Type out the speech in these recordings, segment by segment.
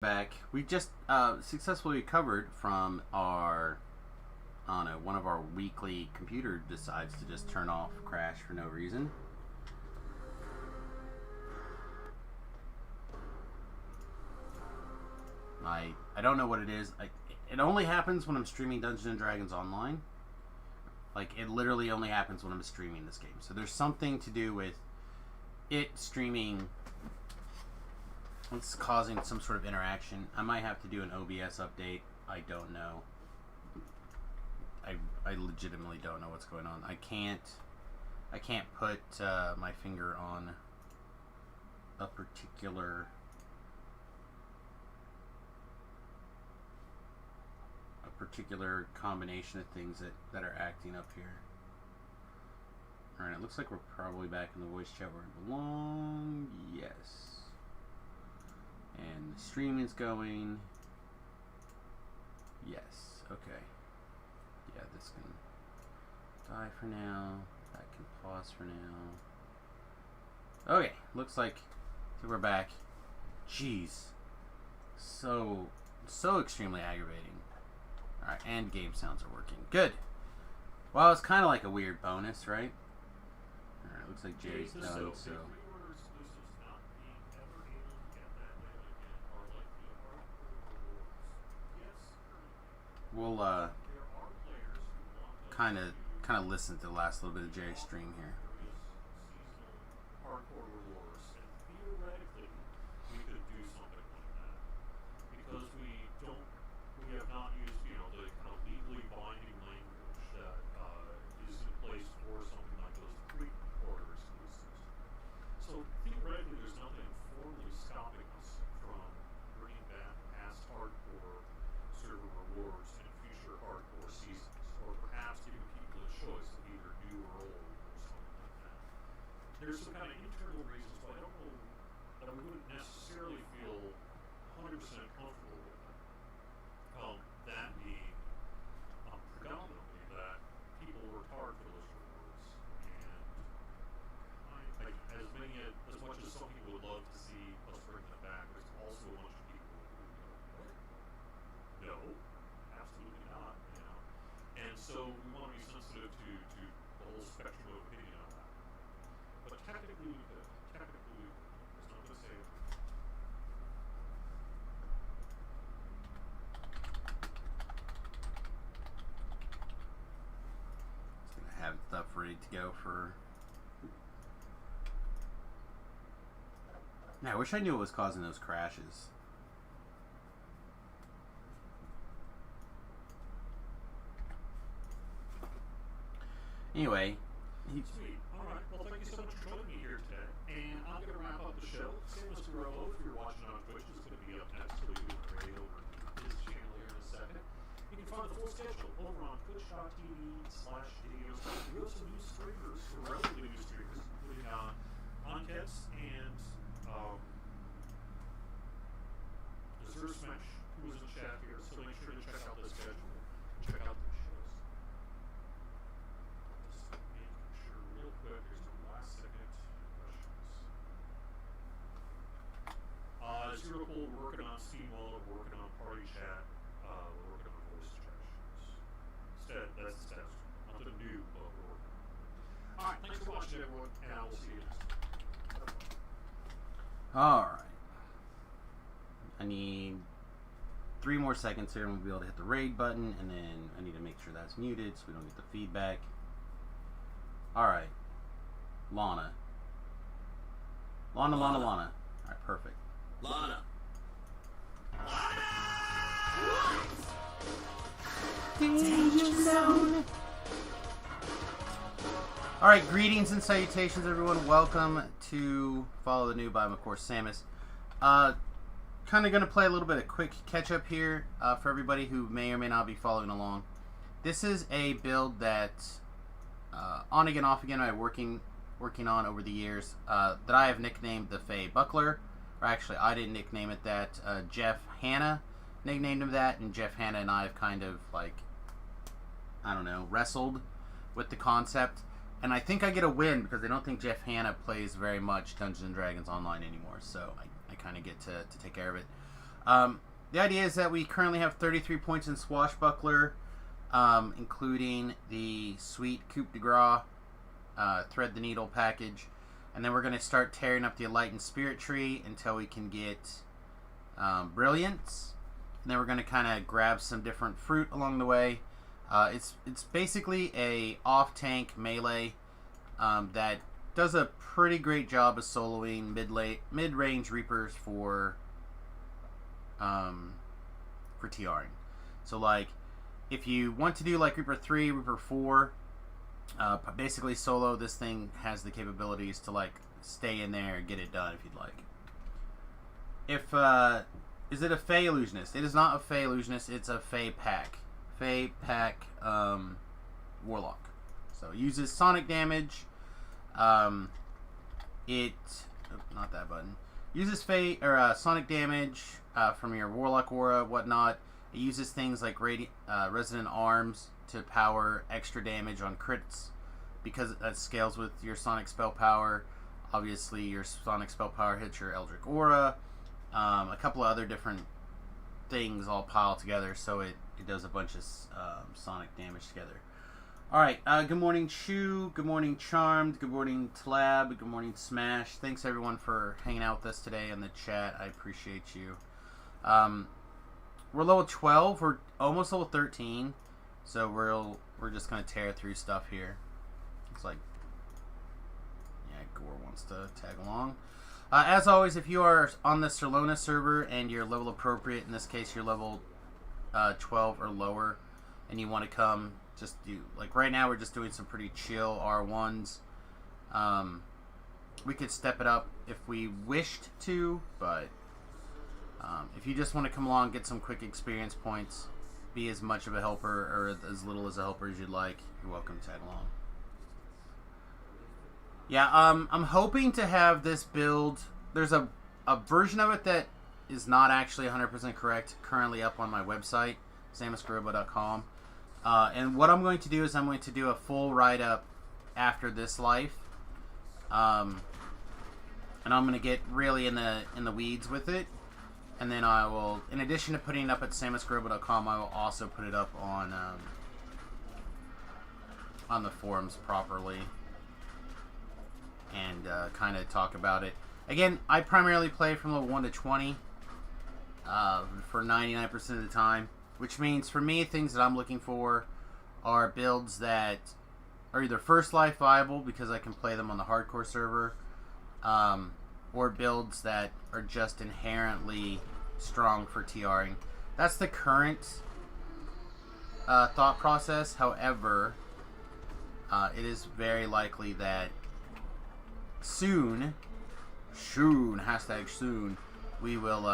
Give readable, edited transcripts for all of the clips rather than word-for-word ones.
Back. We just successfully recovered from our, I don't know, one of our weekly computer decides to just turn off, crash for no reason. I don't know what it is. It only happens when I'm streaming Dungeons and Dragons online. Like, it literally only happens when I'm streaming this game. So there's something to do with it streaming. It's causing some sort of interaction. I might have to do an OBS update. I don't know. I legitimately don't know what's going on. I can't put my finger on a particular combination of things that are acting up here. Alright, it looks like we're probably back in the voice chat where we belong. Yes. And the stream is going. Yes. Okay. Yeah, this can die for now. That can pause for now. Okay. Looks like we're back. Jeez. So extremely aggravating. Alright, and game sounds are working. Good. Well, it's kind of like a weird bonus, right? Alright, looks like Jerry's done, so... We'll kind of listen to the last little bit of Jerry's stream here. Hardcore rewards, and theoretically, we could do something like that because we have not used, the kind of legally binding language that is in place for something like those pre-order exclusives. So theoretically, there's nothing formally stopping us from bringing back past hardcore server rewards in future hardcore seasons, or perhaps giving people a choice of either new or old or something like that. There's some kind of internal reasons why I don't know that we wouldn't necessarily feel 100% comfortable with that. That being predominantly that people worked hard for those rewards, and as much as some people would love to see us bring them back, there's also a bunch of people who go, what? No, absolutely not. And so we want to be sensitive to the whole spectrum of opinion on that. But technically we could. There's nothing to say. Just gonna have stuff ready to go for... Yeah, I wish I knew what was causing those crashes. Anyway, Sweet. Alright, well thank you so much for joining me here today. And I'm going to wrap up the show. Sam Mr. Rollo, if you're watching on Twitch, is going to be up next. He'll be doing a raid over his channel here in a second. You can find the full schedule over on twitch.tv/videos. We have some new streamers, relatively new streamers, including Onkets and Dessert Smash, who was in chat here. So make sure to check out the schedule. Check out the shows. Just making sure real quick, there's no last second questions. Zero we're working on Steam Wallet, we're working on Party Chat, we're working on voice suggestions. That's the status. Nothing new, but we're working on it. Alright, thanks for watching everyone, and I will see you next time. alright. I need 3 more seconds here and we'll be able to hit the raid button, and then I need to make sure that's muted so we don't get the feedback. Alright. Lana. Alright, perfect. Lana. Alright, greetings and salutations everyone. Welcome to Follow the Noob. I'm of course Samus. Kind of going to play a little bit of quick catch up here for everybody who may or may not be following along. This is a build that on again off again I'm working on over the years that I have nicknamed the Fey Buckler. Or actually I didn't nickname it that. Jeff Hanna nicknamed him that, and Jeff Hanna and I have kind of like, I don't know, wrestled with the concept. And I think I get a win because I don't think Jeff Hanna plays very much Dungeons & Dragons Online anymore. So I kind of get to take care of it. The idea is that we currently have 33 points in Swashbuckler, including the sweet Coupe de Gras Thread the Needle package. And then we're going to start tearing up the Enlightened Spirit Tree until we can get Brilliance. And then we're going to kind of grab some different fruit along the way. It's basically a off-tank melee that does a pretty great job of soloing mid-range Reapers for TRing. So like, if you want to do like Reaper 3, Reaper 4, basically solo, this thing has the capabilities to like stay in there and get it done if you'd like. Is it a Fey Illusionist? It is not a Fey Illusionist, it's a Fey Pack. Fey Pack Warlock. So it uses sonic damage. Not that button. Uses sonic damage from your Warlock aura, whatnot. It uses things like Resonant Arms to power extra damage on crits because that scales with your sonic spell power. Obviously, your sonic spell power hits your Eldritch aura. A couple of other different things all piled together, so it does a bunch of sonic damage together. Alright, good morning Chew, good morning Charmed, good morning Tlab, good morning Smash. Thanks everyone for hanging out with us today in the chat. I appreciate you. We're level 12, we're almost level 13, so we're just going to tear through stuff here. Looks like, yeah, Gore wants to tag along. As always, if you are on the Sarlona server and you're level appropriate, in this case you're level 12 or lower, and you want to come, just do, like right now we're just doing some pretty chill R1s. We could step it up if we wished to, but if you just want to come along, get some quick experience points, be as much of a helper or as little as a helper as you'd like, you're welcome to tag along. Yeah, I'm hoping to have this build. There's a version of it that is not actually 100% correct currently up on my website, samusgaroba.com. And what I'm going to do is I'm going to do a full write-up after this life. And I'm going to get really in the weeds with it. And then I will, in addition to putting it up at samusgaroba.com, I will also put it up on the forums properly. And kind of talk about it. Again, I primarily play from level 1 to 20 for 99% of the time. Which means, for me, things that I'm looking for are builds that are either first life viable, because I can play them on the hardcore server, or builds that are just inherently strong for TRing. That's the current thought process. However, it is very likely that soon, hashtag soon, we will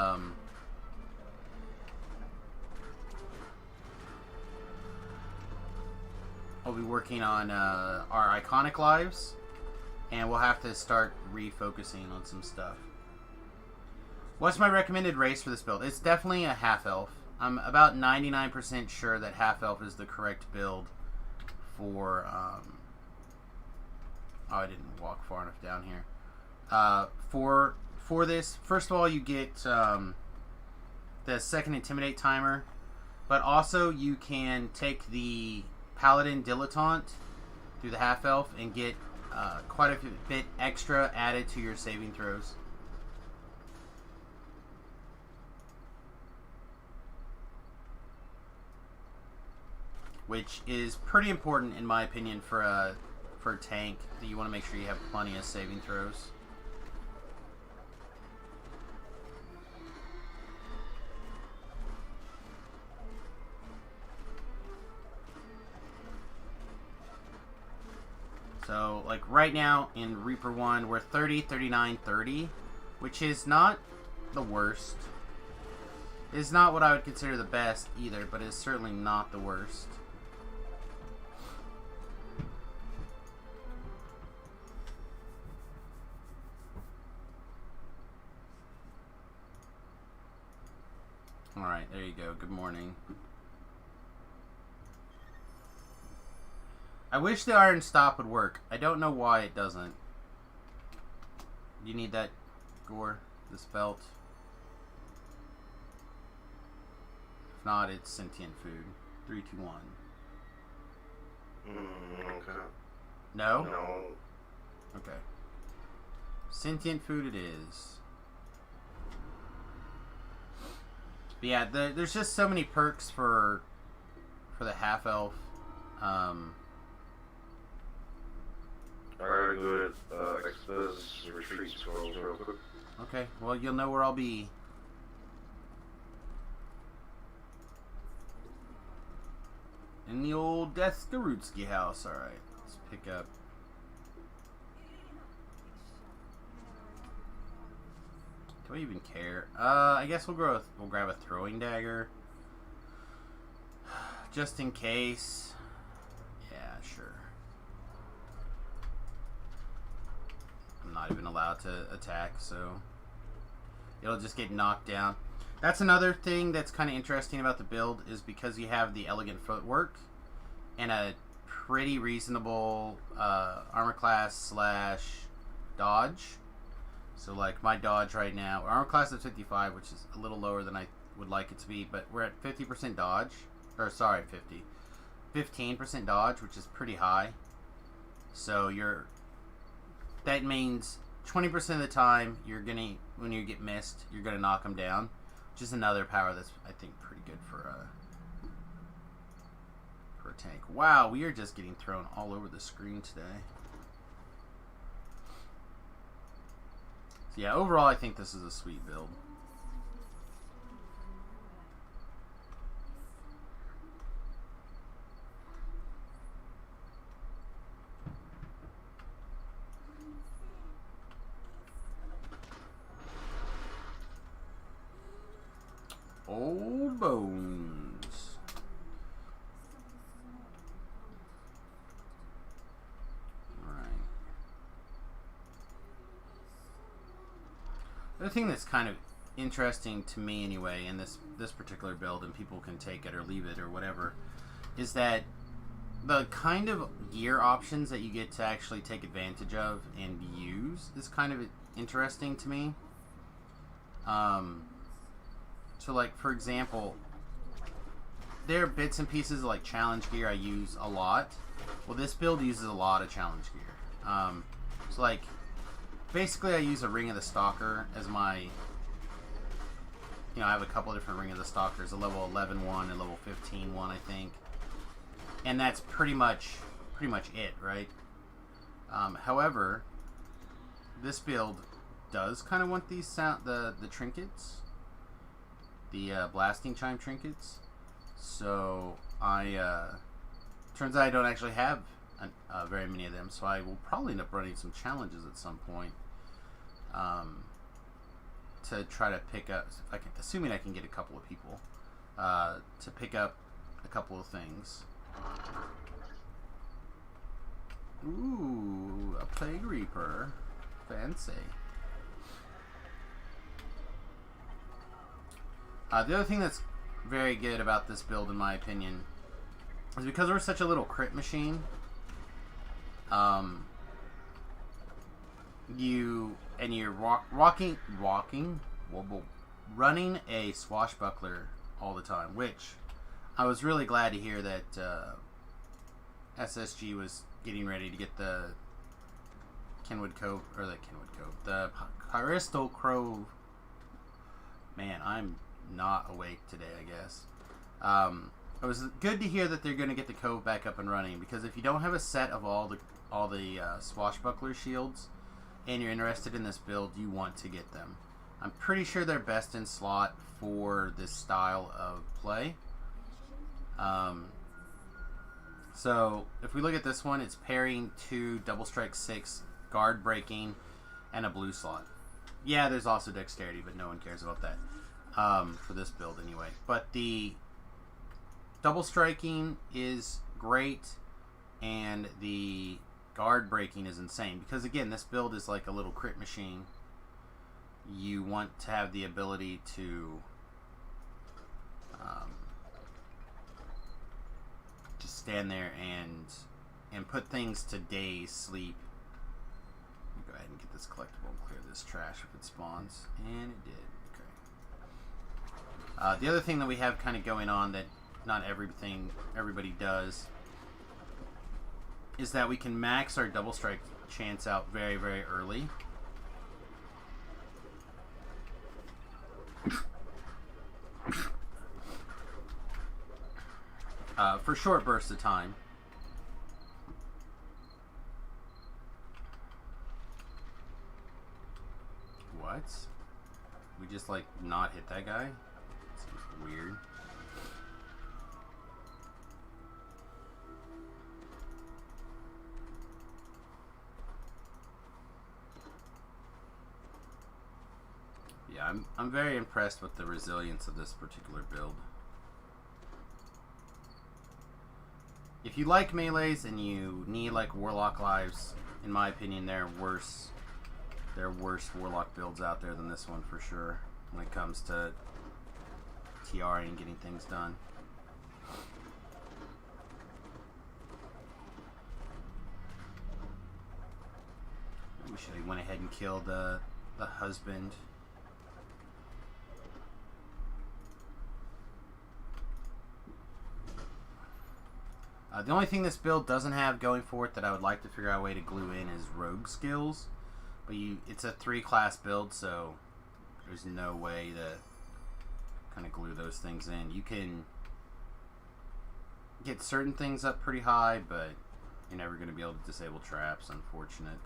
I'll be working on our iconic lives, and we'll have to start refocusing on some stuff. What's my recommended race for this build? It's definitely a half-elf. I'm about 99% sure that half-elf is the correct build for... oh, I didn't walk far enough down here. For this, first of all, you get the second Intimidate timer, but also you can take the Paladin Dilettante through the half-elf and get quite a bit extra added to your saving throws. Which is pretty important, in my opinion, for a tank. That you want to make sure you have plenty of saving throws. So, like right now in Reaper 1, we're 30, 39, 30, which is not the worst. It's not what I would consider the best either, but it's certainly not the worst. Alright, there you go. Good morning. I wish the Iron Stop would work. I don't know why it doesn't. You need that Gore, this belt. If not, it's sentient food. 3, 2, 1. Okay. No? No. Okay. Sentient food it is. But yeah, there's just so many perks for the half elf. I gotta go to expose retreat scrolls real quick. Okay, well you'll know where I'll be. In the old Deathgarutsky house. Alright, let's pick up. Do I even care? I guess we'll grab a throwing dagger. Just in case. Yeah, sure. I'm not even allowed to attack, so it'll just get knocked down. That's another thing that's kind of interesting about the build, is because you have the elegant footwork and a pretty reasonable armor class / dodge. So like my dodge right now, armor class is 55, which is a little lower than I would like it to be, but we're at 50% dodge, or sorry, 15% dodge, which is pretty high. So that means 20% of the time when you get missed, you're gonna knock them down. Which is another power that's, I think, pretty good for a tank. Wow, we are just getting thrown all over the screen today. So yeah, overall, I think this is a sweet build. Old bones. Alright. The other thing that's kind of interesting to me anyway in this particular build, and people can take it or leave it or whatever, is that the kind of gear options that you get to actually take advantage of and use is kind of interesting to me. So like, for example, there are bits and pieces of like challenge gear I use a lot. Well, this build uses a lot of challenge gear. So like, basically I use a Ring of the Stalker as my, I have a couple of different Ring of the Stalkers, a level 11 one and level 15 one, I think. And that's pretty much it, right? However, this build does kind of want these the trinkets. The blasting chime trinkets. So turns out I don't actually have very many of them, so I will probably end up running some challenges at some point to try to pick up, assuming I can get a couple of people to pick up a couple of things. Ooh, a Plague Reaper, fancy. The other thing that's very good about this build, in my opinion, is because we're such a little crit machine. You're running a swashbuckler all the time, which I was really glad to hear that SSG was getting ready to get the the Crystal Crow. Man, I'm not awake today, I guess. It was good to hear that they're going to get the cove back up and running, because if you don't have a set of all the swashbuckler shields and you're interested in this build, you want to get them. I'm pretty sure they're best in slot for this style of play. So if we look at this one, it's parrying 2, double strike 6, guard breaking, and a blue slot. Yeah, there's also dexterity, but no one cares about that. For this build anyway. But the double striking is great, and the guard breaking is insane, because again, this build is like a little crit machine. You want to have the ability to just stand there and put things to days sleep. Go ahead and get this collectible and clear this trash if it spawns, and it did. The other thing that we have kind of going on that not everybody does is that we can max our double strike chance out very, very early. For short bursts of time. What? We just like not hit that guy? Seems weird. Yeah, I'm very impressed with the resilience of this particular build. If you like melees and you need like Warlock lives, in my opinion, there are worse Warlock builds out there than this one for sure when it comes to TR and getting things done. We should have went ahead and killed the husband. The only thing this build doesn't have going for it that I would like to figure out a way to glue in is rogue skills. But it's a 3-class build, so there's no way to kind of glue those things in. You can get certain things up pretty high, but you're never going to be able to disable traps, unfortunate.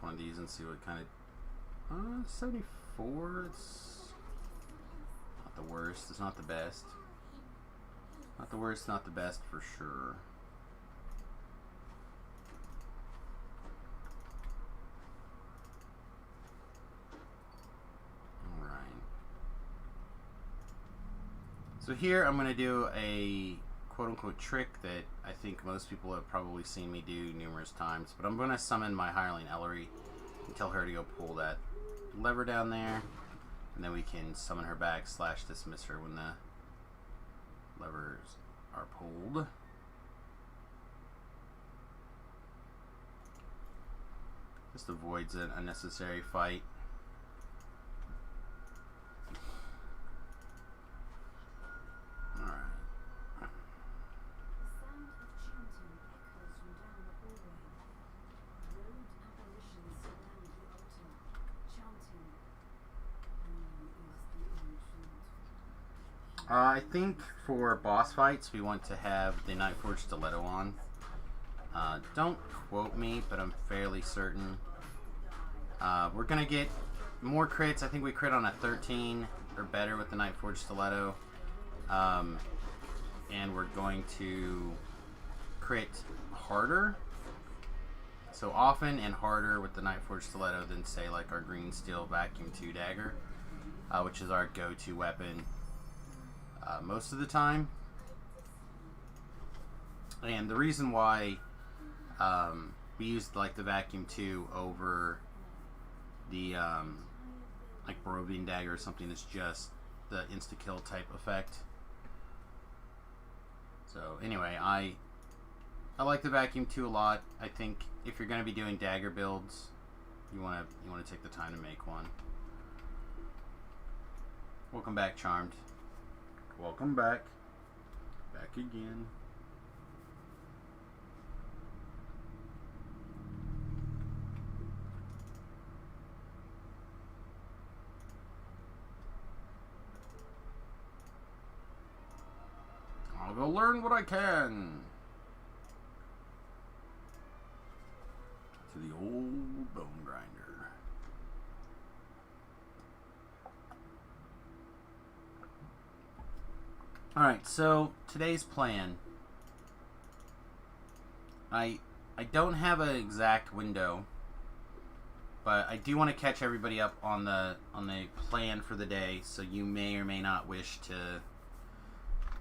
One of these and see what kind of 74. It's not the worst. It's not the best. Not the worst. Not the best for sure. All right. So here I'm going to do a quote-unquote trick that I think most people have probably seen me do numerous times, but I'm going to summon my Hireling Ellery and tell her to go pull that lever down there, and then we can summon her back / dismiss her when the levers are pulled. Just avoids an unnecessary fight. I think for boss fights we want to have the Nightforge Stiletto on. Don't quote me, but I'm fairly certain. We're going to get more crits. I think we crit on a 13 or better with the Nightforge Stiletto. And we're going to crit harder. So often and harder with the Nightforge Stiletto than, say, like our Green Steel Vacuum 2 Dagger, which is our go-to weapon most of the time. And the reason why we used like the Vacuum 2 over the like Barovian Dagger or something that's just the insta-kill type effect. So anyway, I like the Vacuum 2 a lot. I think if you're going to be doing dagger builds, you want to take the time to make one. Welcome back, Charmed. Welcome back. Back again. go learn what I can. To the old bone grinder. Alright, so today's plan. I don't have an exact window, but I do want to catch everybody up on the plan for the day, so you may or may not wish to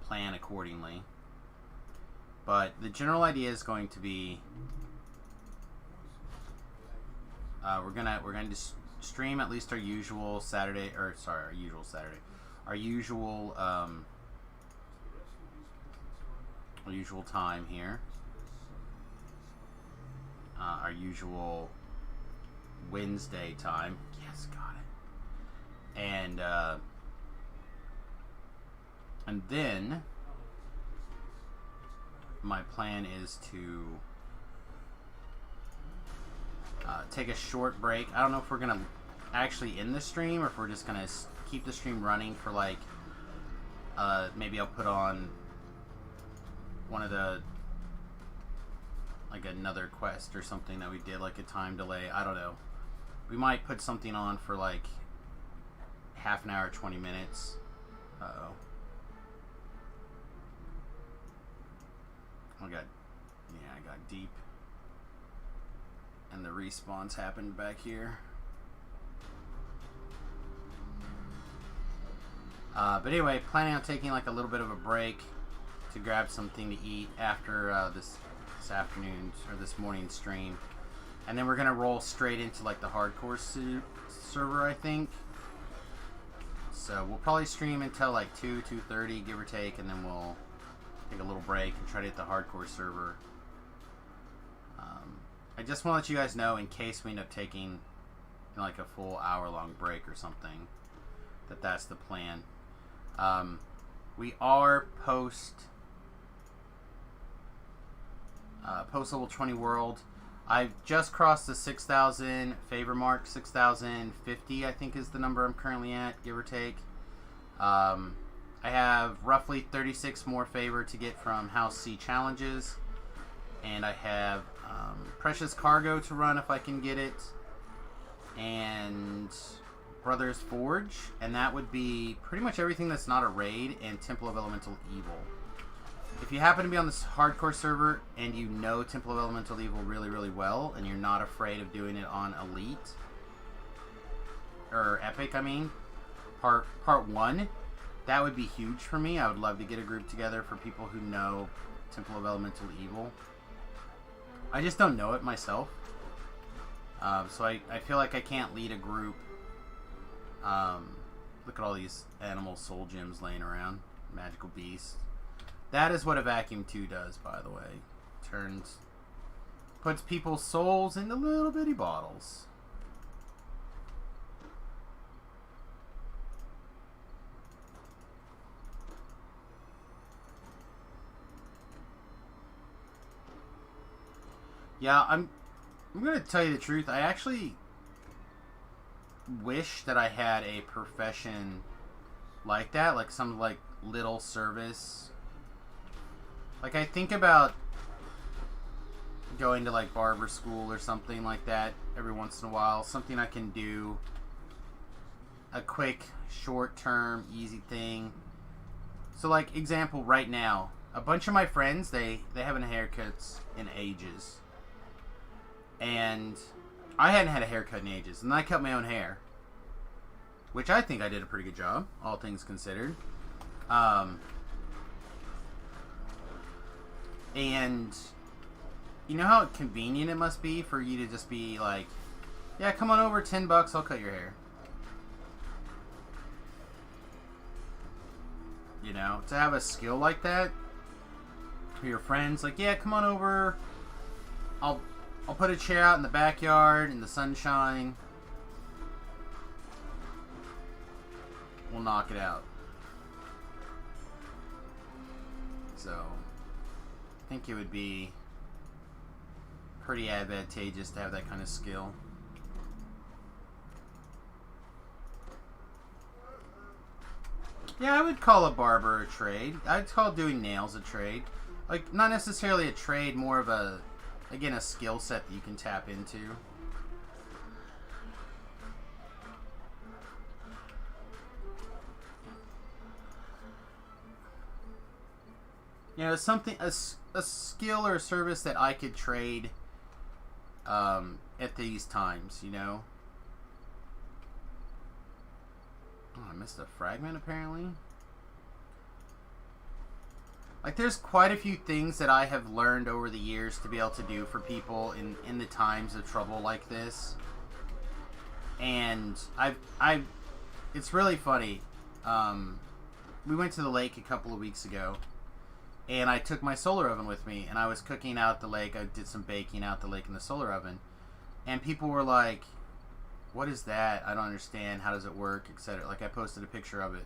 plan accordingly. But the general idea is going to be we're gonna just stream at least our usual Saturday, or sorry, our usual time here. Our usual Wednesday time. Yes, got it. And then my plan is to take a short break. I don't know if we're gonna actually end the stream or if we're just gonna keep the stream running for like maybe I'll put on one of the like another quest or something that we did, like a time delay. I don't know. We might put something on for like half an hour, 20 minutes. Uh-oh. I got deep. And the respawns happened back here. But anyway, planning on taking like a little bit of a break to grab something to eat after this afternoon or this morning stream, and then we're gonna roll straight into like the hardcore server, I think. So we'll probably stream until like 2:30, give or take, and then we'll take a little break and try to hit the hardcore server. I just want to let you guys know, in case we end up taking like a full hour-long break or something, that's the plan. We are post level 20 world. I've just crossed the 6,000 favor mark. 6,050 I think is the number I'm currently at, give or take. I have roughly 36 more favor to get from House C challenges, and I have Precious Cargo to run if I can get it, and Brothers Forge, and that would be pretty much everything that's not a raid, and Temple of Elemental Evil. If you happen to be on this hardcore server and you know Temple of Elemental Evil really, really well, and you're not afraid of doing it on Elite, or Epic, I mean, part 1, that would be huge for me. I would love to get a group together for people who know Temple of Elemental Evil. I just don't know it myself. So I feel like I can't lead a group. Look at all these animal soul gems laying around. Magical beasts. That is what a vacuum 2 does, by the way. Puts people's souls into little bitty bottles. Yeah, I'm gonna tell you the truth. I actually wish that I had a profession like that, like some like little service. Like, I think about going to like barber school or something like that every once in a while. Something I can do, a quick, short-term, easy thing. So, like, example, right now, a bunch of my friends, they haven't had haircuts in ages. And I hadn't had a haircut in ages, and I cut my own hair, which I think I did a pretty good job, all things considered. And you know how convenient it must be for you to just be like, yeah, come on over, $10, I'll cut your hair. You know, to have a skill like that for your friends, like, yeah, come on over, I'll put a chair out in the backyard in the sunshine. We'll knock it out. So, I think it would be pretty advantageous to have that kind of skill. Yeah, I would call a barber a trade. I'd call doing nails a trade. Like, not necessarily a trade, more of a, again, a skill set that you can tap into. You know, something, a skill or a service that I could trade at these times, you know? Oh, I missed a fragment, apparently. Like, there's quite a few things that I have learned over the years to be able to do for people in the times of trouble like this. And it's really funny. We went to the lake a couple of weeks ago, and I took my solar oven with me, and I was cooking out the lake. I did some baking out the lake in the solar oven, and people were like, "What is that? I don't understand. How does it work?" Etc. Like, I posted a picture of it,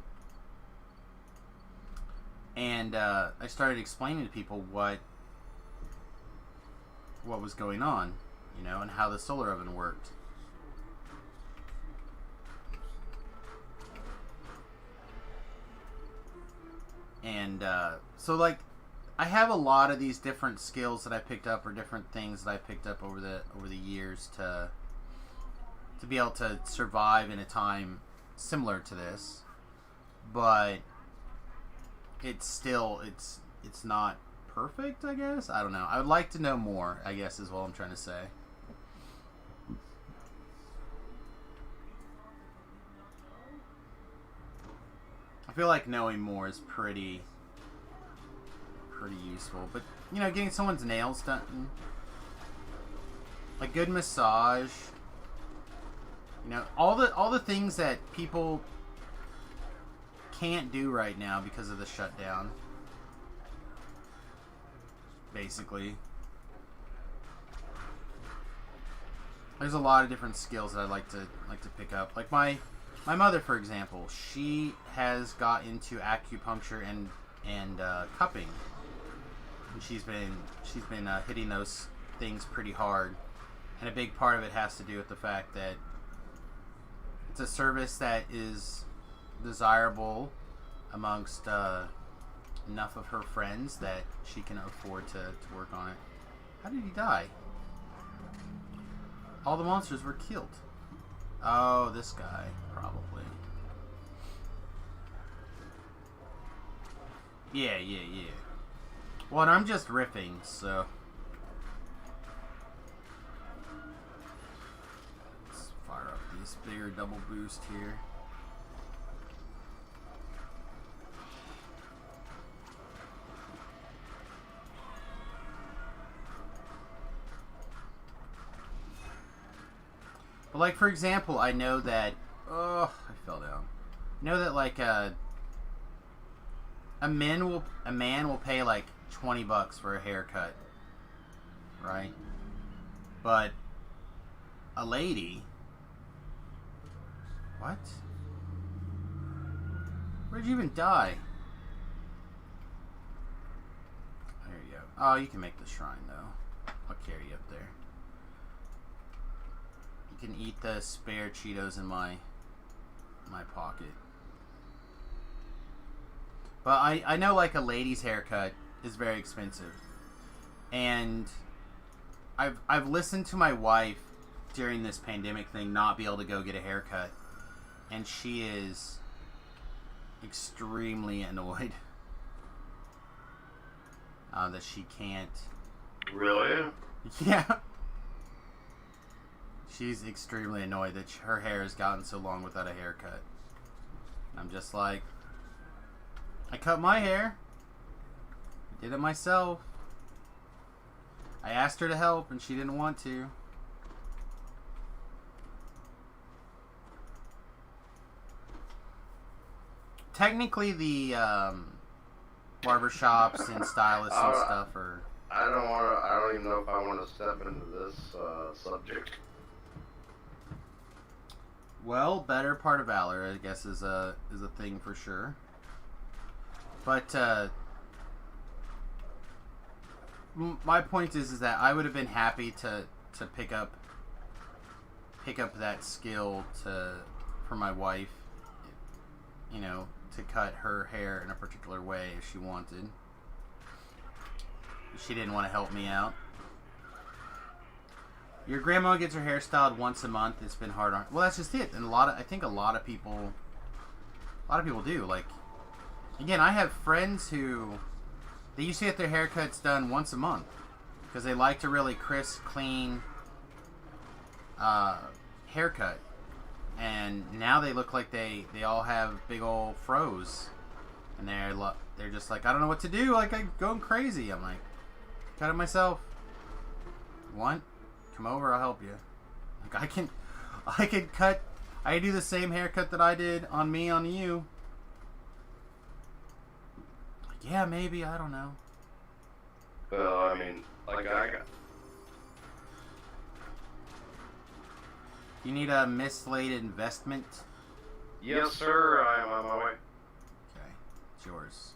and I started explaining to people what was going on, you know, and how the solar oven worked. And so, like, I have a lot of these different skills that I picked up, or different things that I picked up over the years to be able to survive in a time similar to this. But it's still it's not perfect, I guess. I don't know. I would like to know more, I guess, is what I'm trying to say. I feel like knowing more is pretty useful. But, you know, getting someone's nails done, like good massage, you know, all the things that people can't do right now because of the shutdown, basically. There's a lot of different skills that I like to pick up. Like my mother, for example, she has got into acupuncture and cupping, and she's been hitting those things pretty hard. And a big part of it has to do with the fact that it's a service that is desirable amongst enough of her friends that she can afford to work on it. How did he die? All the monsters were killed. Oh, this guy, probably. Yeah. Well, and I'm just riffing, so... Let's fire up this bigger double boost here. But, like, for example, I know that... Oh, I fell down. I know that, like, a man will pay, like, $20 for a haircut. Right? But a lady... What? Where'd you even die? There you go. Oh, you can make the shrine, though. I'll carry you up there. You can eat the spare Cheetos in my pocket. But I know, like, a lady's haircut is very expensive. And I've listened to my wife during this pandemic thing not be able to go get a haircut. And she is extremely annoyed that she can't. Really? Yeah. She's extremely annoyed that her hair has gotten so long without a haircut. I'm just like, I cut my hair. I did it myself. I asked her to help and she didn't want to. Technically, the barbershops and stylists and stuff are... I don't even know if I want to step into this subject. Well, better part of valor, I guess, is a thing for sure. But my point is that I would have been happy to pick up that skill for my wife, you know, to cut her hair in a particular way if she wanted. She didn't want to help me out. Your grandma gets her hair styled once a month. It's been hard on. Well, that's just it. And I think a lot of people do. Like, again, I have friends who they used to get their haircuts done once a month because they like to really crisp, clean haircut. And now they look like they all have big old fros, and they're just like, I don't know what to do. Like, I'm going crazy. I'm like, cut it myself. Want? Come over, I'll help you. Like, I can cut. I do the same haircut that I did on me on you. Like, yeah, maybe, I don't know. Well, I mean, like I got. You need a mislaid investment? Yes, sir. I am on my way. Okay, it's yours.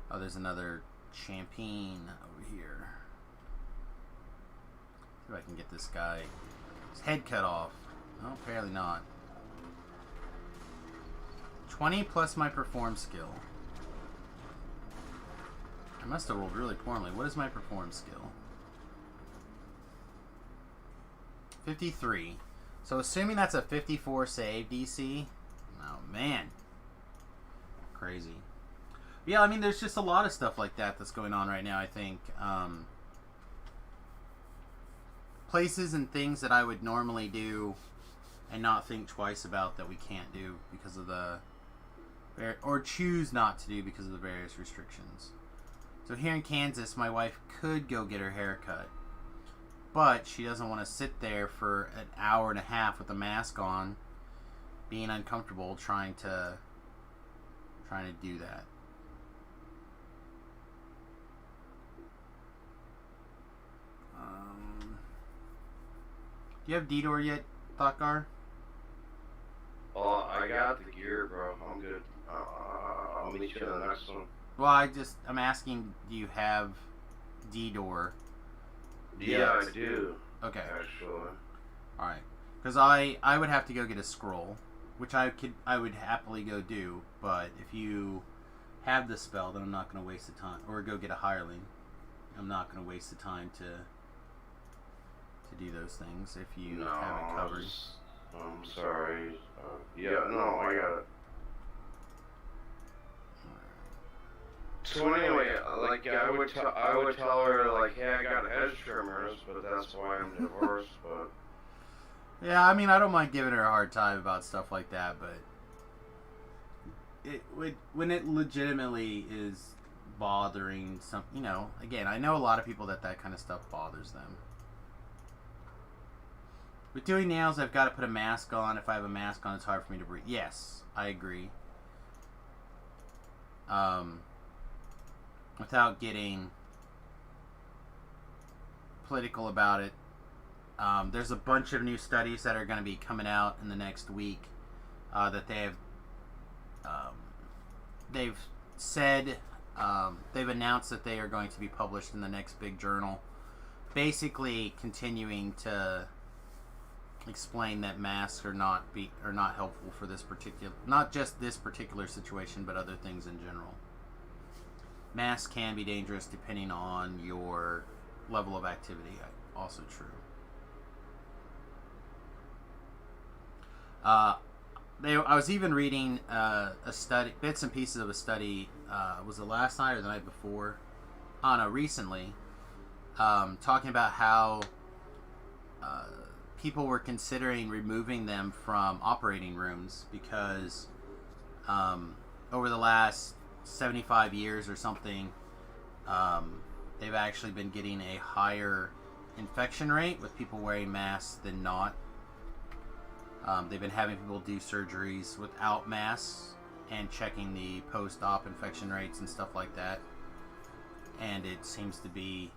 Oh, there's another champagne over here. See if I can get this guy his head cut off. No, apparently not. 20 plus my perform skill. I must have rolled really poorly. What is my perform skill? 53. So assuming that's a 54 save DC. Oh man. Crazy. Yeah, I mean there's just a lot of stuff like that that's going on right now, I think. Places and things that I would normally do and not think twice about that we can't do because of the... or choose not to do because of the various restrictions. So here in Kansas, my wife could go get her hair cut. But she doesn't want to sit there for an hour and a half with a mask on, being uncomfortable, trying to do that. Do you have D-Door yet, Thotgar? Well, I got the gear, bro. I'm good. I'll meet you in the next one. Well, I'm asking, do you have D-Door? Yeah, I do. Okay. Actually. Alright. Because I would have to go get a scroll, which I would happily go do, but if you have the spell, then I'm not going to waste the time. Or go get a hireling. I'm not going to waste the time to do those things if you have it covered. I'm sorry. Yeah, no, I got it. So anyway, like I would tell her like, hey, I got hedge trimmers, but that's why I'm divorced. But yeah, I mean, I don't mind giving her a hard time about stuff like that, but when it legitimately is bothering some, again, I know a lot of people that kind of stuff bothers them. With doing nails, I've got to put a mask on. If I have a mask on, it's hard for me to breathe. Yes, I agree. Without getting political about it, there's a bunch of new studies that are going to be coming out in the next week that they've said, they've announced that they are going to be published in the next big journal, basically continuing to explain that masks are not helpful for this particular, not just this particular situation, but other things in general. Masks can be dangerous depending on your level of activity. Also true. I was even reading a study, bits and pieces of a study. Was it last night or the night before? Oh no, recently. Talking about how people were considering removing them from operating rooms because over the last 75 years or something, they've actually been getting a higher infection rate with people wearing masks than not. They've been having people do surgeries without masks and checking the post-op infection rates and stuff like that, and it seems to be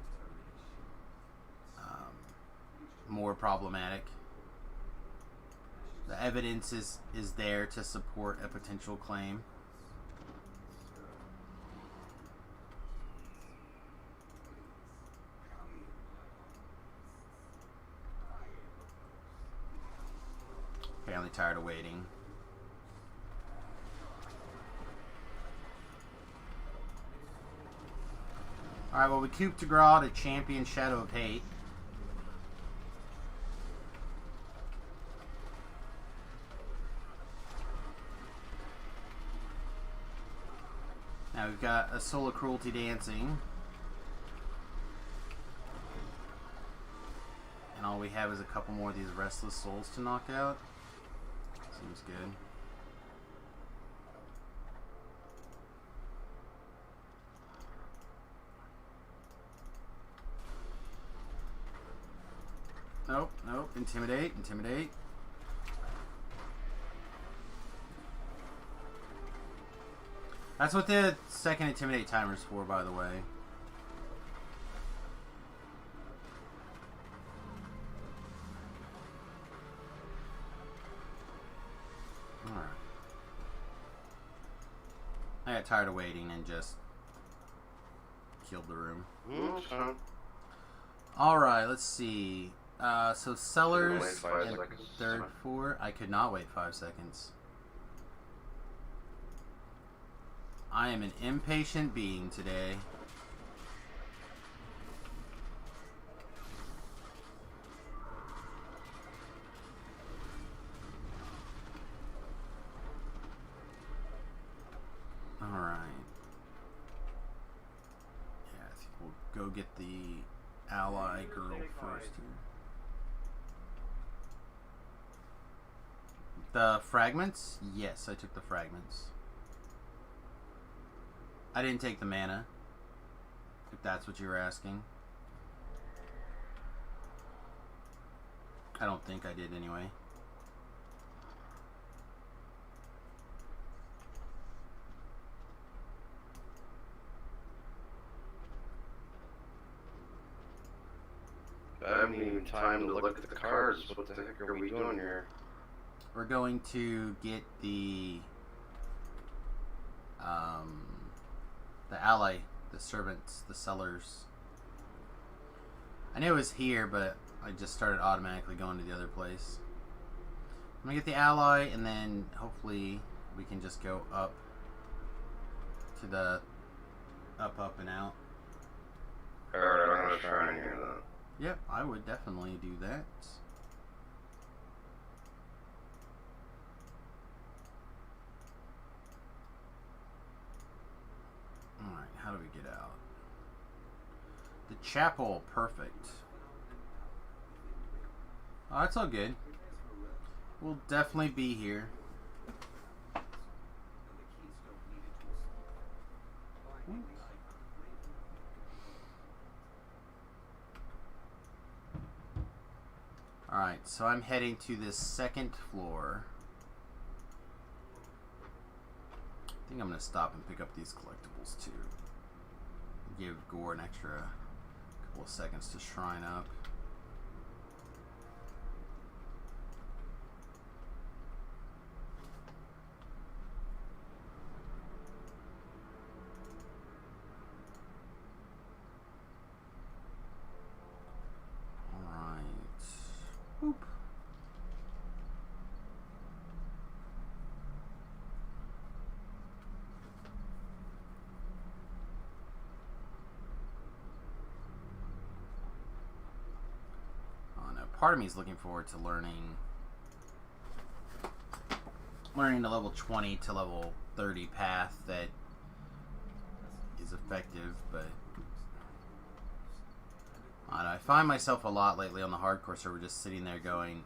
more problematic. The evidence is there to support a potential claim. Apparently tired of waiting. Alright, well, we coup de grace to champion Shadow of Hate. Now we've got a Soul of Cruelty Dancing. And all we have is a couple more of these Restless Souls to knock out. Seems good. Nope, nope. Intimidate, intimidate. That's what the second intimidate timer is for, by the way. Alright. I got tired of waiting and just killed the room. Alright, let's see. So Sellers and third four. I could not wait 5 seconds. I am an impatient being today. Alright. Yeah, I think we'll go get the ally girl first here. The fragments? Yes, I took the fragments. I didn't take the mana, if that's what you were asking. I don't think I did anyway. I haven't even time to look at the cards. What the heck are we doing here? We're going to get the ally, the servants, the sellers. I knew it was here, but I just started automatically going to the other place. I'm gonna get the ally, and then hopefully we can just go up to the up and out. Alright, I'm gonna try and hear that. Yep, I would definitely do that. Alright, how do we get out? The chapel, perfect. Oh, it's all good. We'll definitely be here. Alright, so I'm heading to this second floor. I think I'm going to stop and pick up these collectibles too. Give Gore an extra couple of seconds to shrine up. Boop. Oh no, part of me is looking forward to learning the level 20 to level 30 path that is effective, but I find myself a lot lately on the hardcore server just sitting there going,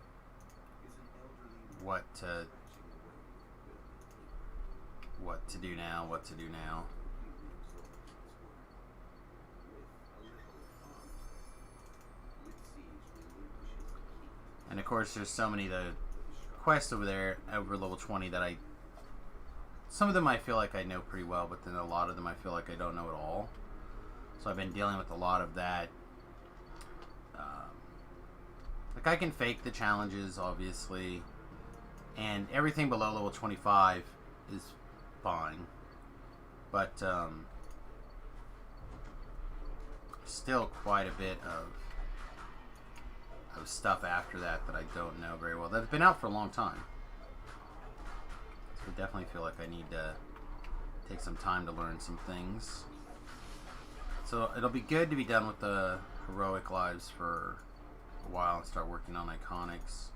what to do now, what to do now. And of course there's so many of the quests over there over level 20 that some of them I feel like I know pretty well, but then a lot of them I feel like I don't know at all. So I've been dealing with a lot of that. Like I can fake the challenges, obviously, and everything below level 25 is fine, but still quite a bit of stuff after that I don't know very well. That's been out for a long time, so I definitely feel like I need to take some time to learn some things. So it'll be good to be done with the heroic lives for a while and start working on iconics.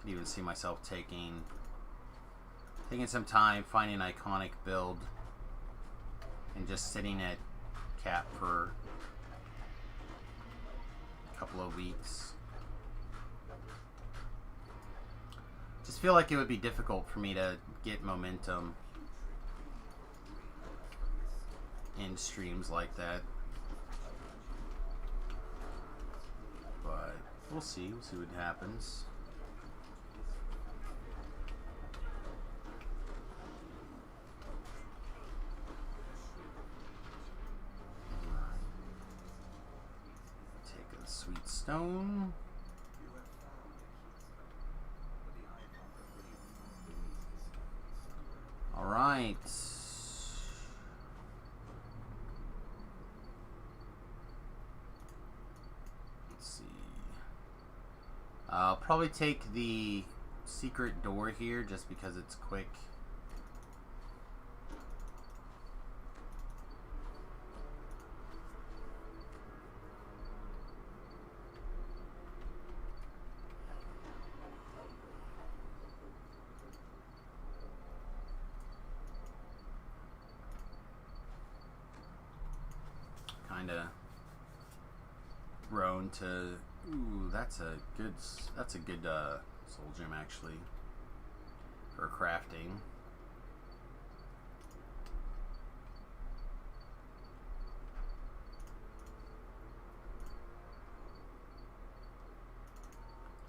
Could even see myself taking some time finding an iconic build and just sitting at cap for a couple of weeks. Just feel like it would be difficult for me to get momentum in streams like that, but we'll see what happens. Take a sweet stone. All right. I'll probably take the secret door here just because it's quick. Kinda prone to. Ooh, that's a good soul gem actually for crafting.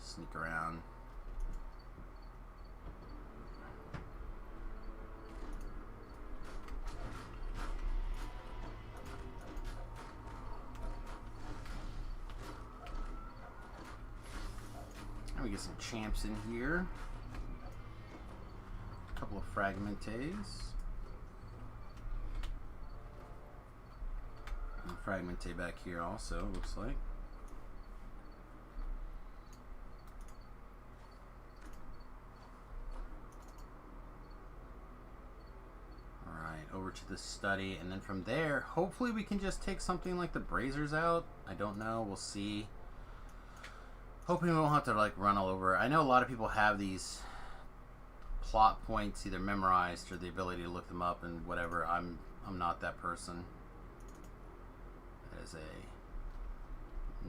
Sneak around. We get some champs in here. A couple of fragmentes. And fragmente back here also, looks like. Alright, over to the study, and then from there, hopefully we can just take something like the Brazers out. I don't know, we'll see. Hoping we won't have to like run all over. I know a lot of people have these plot points either memorized or the ability to look them up and whatever. I'm not that person. That is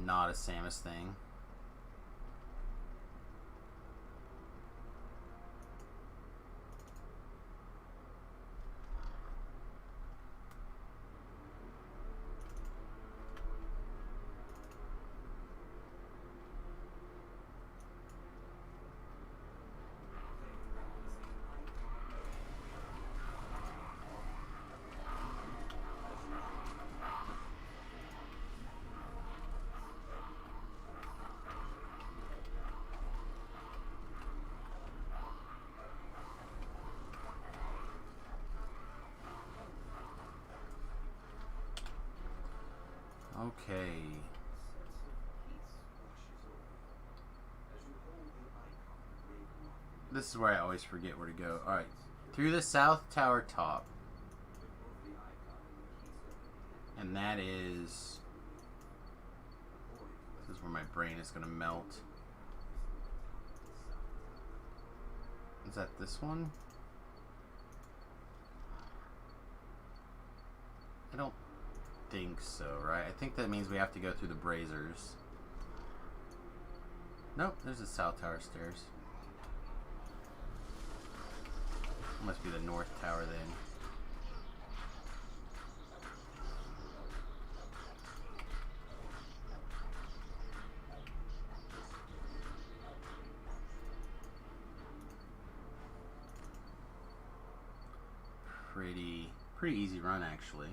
not a Samus thing. Okay. This is where I always forget where to go. Alright. Through the South Tower top. And that is... This is where my brain is going to melt. Is that this one? I don't think so, right? I think that means we have to go through the Brazers. Nope, there's the South Tower stairs. Must be the North Tower then. Pretty easy run actually.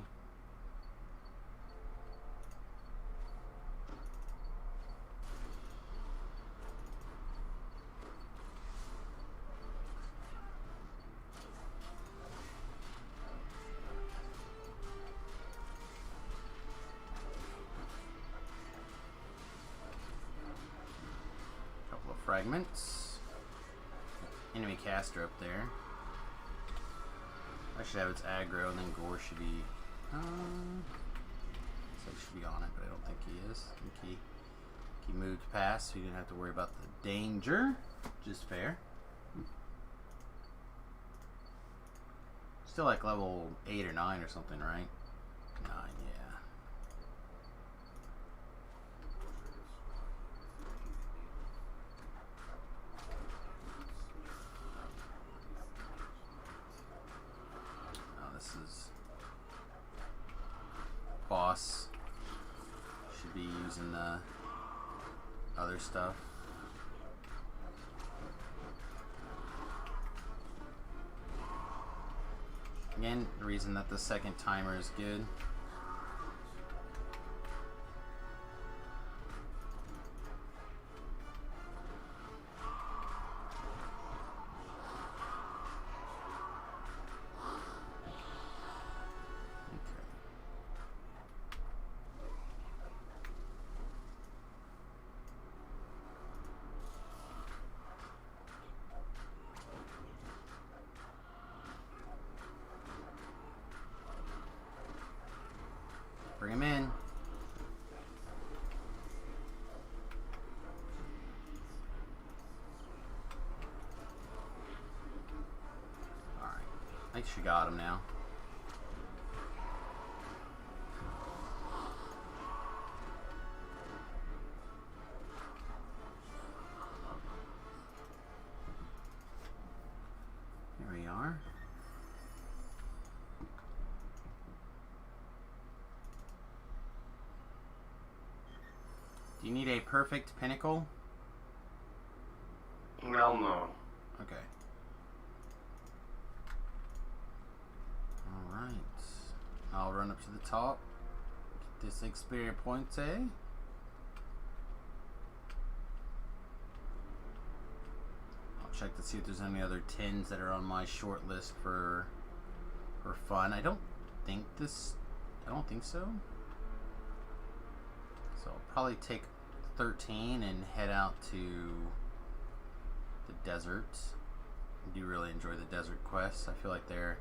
Couple of fragments. Enemy caster up there. I should have its aggro, and then Gore should be. So he should be on it, but I don't think he is. I think he moved past, so he didn't have to worry about the danger. Which is fair. Still like level 8 or 9 or something, right? 9, yeah. Oh, this is boss. Should be using the other stuff. Again, the reason that the second timer is good. Bring him in. Alright. I think she got him now. Here we are. Do you need a perfect pinnacle? Hell no. Okay. Alright. I'll run up to the top. Get this experience points, eh? I'll check to see if there's any other 10s that are on my short list for fun. I don't think so. So I'll probably take 13 and head out to the desert. I do really enjoy the desert quests. I feel like they're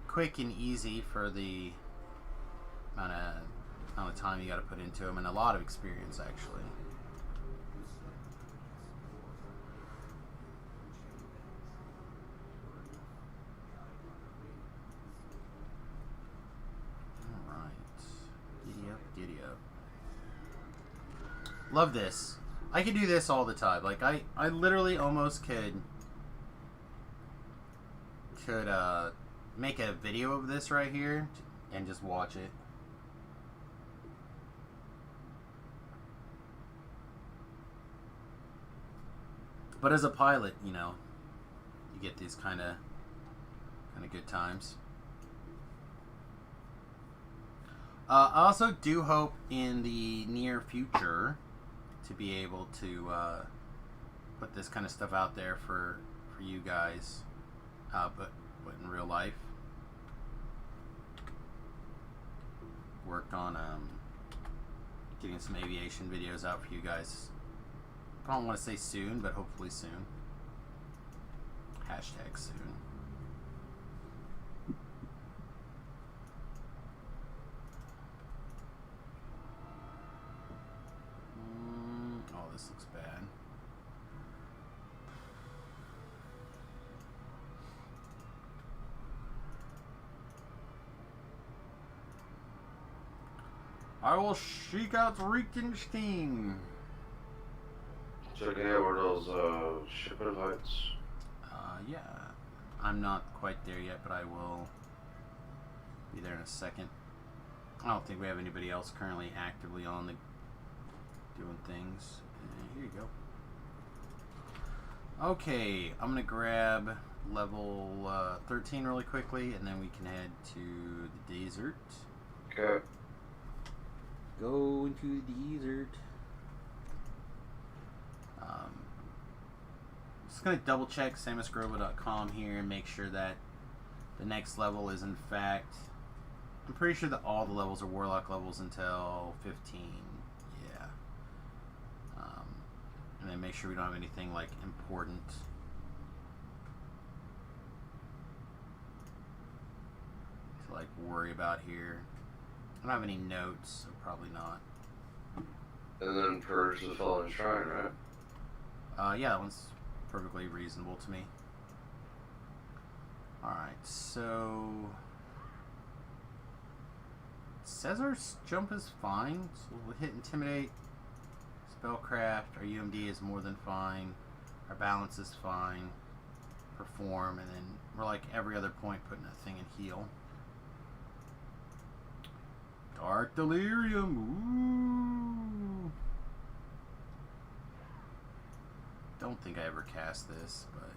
quick and easy for the amount of time you got to put into them, and a lot of experience actually. All right, giddy up, giddy up. Love this. I could do this all the time. Like I literally almost could make a video of this right here and just watch it. But as a pilot, you know, you get these kind of good times. I also do hope in the near future to be able to put this kind of stuff out there for you guys, but in real life. Worked on getting some aviation videos out for you guys. I don't want to say soon, but hopefully soon. Hashtag soon. Oh, this looks bad. I will seek out Reichenstein. Check out where those shipping heights. Yeah. I'm not quite there yet, but I will be there in a second. I don't think we have anybody else currently actively on the doing things. Here you go. Okay, I'm gonna grab level 13 really quickly, and then we can head to the desert. Okay. Go into the desert. Just gonna double check samusgrobo.com here and make sure that the next level is in fact. I'm pretty sure that all the levels are warlock levels until 15. Yeah. And then make sure we don't have anything like important. like worry about here. I don't have any notes, so probably not. And then purge the fallen shrine, right? Yeah, that one's perfectly reasonable to me. Alright, so it says our jump is fine, so we'll hit Intimidate, Spellcraft, our UMD is more than fine, our balance is fine, Perform, and then we're like every other point putting a thing in Heal. Dark Delirium, ooh! Don't think I ever cast this, but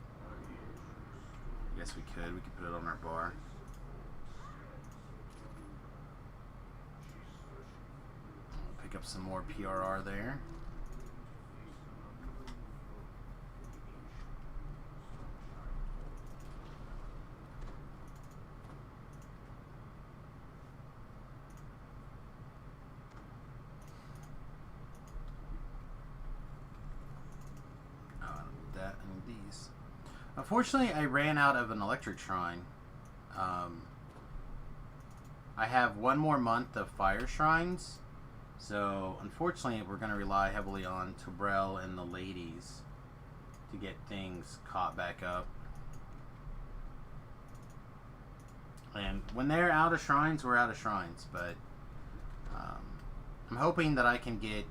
I guess we could. We could put it on our bar. We'll pick up some more PRR there. These. Unfortunately, I ran out of an electric shrine. I have one more month of fire shrines, so unfortunately we're going to rely heavily on Tobrel and the ladies to get things caught back up. And when they're out of shrines, we're out of shrines, but I'm hoping that I can get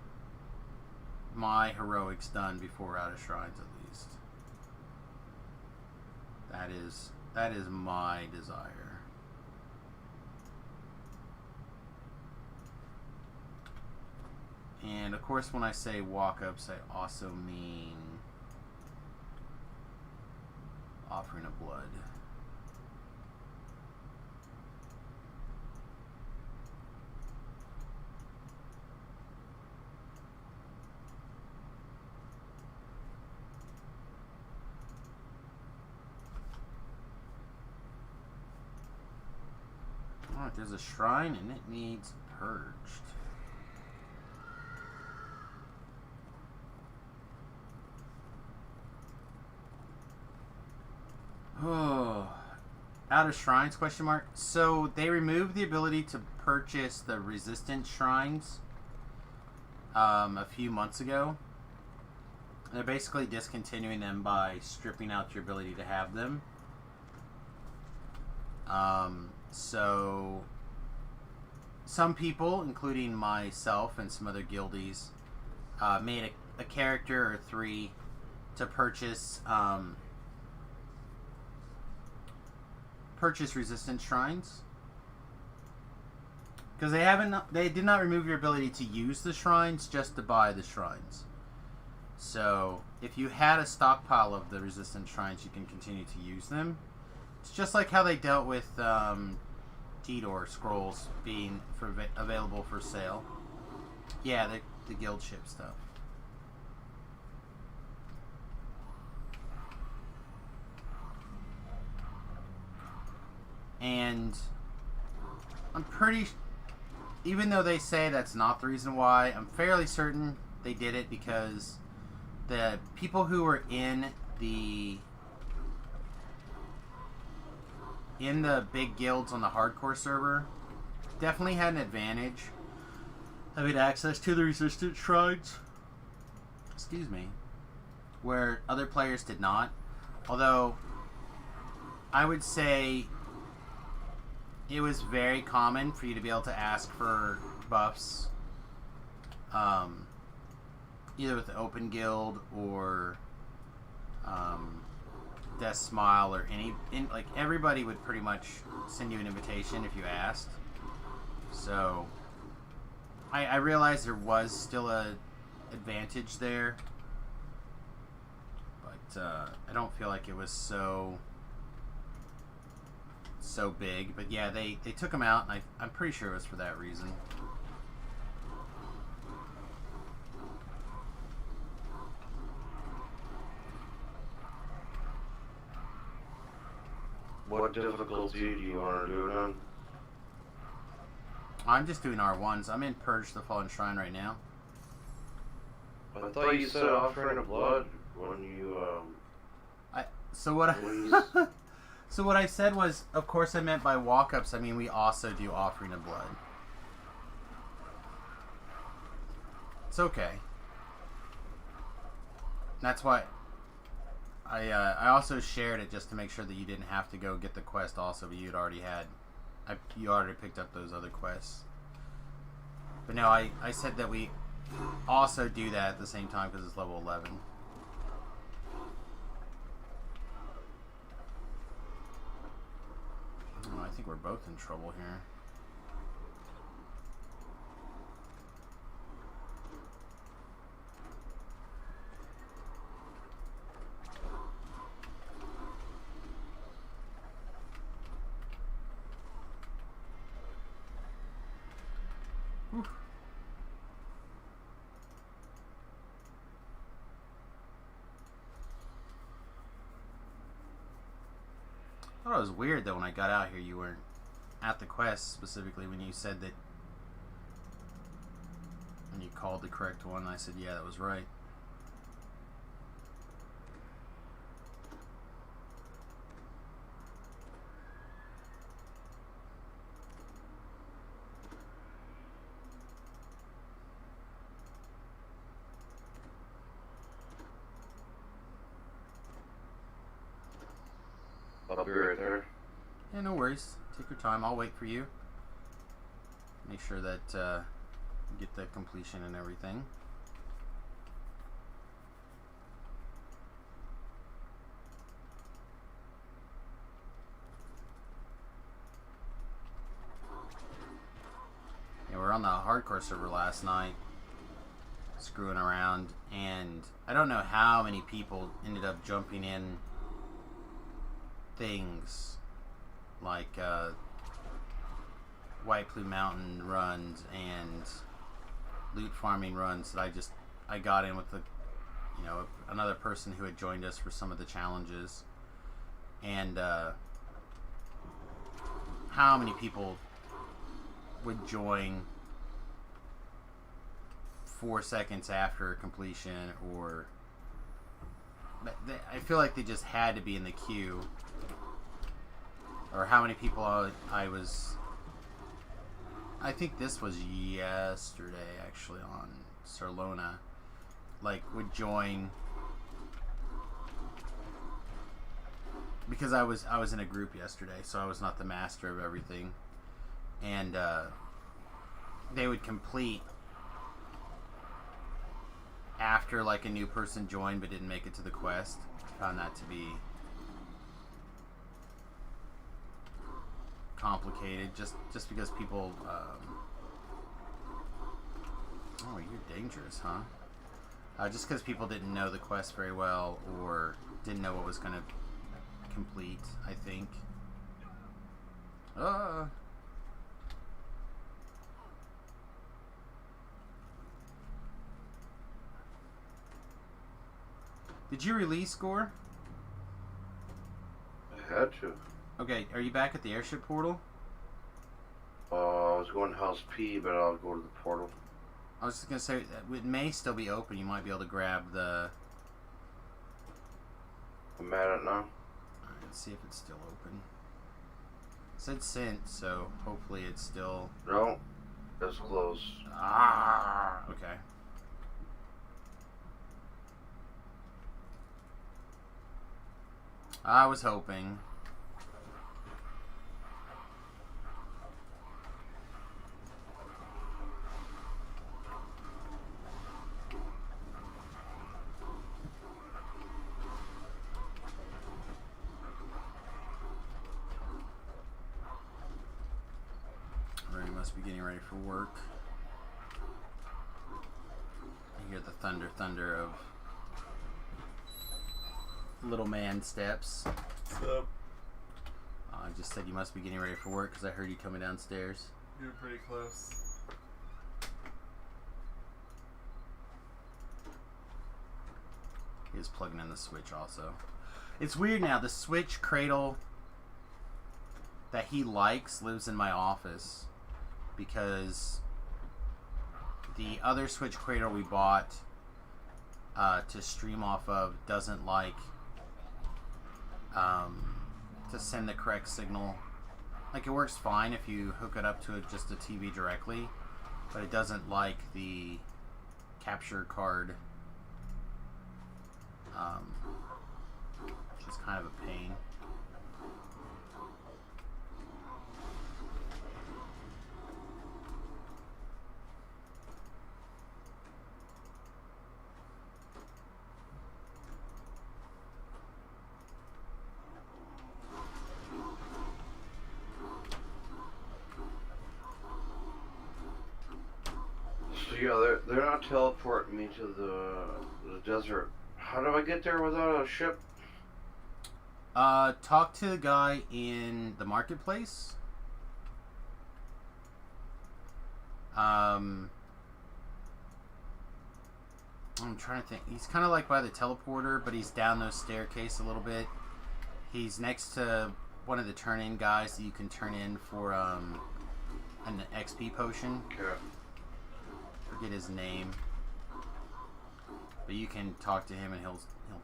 my heroics done before we're out of shrines at least. That is my desire. And of course when I say walk-ups, I also mean offering of blood. Alright, there's a shrine and it needs purged. Oh, out of shrines, question mark. So they removed the ability to purchase the resistant shrines a few months ago. They're basically discontinuing them by stripping out your ability to have them. So some people, including myself and some other guildies, made a character or three to purchase resistant shrines, because they did not remove your ability to use the shrines, just to buy the shrines. So if you had a stockpile of the resistant shrines, you can continue to use them. It's just like how they dealt with Tidor scrolls being available for sale. Yeah, the guild ship stuff. And I'm pretty, even though they say that's not the reason why, I'm fairly certain they did it because the people who were in the big guilds on the hardcore server definitely had an advantage having access to the resistant shrines. Excuse me. Where other players did not. Although I would say it was very common for you to be able to ask for buffs, either with the Open Guild or Death Smile or like everybody would pretty much send you an invitation if you asked. So I realized there was still a advantage there, but I don't feel like it was so big. But yeah, they took them out, and I'm pretty sure it was for that reason. What difficulty do you want to do it on? I'm just doing R1s. I'm in Purge the Fallen Shrine right now. I thought you said offering of blood when you So what? So what I said was, of course I meant by walk-ups, I mean we also do offering of blood. It's okay. That's why I also shared it just to make sure that you didn't have to go get the quest also, but you already picked up those other quests. But no, I said that we also do that at the same time because it's level 11. Oh, I think we're both in trouble here. Whew. I thought it was weird that when I got out here you weren't at the quest, specifically when you said that, when you called the correct one. I said yeah, that was right. I'll be right there. Yeah, no worries. Take your time. I'll wait for you. Make sure that you get the completion and everything. Yeah, we were on the hardcore server last night, screwing around, and I don't know how many people ended up jumping in things like White Plume Mountain runs and loot farming runs that I got in with another person who had joined us for some of the challenges, and how many people would join 4 seconds after completion, or I feel like they just had to be in the queue. Or how many people I think this was yesterday actually on Sarlona, like would join because I was in a group yesterday, so I was not the master of everything, and they would complete after like a new person joined but didn't make it to the quest. I found that to be complicated, just because people oh, you're dangerous, huh? Just because people didn't know the quest very well or didn't know what was going to complete, I think. Did you release Score? I had to. Okay, are you back at the airship portal? I was going to House P, but I'll go to the portal. I was just going to say, it may still be open. You might be able to grab the... I'm at it now. Alright, let's see if it's still open. It said sent, so hopefully it's still... No, it's closed. Okay. I was hoping. Ray must be getting ready for work. You hear the thunder of little man steps. What's up? I just said you must be getting ready for work because I heard you coming downstairs. You're pretty close. He is plugging in the Switch also. It's weird now. The Switch cradle that he likes lives in my office because the other Switch cradle we bought to stream off of doesn't like to send the correct signal. Like, it works fine if you hook it up to just a TV directly, but it doesn't like the capture card, which is kind of a pain. So yeah, they're not teleporting me to the desert. How do I get there without a ship? Talk to the guy in the marketplace. I'm trying to think. He's kind of like by the teleporter, but he's down those staircase a little bit. He's next to one of the turn-in guys that you can turn in for an XP potion. Okay. Forget his name, but you can talk to him and he'll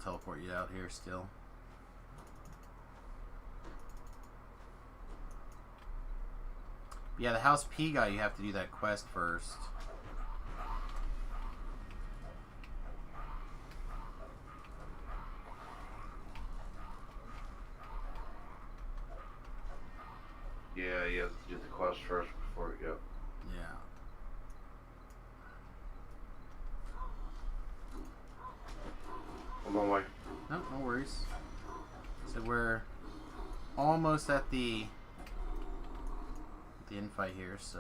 teleport you out here still. Yeah, the House P guy, you have to do that quest first. Yeah, you have to do the quest first before. Yep. Yeah. I'm on my way. No, no worries. So we're almost at the infight here, so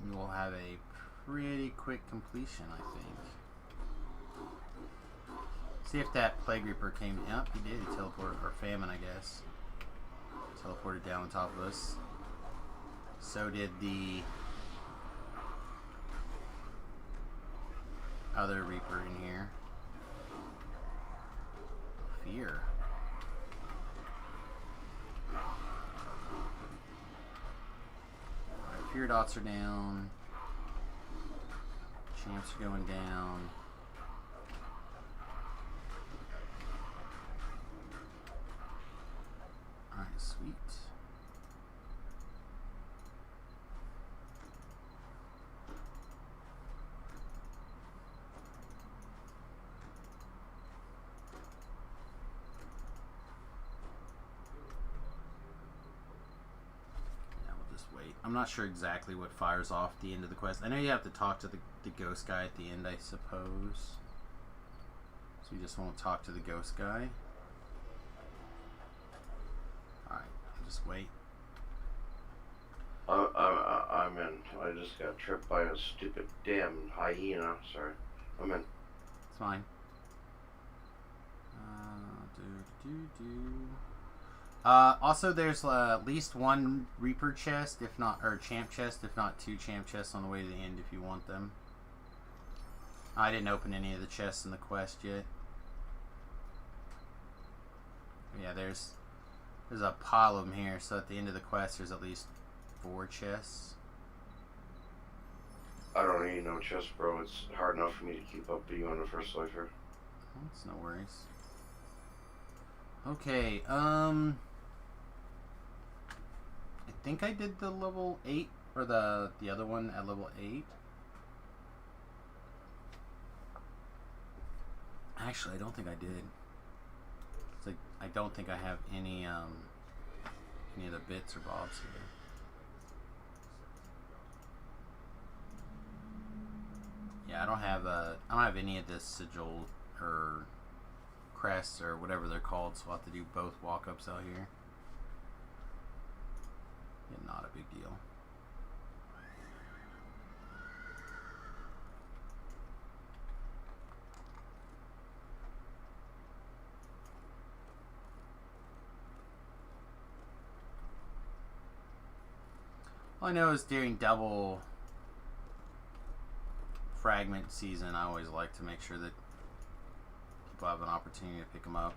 we will have a pretty quick completion, I think. See if that Plague Reaper came. Yep, he did. He teleported, or Famine, I guess. Teleported down on top of us. So did the other Reaper in here. Fear. Alright, fear dots are down. Champs are going down. Alright, sweet. I'm not sure exactly what fires off the end of the quest. I know you have to talk to the ghost guy at the end, I suppose. So we just won't talk to the ghost guy. Alright, just wait. I'm in. I just got tripped by a stupid damn hyena. Sorry. I'm in. It's fine. Also, there's at least one Reaper chest, if not, or champ chest, if not two champ chests on the way to the end if you want them. I didn't open any of the chests in the quest yet. Yeah, there's a pile of them here, so at the end of the quest there's at least 4 chests. I don't need no chest, bro. It's hard enough for me to keep up with you on the first life here. That's no worries. Okay, I think I did the level 8, or the other one at level 8. Actually, I don't think I did. It's like, I don't think I have any of the bits or bobs here. Yeah, I don't have any of this sigil or crests or whatever they're called, so I'll have to do both walk-ups out here. Yeah, not a big deal. All I know is during double fragment season, I always like to make sure that people have an opportunity to pick them up.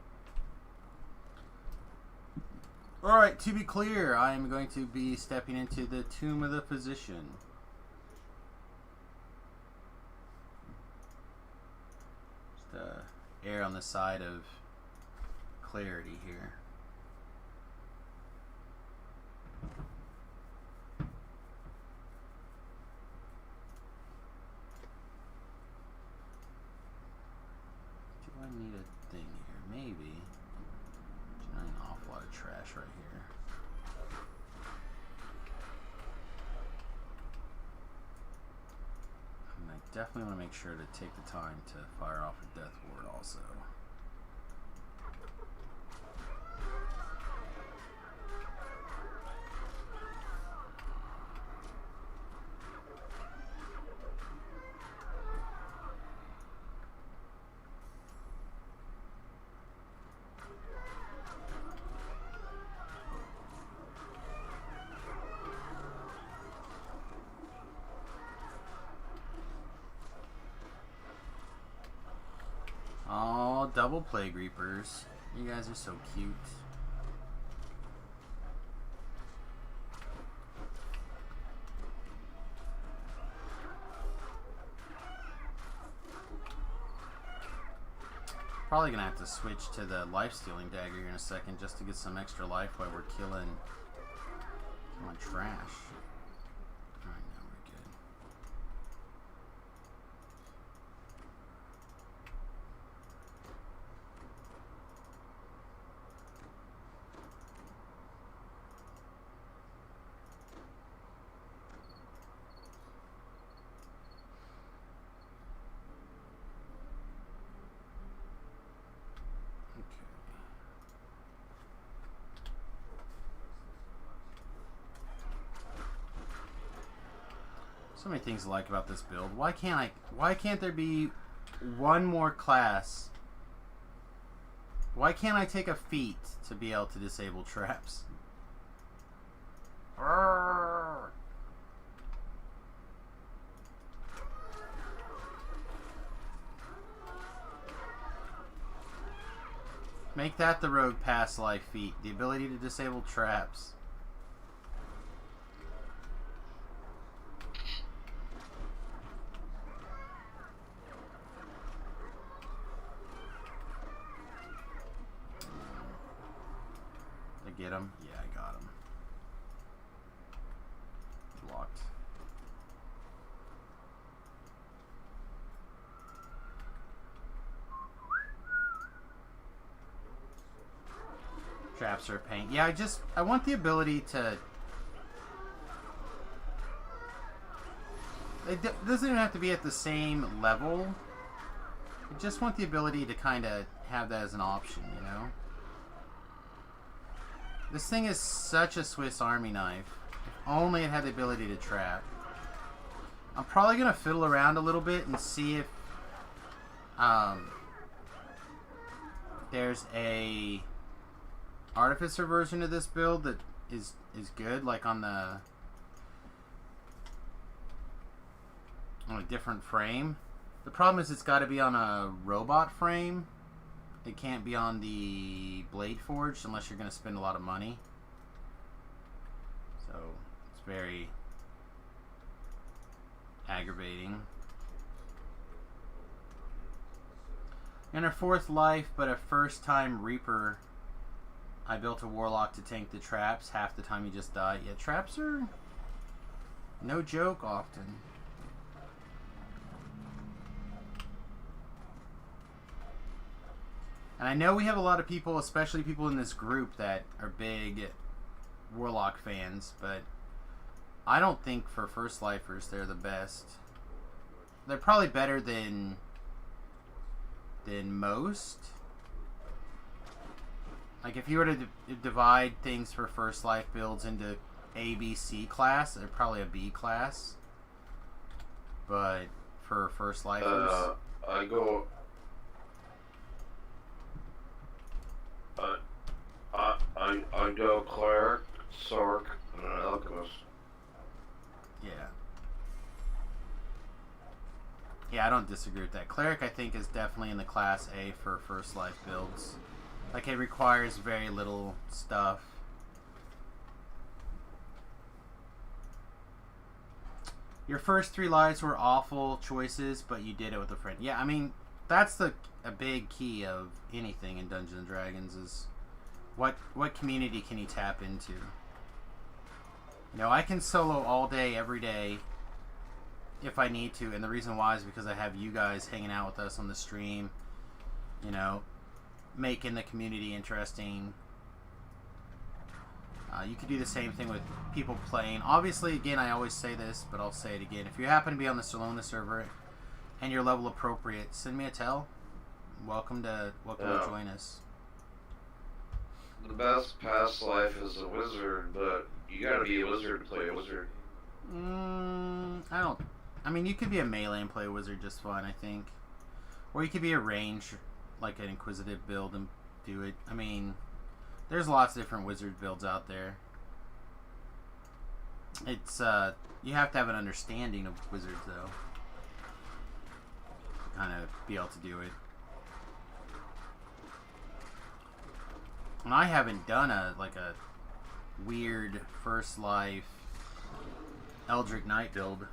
Alright, to be clear, I am going to be stepping into the Tomb of the Physician. Just err on the side of clarity here. Do I need a thing here? Maybe. Generating an awful lot of trash right here. And I definitely want to make sure to take the time to fire off a death ward also. Oh, double plague reapers. You guys are so cute. Probably gonna have to switch to the life stealing dagger here in a second just to get some extra life while we're killing trash. Alright, now we're good. So many things I like about this build. Why can't there be one more class? Why can't I take a feat to be able to disable traps? Arrgh. Make that the rogue pass life feat. The ability to disable traps. Get him? Yeah, I got him. Blocked. Traps are a pain. Yeah, I want the ability to... It doesn't even have to be at the same level. I just want the ability to kind of have that as an option, you know? This thing is such a Swiss Army knife. If only it had the ability to trap. I'm probably going to fiddle around a little bit and see if there's a Artificer version of this build that is good, like on a different frame. The problem is it's got to be on a robot frame. It can't be on the Blade Forged unless you're going to spend a lot of money. So, it's very aggravating. In her 4th life, but a first-time Reaper, I built a Warlock to tank the traps. Half the time you just die. Yeah, traps are no joke often. And I know we have a lot of people, especially people in this group, that are big Warlock fans, but I don't think for first lifers they're the best. They're probably better than most. Like if you were to divide things for first life builds into A, B, C class, they're probably a B class. But for first lifers, I go Cleric, Sork, and an Alchemist. yeah. Yeah, I don't disagree with that. Cleric, I think, is definitely in the class A for first life builds. Like, it requires very little stuff. Your first 3 lives were awful choices, but you did it with a friend. Yeah, I mean, that's a big key of anything in Dungeons & Dragons is what community can you tap into? You know, I can solo all day, every day, if I need to, and the reason why is because I have you guys hanging out with us on the stream, you know, making the community interesting. You could do the same thing with people playing. Obviously, again, I always say this, but I'll say it again. If you happen to be on the Sarlona server and you're level appropriate, send me a tell. Welcome to join us. The best past life is a wizard, but you gotta be a wizard to play a wizard. I mean, you could be a melee and play a wizard just fine, I think. Or you could be a range, like an inquisitive build and do it. I mean, there's lots of different wizard builds out there. It's, you have to have an understanding of wizards, though. To kind of be able to do it. And I haven't done a weird First Life Eldritch Knight build.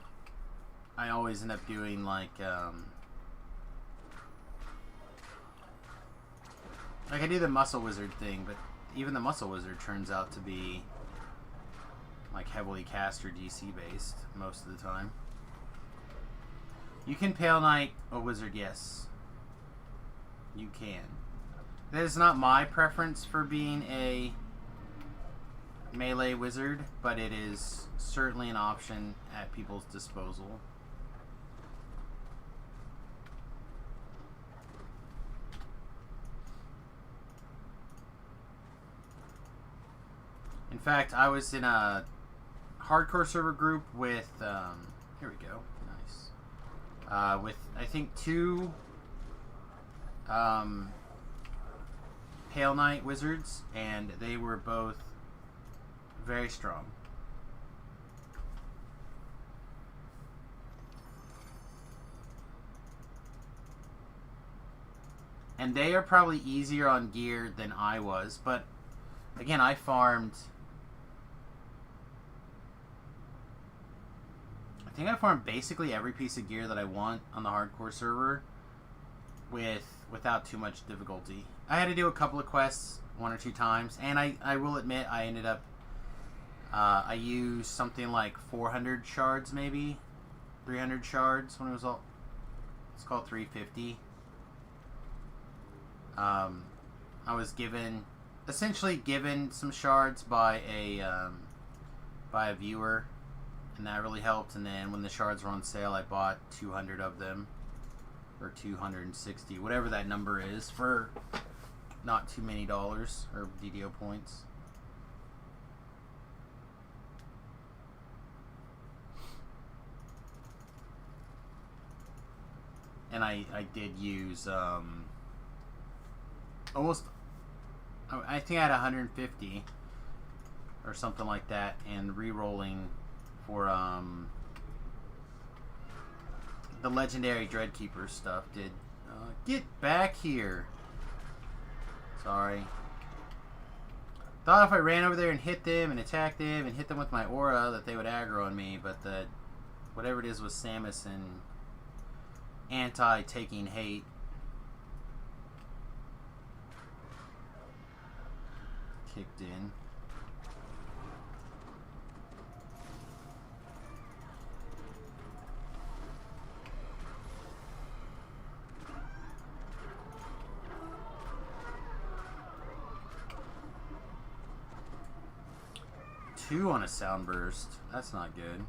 I always end up doing like I do the Muscle Wizard thing, but even the Muscle Wizard turns out to be like heavily caster DC based most of the time. You can Pale Knight a wizard, yes. You can. That is not my preference for being a melee wizard, but it is certainly an option at people's disposal. In fact, I was in a hardcore server group with, here we go, nice, with I think 2 Pale Knight wizards, and they were both very strong. And they are probably easier on gear than I was, but again, I farmed, I think I farmed basically every piece of gear that I want on the hardcore server without too much difficulty. I had to do a couple of quests 1 or 2 times, and I will admit I ended up I used something like 400 shards, maybe 300 shards when it was all. It's called 350. I was essentially given some shards by a viewer, and that really helped. And then when the shards were on sale, I bought 200 of them, or 260, whatever that number is, for not too many dollars or DDO points. And I did use almost, I think I had 150 or something like that, and re-rolling for the legendary Dreadkeeper stuff did. Get back here. Sorry. Thought if I ran over there and hit them and attacked them and hit them with my aura that they would aggro on me, but that whatever it is with Samus and anti-taking hate. Kicked in. Two on a sound burst. That's not good.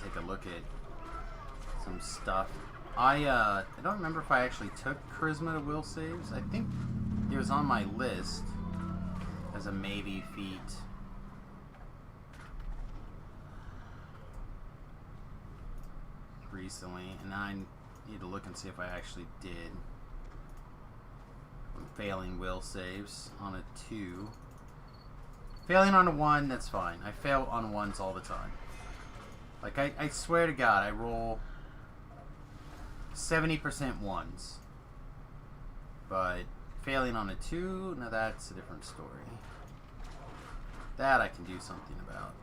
Take a look at some stuff. I don't remember if I actually took charisma to will saves. I think it was on my list as a maybe feat. Recently, and I need to look and see if I actually did. I'm failing will saves on a 2. Failing on a 1, that's fine. I fail on 1s all the time. Like, I swear to God, I roll 70% 1s. But failing on a 2, now that's a different story. That I can do something about.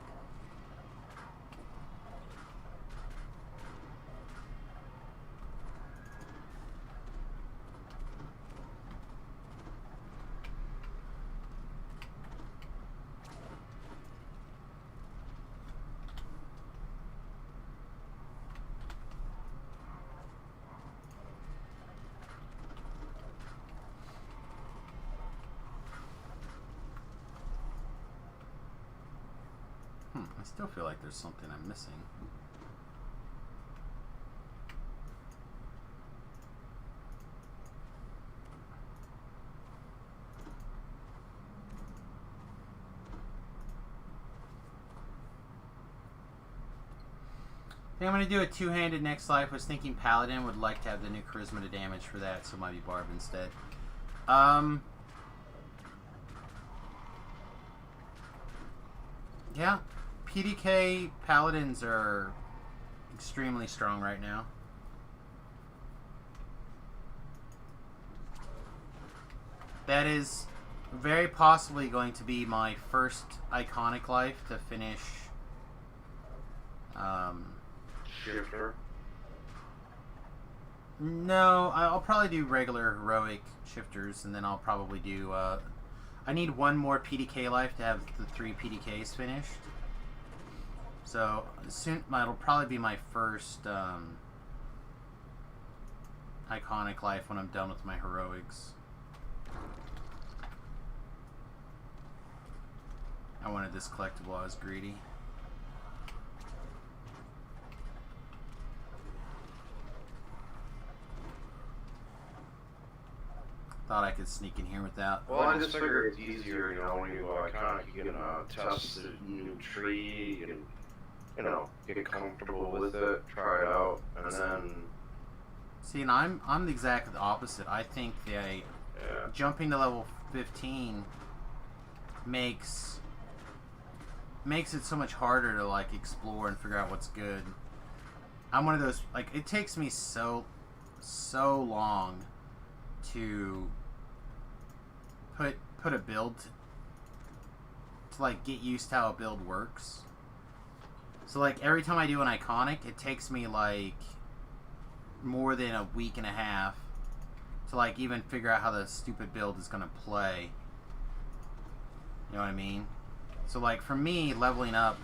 I still feel like there's something I'm missing. I think I'm going to do a two-handed next life. Was thinking Paladin, would like to have the new Charisma to damage for that, so it might be Barb instead. Yeah. PDK Paladins are extremely strong right now. That is very possibly going to be my first iconic life to finish. Shifter. No, I'll probably do regular heroic shifters, and then I'll probably do. I need one more PDK life to have the 3 PDKs finished. So soon, it'll probably be my first iconic life when I'm done with my heroics. I wanted this collectible. I was greedy. Thought I could sneak in here with that. Well, I just figure it's easier, you know, when you iconic, you can test the new tree and, you know, get comfortable with it, try it out, and then. See, and I'm the exact opposite. I think jumping to level 15 makes it so much harder to like explore and figure out what's good. I'm one of those, like, it takes me so long to put a build to like get used to how a build works. So like every time I do an iconic, it takes me like more than a week and a half to like even figure out how the stupid build is gonna play. You know what I mean? So like for me, leveling up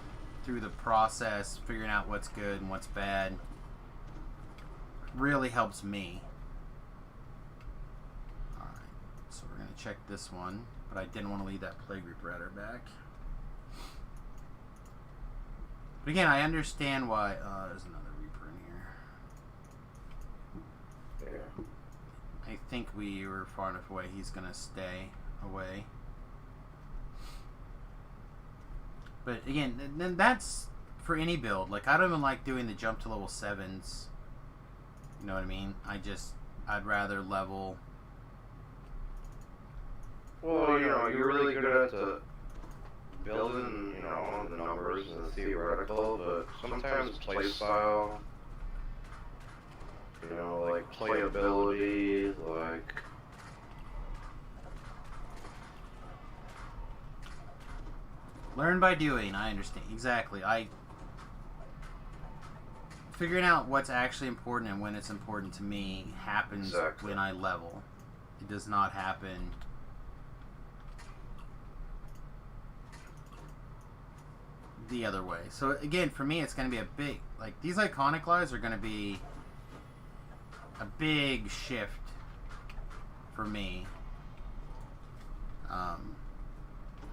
through the process, figuring out what's good and what's bad, really helps me. Alright, so we're gonna check this one, but I didn't want to leave that Plague Reaper back. But again, I understand why. There's another Reaper in here. Yeah. I think we were far enough away. He's gonna stay away. But again, then that's for any build. Like, I don't even like doing the jump to level 7s. You know what I mean? I'd rather level. Well, you know, you're really good at the building, you know, the numbers and the theoretical, but sometimes play style, you know, like playability, like. Learn by doing, I understand. Exactly. Figuring out what's actually important and when it's important to me happens Exactly. when I level. It does not happen the other way. So again, for me, it's going to be a big, like, these iconic lives are going to be a big shift for me.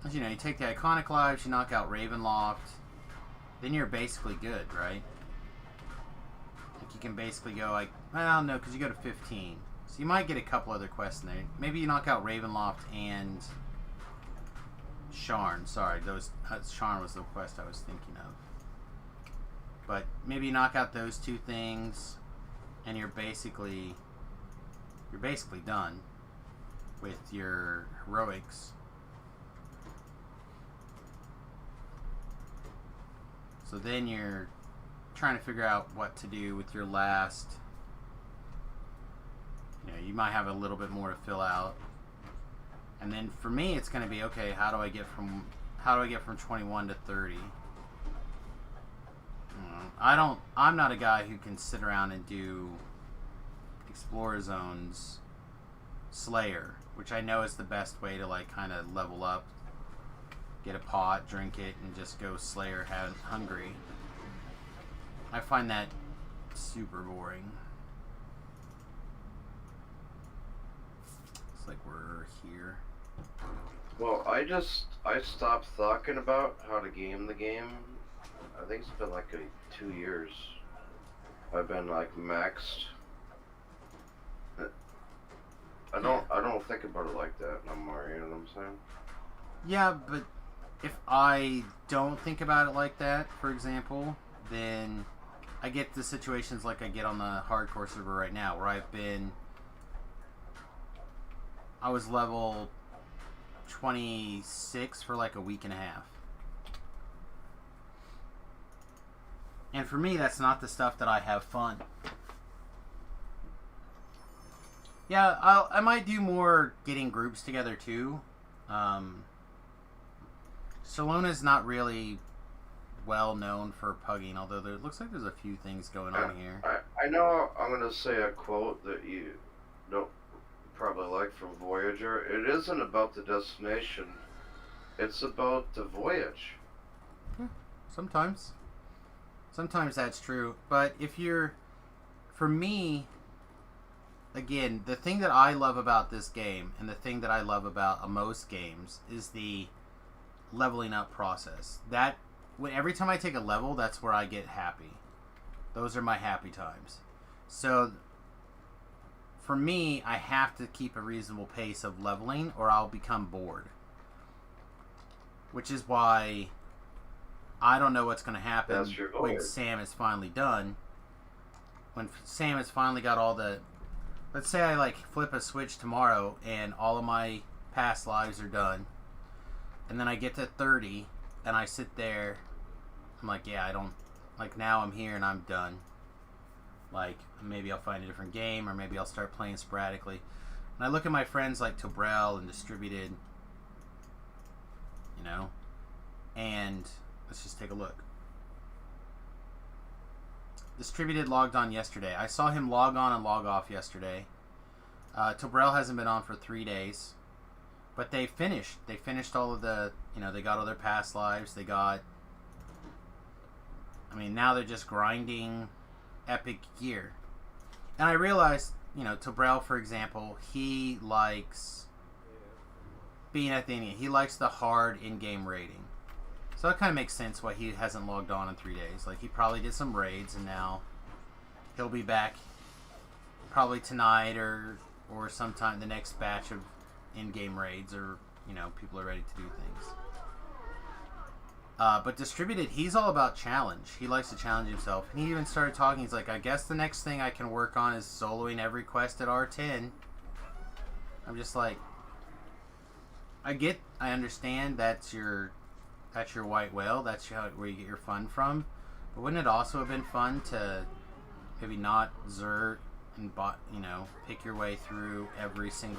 As you know, you take the iconic lives, you knock out Ravenloft, then you're basically good, right? Like, you can basically go like, well, no, because you go to 15. So you might get a couple other quests in there. Maybe you knock out Ravenloft and Sharn. Sorry, Sharn was the quest I was thinking of. But maybe you knock out those two things, and you're basically done with your heroics. So then you're trying to figure out what to do with your last. You know, you might have a little bit more to fill out. And then for me, it's going to be, okay, how do I get from How do I get from 21 to 30? I'm not a guy who can sit around and do Explorer Zones Slayer, which I know is the best way to like kind of level up, get a pot, drink it, and just go Slayer hungry. I find that super boring. It's like we're here. Well, I stopped talking about how to game the game. I think it's been like 2 years. I've been like maxed. I don't think about it like that no more, you know what I'm saying? Yeah, but if I don't think about it like that, for example, then I get the situations like I get on the hardcore server right now, where I was level 26 for like a week and a half. And for me, that's not the stuff that I have fun. Yeah, I might do more getting groups together too. Sarlona's not really well known for pugging, although there looks like there's a few things going on here. I know I'm gonna say a quote that you don't probably like from Voyager. It isn't about the destination, it's about the voyage. Sometimes that's true, but for me, again, the thing that I love about this game and the thing that I love about most games is the leveling up process. Every time I take a level, that's where I get happy. Those are my happy times. So for me, I have to keep a reasonable pace of leveling or I'll become bored. Which is why I don't know what's going to happen when Sam is finally done. When Sam has finally got all the... Let's say I like flip a switch tomorrow and all of my past lives are done. And then I get to 30 and I sit there. I'm like, yeah, I don't... Like, now I'm here and I'm done. Like, maybe I'll find a different game or maybe I'll start playing sporadically. And I look at my friends like Tobrel and Distributed, you know, and let's just take a look. Distributed logged on yesterday. I saw him log on and log off yesterday. Tobrel hasn't been on for 3 days. But they finished. They finished all of the, you know, they got all their past lives. They got, I mean, now they're just grinding epic gear. And I realized, you know, Tobrel, for example, he likes being at the end. He likes the hard in-game raiding. So that kind of makes sense why he hasn't logged on in 3 days. Like, he probably did some raids, and now he'll be back probably tonight or sometime the next batch of in-game raids, or, you know, people are ready to do things. But Distributed, he's all about challenge. He likes to challenge himself. And he even started talking, he's like, I guess the next thing I can work on is soloing every quest at R10. I'm just like, I understand that's your white whale, that's where you get your fun from. But wouldn't it also have been fun to maybe not xert and pick your way through everything?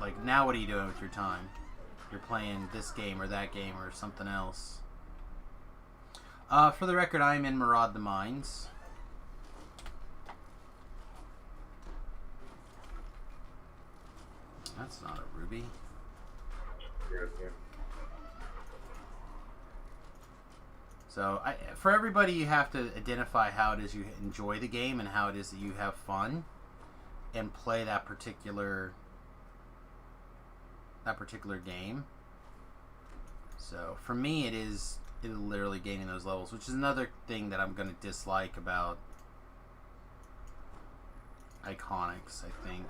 Like, now what are you doing with your time? You're playing this game or that game or something else. For the record, I am in Maraud the Mines. That's not a ruby. So, for everybody, you have to identify how it is you enjoy the game and how it is that you have fun, and play that particular game. So, for me, it is literally gaining those levels, which is another thing that I'm going to dislike about Iconics, I think.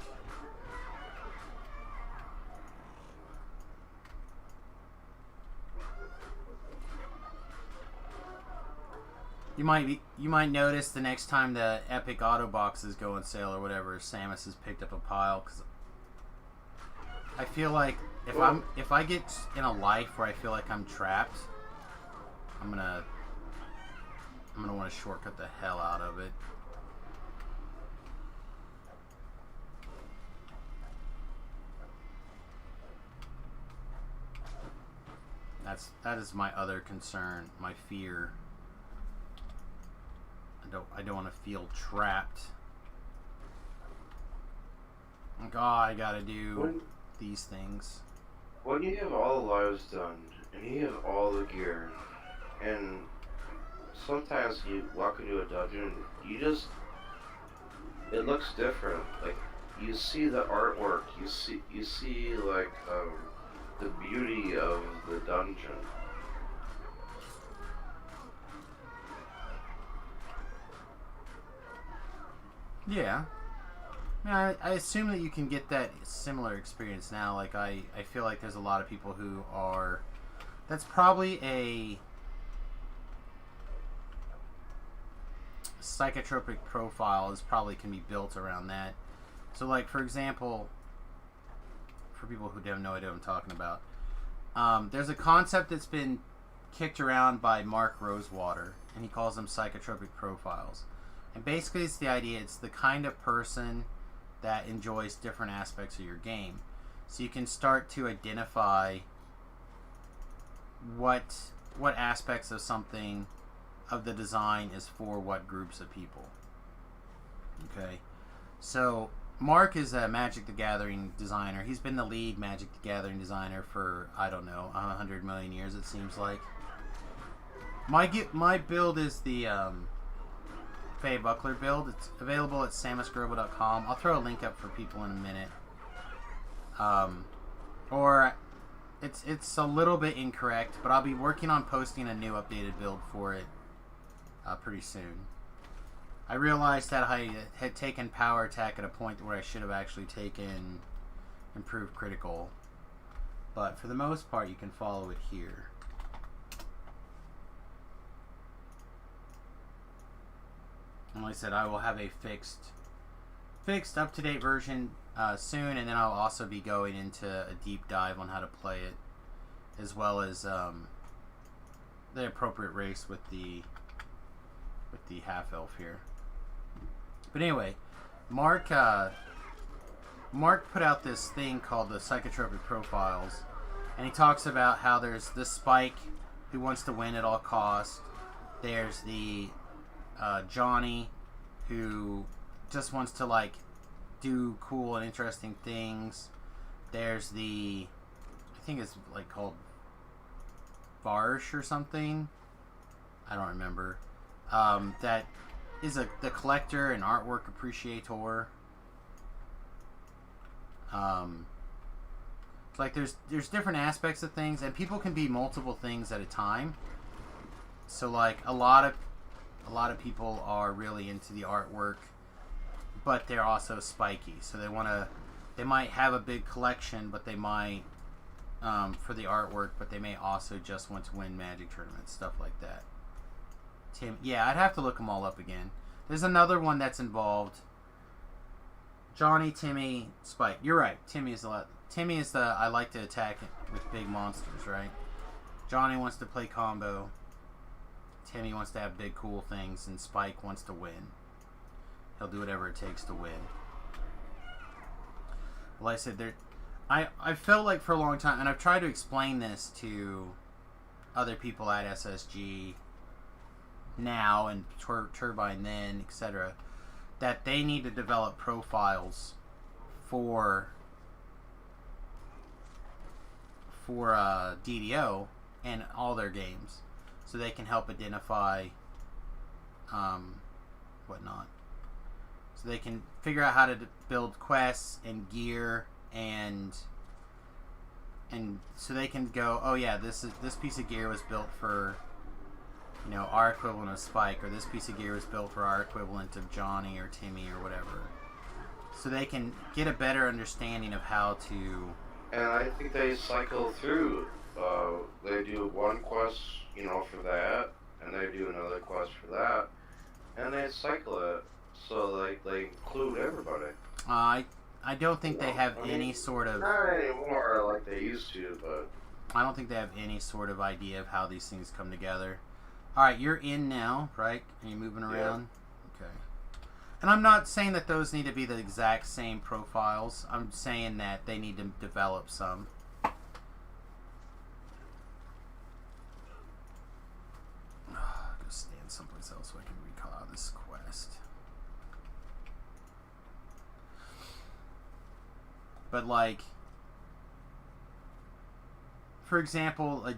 You might notice the next time the Epic Auto Boxes go on sale or whatever, Samus has picked up a pile, because I feel like if I get in a life where I feel like I'm trapped, I'm gonna want to shortcut the hell out of it. That is my other concern, my fear. I don't want to feel trapped. Like, oh, I gotta do these things. When you have all the lives done, and you have all the gear, and sometimes you walk into a dungeon, it looks different. Like, you see the artwork, you see like, the beauty of the dungeon. Yeah. I assume that you can get that similar experience now. Like, I feel like there's a lot of people who are... That's probably a psychotropic profile is probably can be built around that. So, like, for example, for people who have no idea what I'm talking about, there's a concept that's been kicked around by Mark Rosewater, and he calls them psychotropic profiles. And basically it's the idea, it's the kind of person that enjoys different aspects of your game. So you can start to identify what aspects of something of the design is for what groups of people. Okay. So Mark is a Magic the Gathering designer. He's been the lead Magic the Gathering designer for, I don't know, 100 million years it seems like. My build is the Faye Buckler build. It's available at samusgrobo.com. I'll throw a link up for people in a minute. Or it's a little bit incorrect, but I'll be working on posting a new updated build for it pretty soon. I realized that I had taken Power Attack at a point where I should have actually taken Improved Critical. But for the most part, you can follow it here. And like I said, I will have a fixed up-to-date version soon, and then I'll also be going into a deep dive on how to play it, as well as the appropriate race with the half-elf here. But anyway, Mark put out this thing called the Psychotropic Profiles, and he talks about how there's the Spike who wants to win at all costs. There's the Johnny who just wants to like do cool and interesting things. There's the, I think it's like called Varsh or something. I don't remember. That is the collector and artwork appreciator. Like there's different aspects of things, and people can be multiple things at a time. So like a lot of people are really into the artwork, but they're also spiky. So they might have a big collection, but they might for the artwork, but they may also just want to win Magic tournaments, stuff like that. Tim, yeah, I'd have to look them all up again. There's another one that's involved. Johnny, Timmy, Spike. You're right. Timmy is the I like to attack with big monsters, right? Johnny wants to play combo. Timmy wants to have big cool things, and Spike wants to win. He'll do whatever it takes to win. Like I said, I felt like for a long time, and I've tried to explain this to other people at SSG now and Turbine then, etc., that they need to develop profiles for DDO and all their games, so they can help identify whatnot. So they can figure out how to build quests and gear, and so they can go, oh yeah, this piece of gear was built for, you know, our equivalent of Spike, or this piece of gear was built for our equivalent of Johnny or Timmy or whatever. So they can get a better understanding of how to. And I think they cycle through. They do one quest, you know, for that, and they do another quest for that, and they cycle it so like they include everybody. I don't think they have any sort of. Not anymore like they used to, but I don't think they have any sort of idea of how these things come together. All right, you're in now, right? Are you moving around? Yeah. Okay. And I'm not saying that those need to be the exact same profiles. I'm saying that they need to develop some. this quest. But like, for example, like,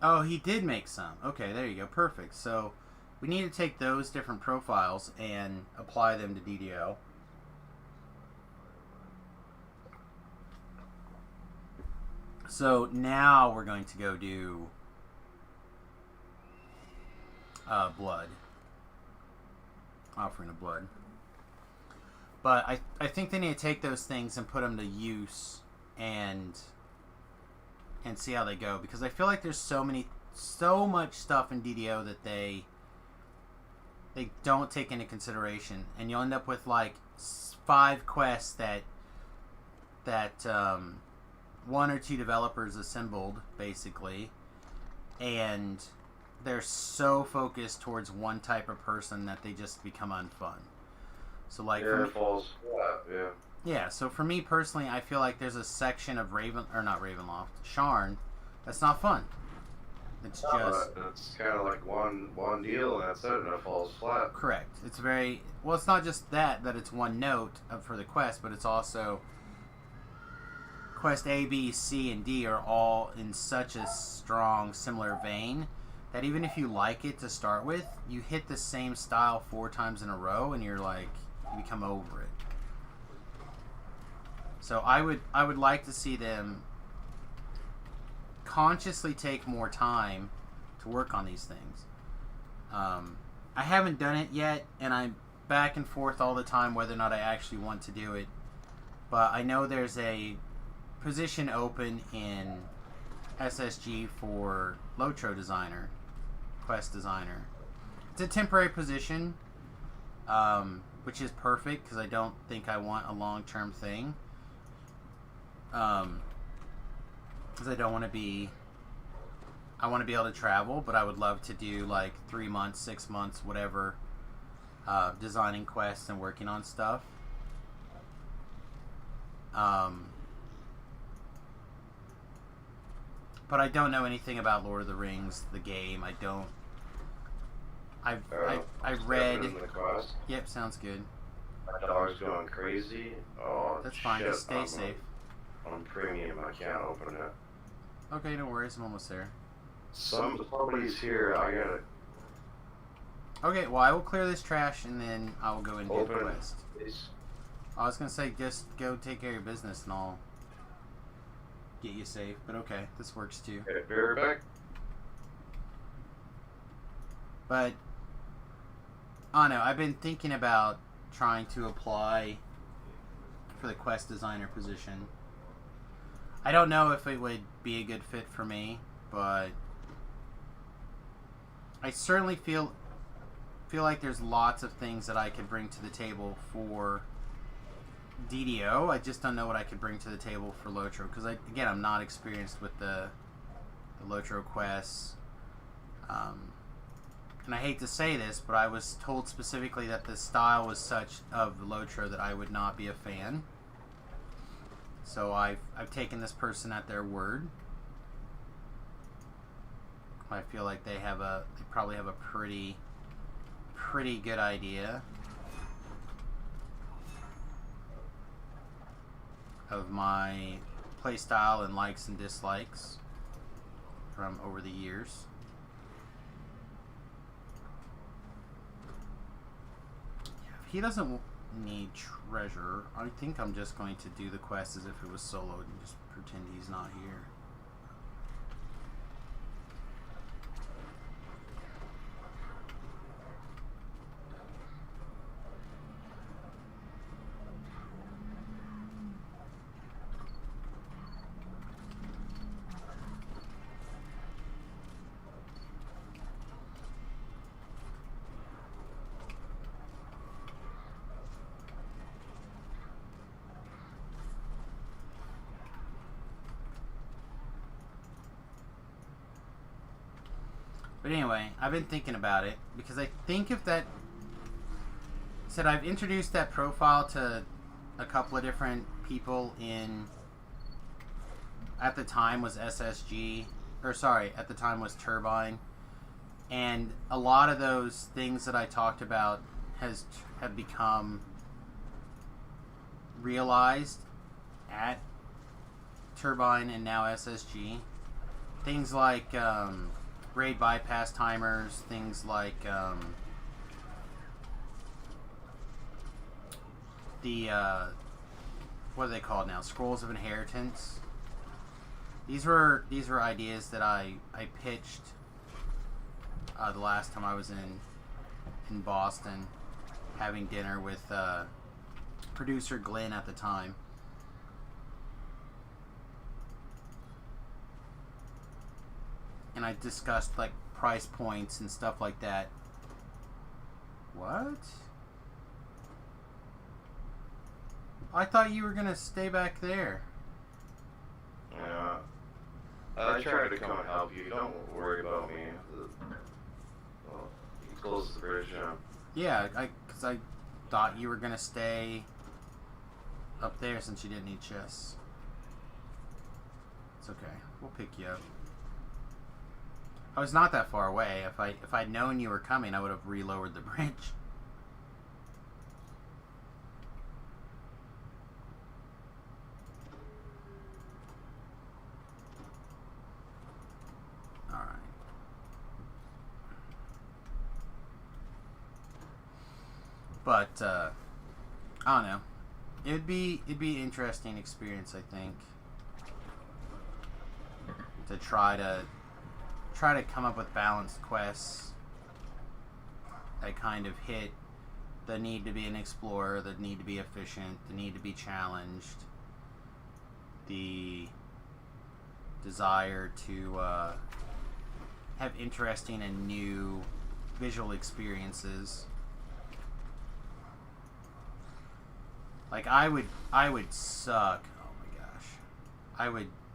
oh, he did make some. Okay, there you go. Perfect. So we need to take those different profiles and apply them to DDO. So now we're going to go do blood. Offering of blood. But I think they need to take those things and put them to use and see how they go, because I feel like there's so much stuff in DDO that they don't take into consideration, and you'll end up with like 5 quests that one or two developers assembled basically, and they're so focused towards one type of person that they just become unfun. So like for me, falls flat, yeah. Yeah, so for me personally, I feel like there's a section of Sharn, that's not fun. It's just... It's kind of like one deal, and that's it, and it falls flat. Correct. It's very... Well, it's not just that it's one note for the quest, but it's also... Quest A, B, C, and D are all in such a strong, similar vein that even if you like it to start with, you hit the same style 4 times in a row, and you're like... You become over it. So I would like to see them consciously take more time to work on these things. I haven't done it yet, and I'm back and forth all the time whether or not I actually want to do it. But I know there's a position open in SSG for Lotro designer, quest designer. It's a temporary position, which is perfect because I don't think I want a long-term thing. Because I don't want to be... I want to be able to travel, but I would love to do like 3 months, 6 months, whatever, designing quests and working on stuff. But I don't know anything about Lord of the Rings, the game. I don't... I've read... Yep, sounds good. My dog's going crazy. Oh, that's fine, shit. just stay safe. On premium, I can't open it. Okay, no worries, I'm almost there. Somebody's here, I got it. Okay, well, I will clear this trash and then I will go and get the Open, quest. please. I was gonna say, just go take care of your business and I'll get you safe, but okay, this works too. Okay, be right back. But, I don't know, I've been thinking about trying to apply for the quest designer position. I don't know if it would be a good fit for me, but I certainly feel like there's lots of things that I could bring to the table for DDO. I just don't know what I could bring to the table for Lotro, because again, I'm not experienced with the Lotro quests. And I hate to say this, but I was told specifically that the style was such of the Lotro that I would not be a fan. So I've taken this person at their word. I feel like they probably have a pretty good idea of my playstyle and likes and dislikes from over the years. He doesn't need treasure. I think I'm just going to do the quest as if it was soloed and just pretend he's not here. But anyway, I've been thinking about it, because I think if that... Said I've introduced that profile to a couple of different people in... At the time was SSG... Or sorry, at the time was Turbine. And a lot of those things that I talked about have become realized at Turbine and now SSG. Things like raid bypass timers, things like the what are they called now? Scrolls of Inheritance. These were ideas that I pitched the last time I was in Boston, having dinner with producer Glenn at the time. And I discussed like price points and stuff like that. What? I thought you were gonna stay back there. Yeah. I tried to come and help you. Don't worry about me. Well, you close the bridge now. Yeah, because I thought you were gonna stay up there since you didn't need chests. It's okay. We'll pick you up. I was not that far away. If I'd known you were coming, I would have relowered the bridge. All right. But I don't know. It'd be an interesting experience, I think, to try to come up with balanced quests that kind of hit the need to be an explorer, the need to be efficient, the need to be challenged, the desire to have interesting and new visual experiences. Like I would suck. Oh my gosh,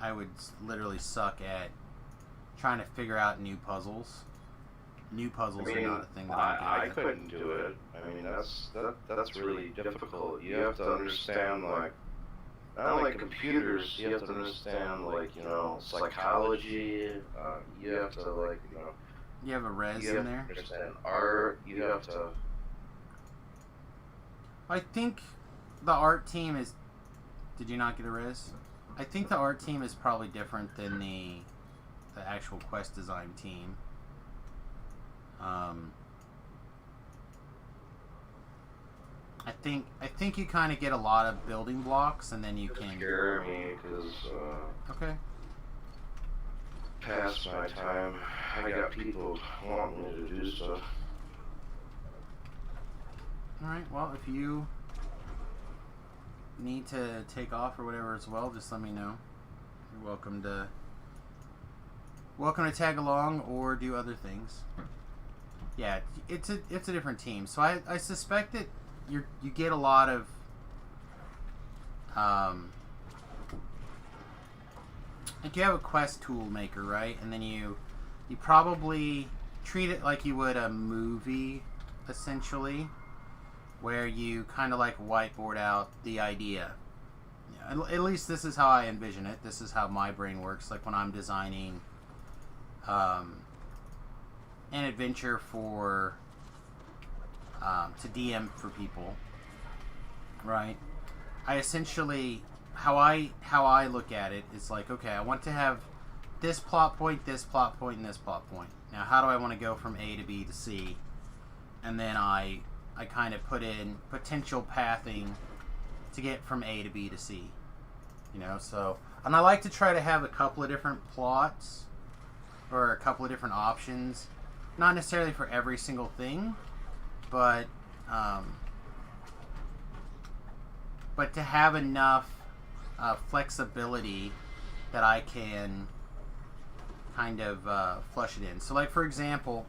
I would literally suck at trying to figure out new puzzles. New puzzles are not a thing that I couldn't do it. I mean, that's really difficult. You have to understand, like, not only computers, you have to understand, like, you know, psychology. You have to, like, you know. You have a res you in have there? to understand art. You have to. I think the art team is. Did you not get a res? I think the art team is probably different than the actual quest design team. I think you kind of get a lot of building blocks, and then you can. Scare me because. Okay. Past my time, I got people wanting me to do stuff. All right. Well, if you need to take off or whatever as well, just let me know. You're welcome to tag along or do other things. Yeah, it's a different team. So I suspect that you get a lot of like you have a quest tool maker, right? And then you probably treat it like you would a movie, essentially, where you kind of like whiteboard out the idea. Yeah, at least this is how I envision it. This is how my brain works. Like when I'm designing an adventure for to DM for people, right? I essentially how I look at it is like, okay, I want to have this plot point, this plot point, and this plot point. Now, how do I want to go from A to B to C? And then I kind of put in potential pathing to get from A to B to C. You know, so, and I like to try to have a couple of different plots or a couple of different options, not necessarily for every single thing, but to have enough flexibility that I can kind of flush it in. So, like, for example,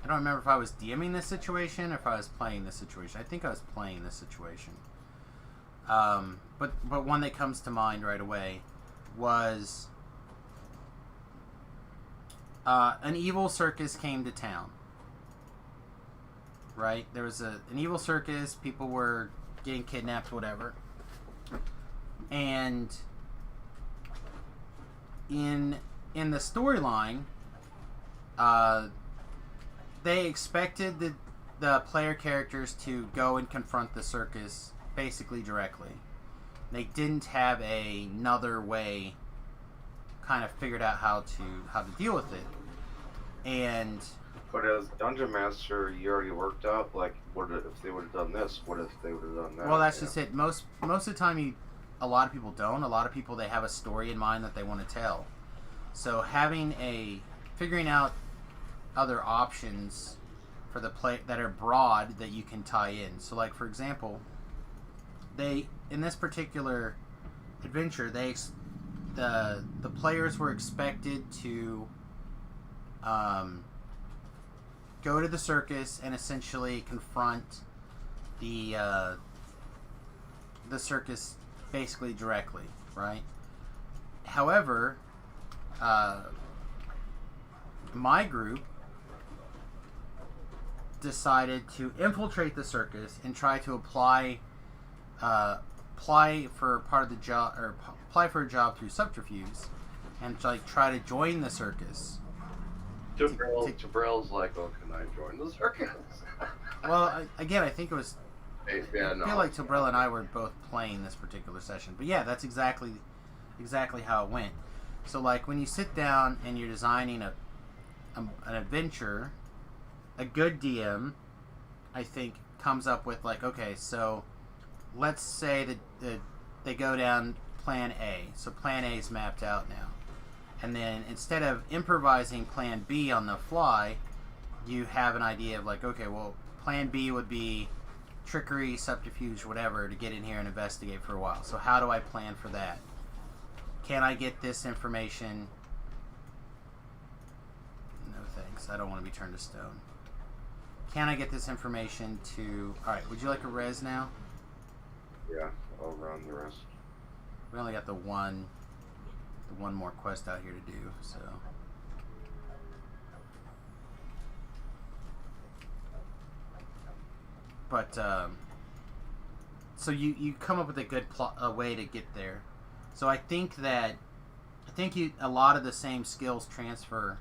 I don't remember if I was DMing this situation or if I was playing this situation. I think I was playing this situation. But one that comes to mind right away was an evil circus came to town. Right? There was an evil circus. People were getting kidnapped, whatever. And in the storyline, they expected the player characters to go and confront the circus basically directly. They didn't have another way kind of figured out how to deal with it. And But as Dungeon Master, you already worked up, like, if they would have done this? What if they would have done that? well, that's just it. Most of the time, a lot of people don't. A lot of people, they have a story in mind that they want to tell. So figuring out other options for the play that are broad that you can tie in. So, like, for example, in this particular adventure, the players were expected to go to the circus and essentially confront the circus basically directly, right? However, my group decided to infiltrate the circus and try to apply for part of the job, or apply for a job through subterfuge, and like try to join the circus. Jabrel's like, oh, can I join the circus? Well, again, I think it was. Yeah, I feel like Tobrell and I were both playing this particular session, but yeah, that's exactly how it went. So, like, when you sit down and you're designing an adventure, a good DM, I think, comes up with like, okay, so let's say that they go down Plan A. So Plan A is mapped out now. And then instead of improvising Plan B on the fly, you have an idea of like, okay, well, Plan B would be trickery, subterfuge, whatever, to get in here and investigate for a while. So how do I plan for that? Can I get this information? No thanks. I don't want to be turned to stone. Can I get this information to... Alright, would you like a res now? Yeah, I'll run the rest. We only got the one more quest out here to do, so... But, so you come up with a good way to get there. So I think a lot of the same skills transfer,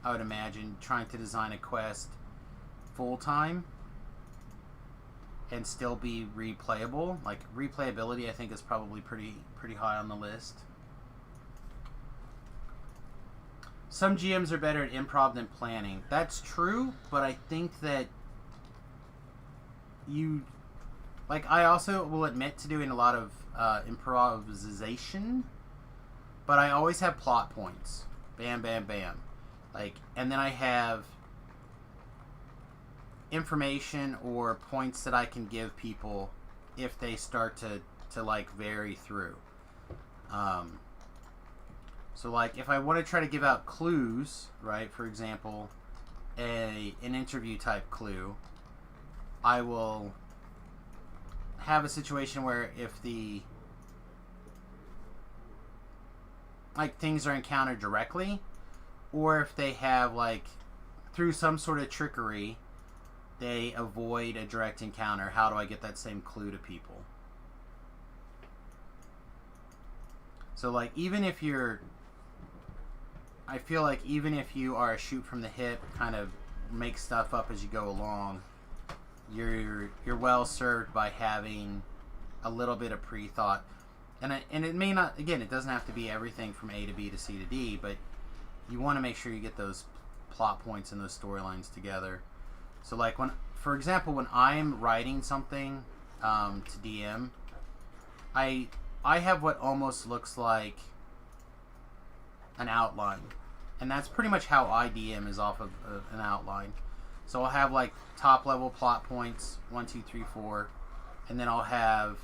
I would imagine, trying to design a quest full-time and still be replayable. Like, replayability, I think, is probably pretty high on the list. Some GMs are better at improv than planning. That's true, but I think that I also will admit to doing a lot of improvisation, but I always have plot points. Bam, bam, bam. Like, and then I have information or points that I can give people if they start to like vary through. So like if I want to try to give out clues, right? For example, an interview type clue, I will have a situation where if things are encountered directly, or if they have like through some sort of trickery they avoid a direct encounter, how do I get that same clue to people? So like I feel like even if you are a shoot from the hip, kind of make stuff up as you go along, you're well served by having a little bit of pre-thought. And it may not, again, it doesn't have to be everything from A to B to C to D, but you want to make sure you get those plot points and those storylines together. So like for example, when I'm writing something to DM, I have what almost looks like an outline. And that's pretty much how I DM, is off of an outline. So I'll have like top level plot points, 1, 2, 3, 4, and then I'll have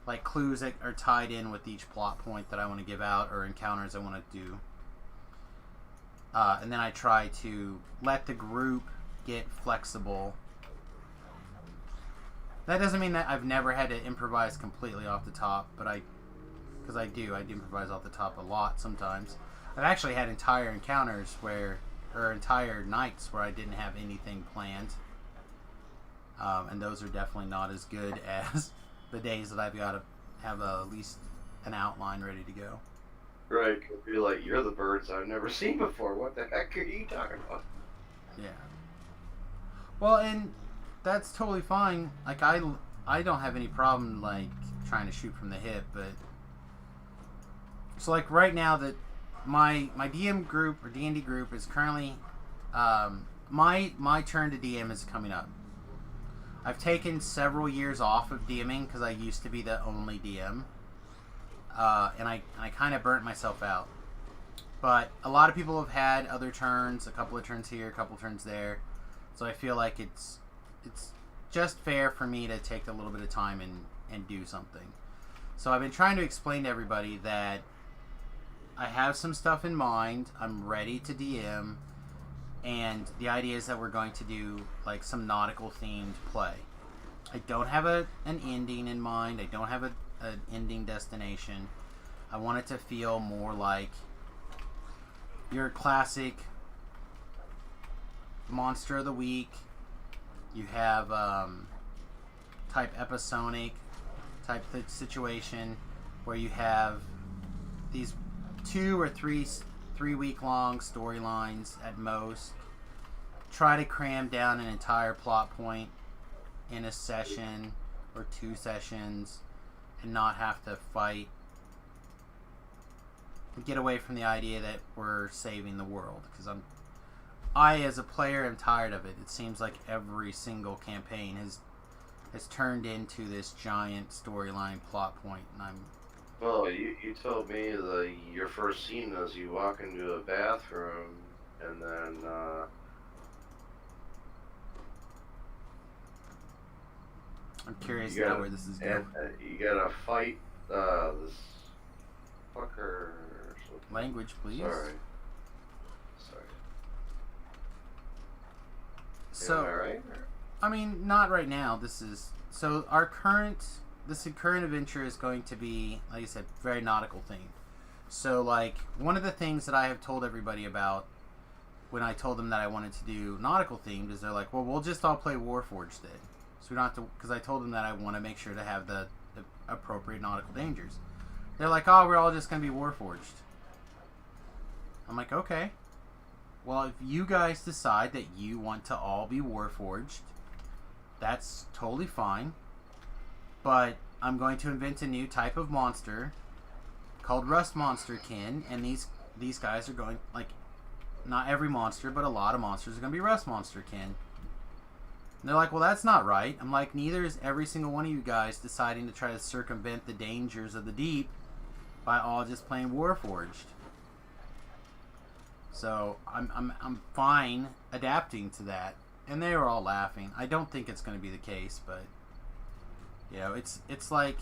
like clues that are tied in with each plot point that I want to give out, or encounters I want to do. And then I try to let the group get flexible. That doesn't mean that I've never had to improvise completely off the top, but because I do improvise off the top a lot sometimes. I've actually had entire encounters or entire nights where I didn't have anything planned. And those are definitely not as good as the days that I've got to have at least an outline ready to go. Right, could be like, you're the birds I've never seen before. What the heck are you talking about? Yeah. Well, and that's totally fine. Like I don't have any problem like trying to shoot from the hip, but so like right now that my DM group or D&D group is currently my turn to DM is coming up. I've taken several years off of DMing because I used to be the only DM, and I kind of burnt myself out. But a lot of people have had other turns, a couple of turns here, a couple of turns there, so I feel like it's just fair for me to take a little bit of time and do something. So I've been trying to explain to everybody that I have some stuff in mind. I'm ready to DM, and the idea is that we're going to do like some nautical themed play. I don't have an ending in mind. I don't have an ending destination. I want it to feel more like your classic monster of the week. You have type episodic type situation where you have these 2 or 3 week long storylines at most. Try to cram down an entire plot point in a session or 2 sessions and not have to fight. Get away from the idea that we're saving the world, because I as a player am tired of it. It seems like every single campaign has turned into this giant storyline plot point, and I'm... Well, you told me your first scene is you walk into a bathroom and then I'm curious to know where this is going. You gotta fight this fucker or something. Language, please. Sorry. So, am I right? I mean, not right now. So our current adventure is going to be, like I said, very nautical themed. So, like, one of the things that I have told everybody about when I told them that I wanted to do nautical themed is they're like, well, we'll just all play Warforged then. So we don't have to, because I told them that I want to make sure to have the appropriate nautical dangers. They're like, oh, we're all just going to be Warforged. I'm like, okay. Well, if you guys decide that you want to all be Warforged, that's totally fine. But I'm going to invent a new type of monster called Rust Monsterkin, and these guys are going, like, not every monster, but a lot of monsters are going to be Rust Monsterkin. And they're like, well, that's not right. I'm like, neither is every single one of you guys deciding to try to circumvent the dangers of the deep by all just playing Warforged. So I'm fine adapting to that, and they were all laughing. I don't think it's going to be the case, but you know, it's like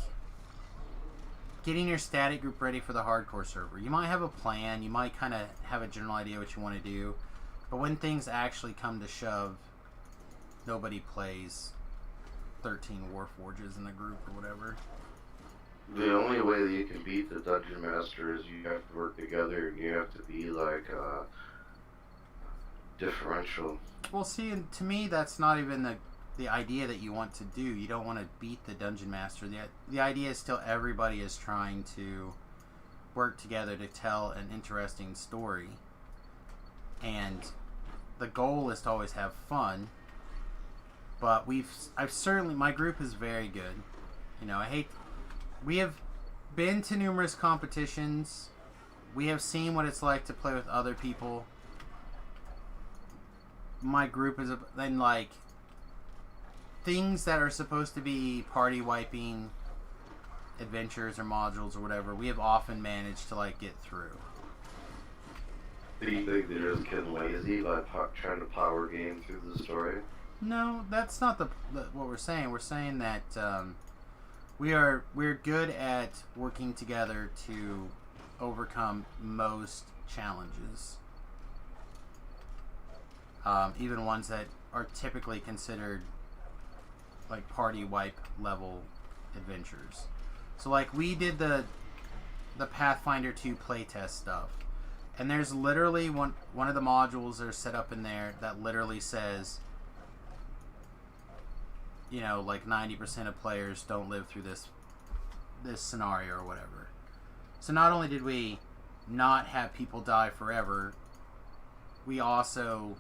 getting your static group ready for the hardcore server. You might have a plan, you might kind of have a general idea what you want to do, but when things actually come to shove, nobody plays 13 Warforges in a group or whatever. The only way that you can beat the Dungeon Master is you have to work together, and you have to be like differential. Well, see, and to me, that's not even the idea that you want to do. You don't want to beat the Dungeon Master. The idea is still everybody is trying to work together to tell an interesting story, and the goal is to always have fun. But my group is very good. You know, we have been to numerous competitions. We have seen what it's like to play with other people. My group is then like things that are supposed to be party wiping adventures or modules or whatever. We have often managed to like get through. Do you think they're just getting lazy by trying to power game through the story? No, that's not what we're saying. We're saying that we're good at working together to overcome most challenges, even ones that are typically considered like party wipe level adventures. So like we did the Pathfinder 2 playtest stuff, and there's literally one of the modules that are set up in there that literally says, you know, like 90% of players don't live through this scenario or whatever. So not only did we not have people die forever, we also,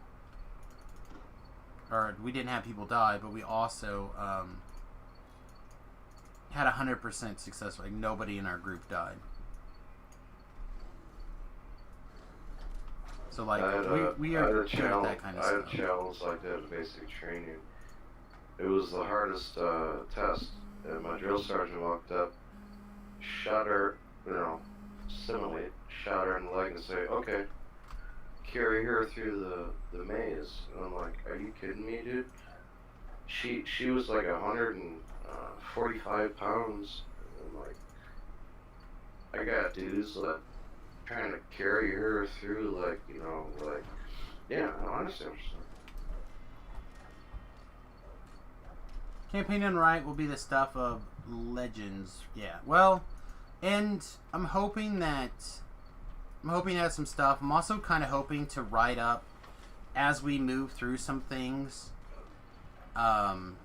or we didn't have people die, but we also had 100% success. Like, nobody in our group died. So, like, we are good at that kind of I had a stuff. challenge like that in basic training. It was the hardest test, and my drill sergeant walked up, shot her, simulate, shot her in the leg and say, okay, carry her through the maze. And I'm like, are you kidding me, dude? She was like 145 pounds. And I'm like, I got dudes like trying to carry her through, like, yeah, I understand what you're saying. Campaign done right will be the stuff of legends. Yeah, well, and I'm hoping to have some stuff. I'm also kind of hoping to write up as we move through some things. I'm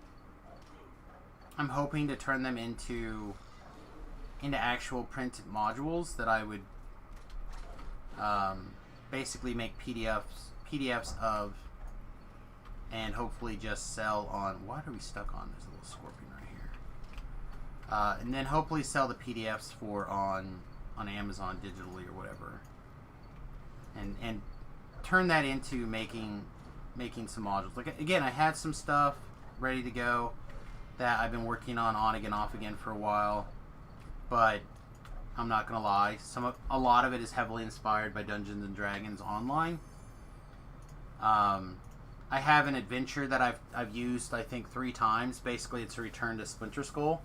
hoping to turn them into actual printed modules that I would basically make PDFs of, and hopefully just sell on. What are we stuck on? There's a little scorpion right here. And then hopefully sell the PDFs on Amazon digitally or whatever, and turn that into making some modules. Like, again, I had some stuff ready to go that I've been working on again, off again for a while, but I'm not gonna lie, a lot of it is heavily inspired by Dungeons and Dragons Online. I have an adventure that I've used, I think, 3 times. Basically, it's a return to Splinter Skull,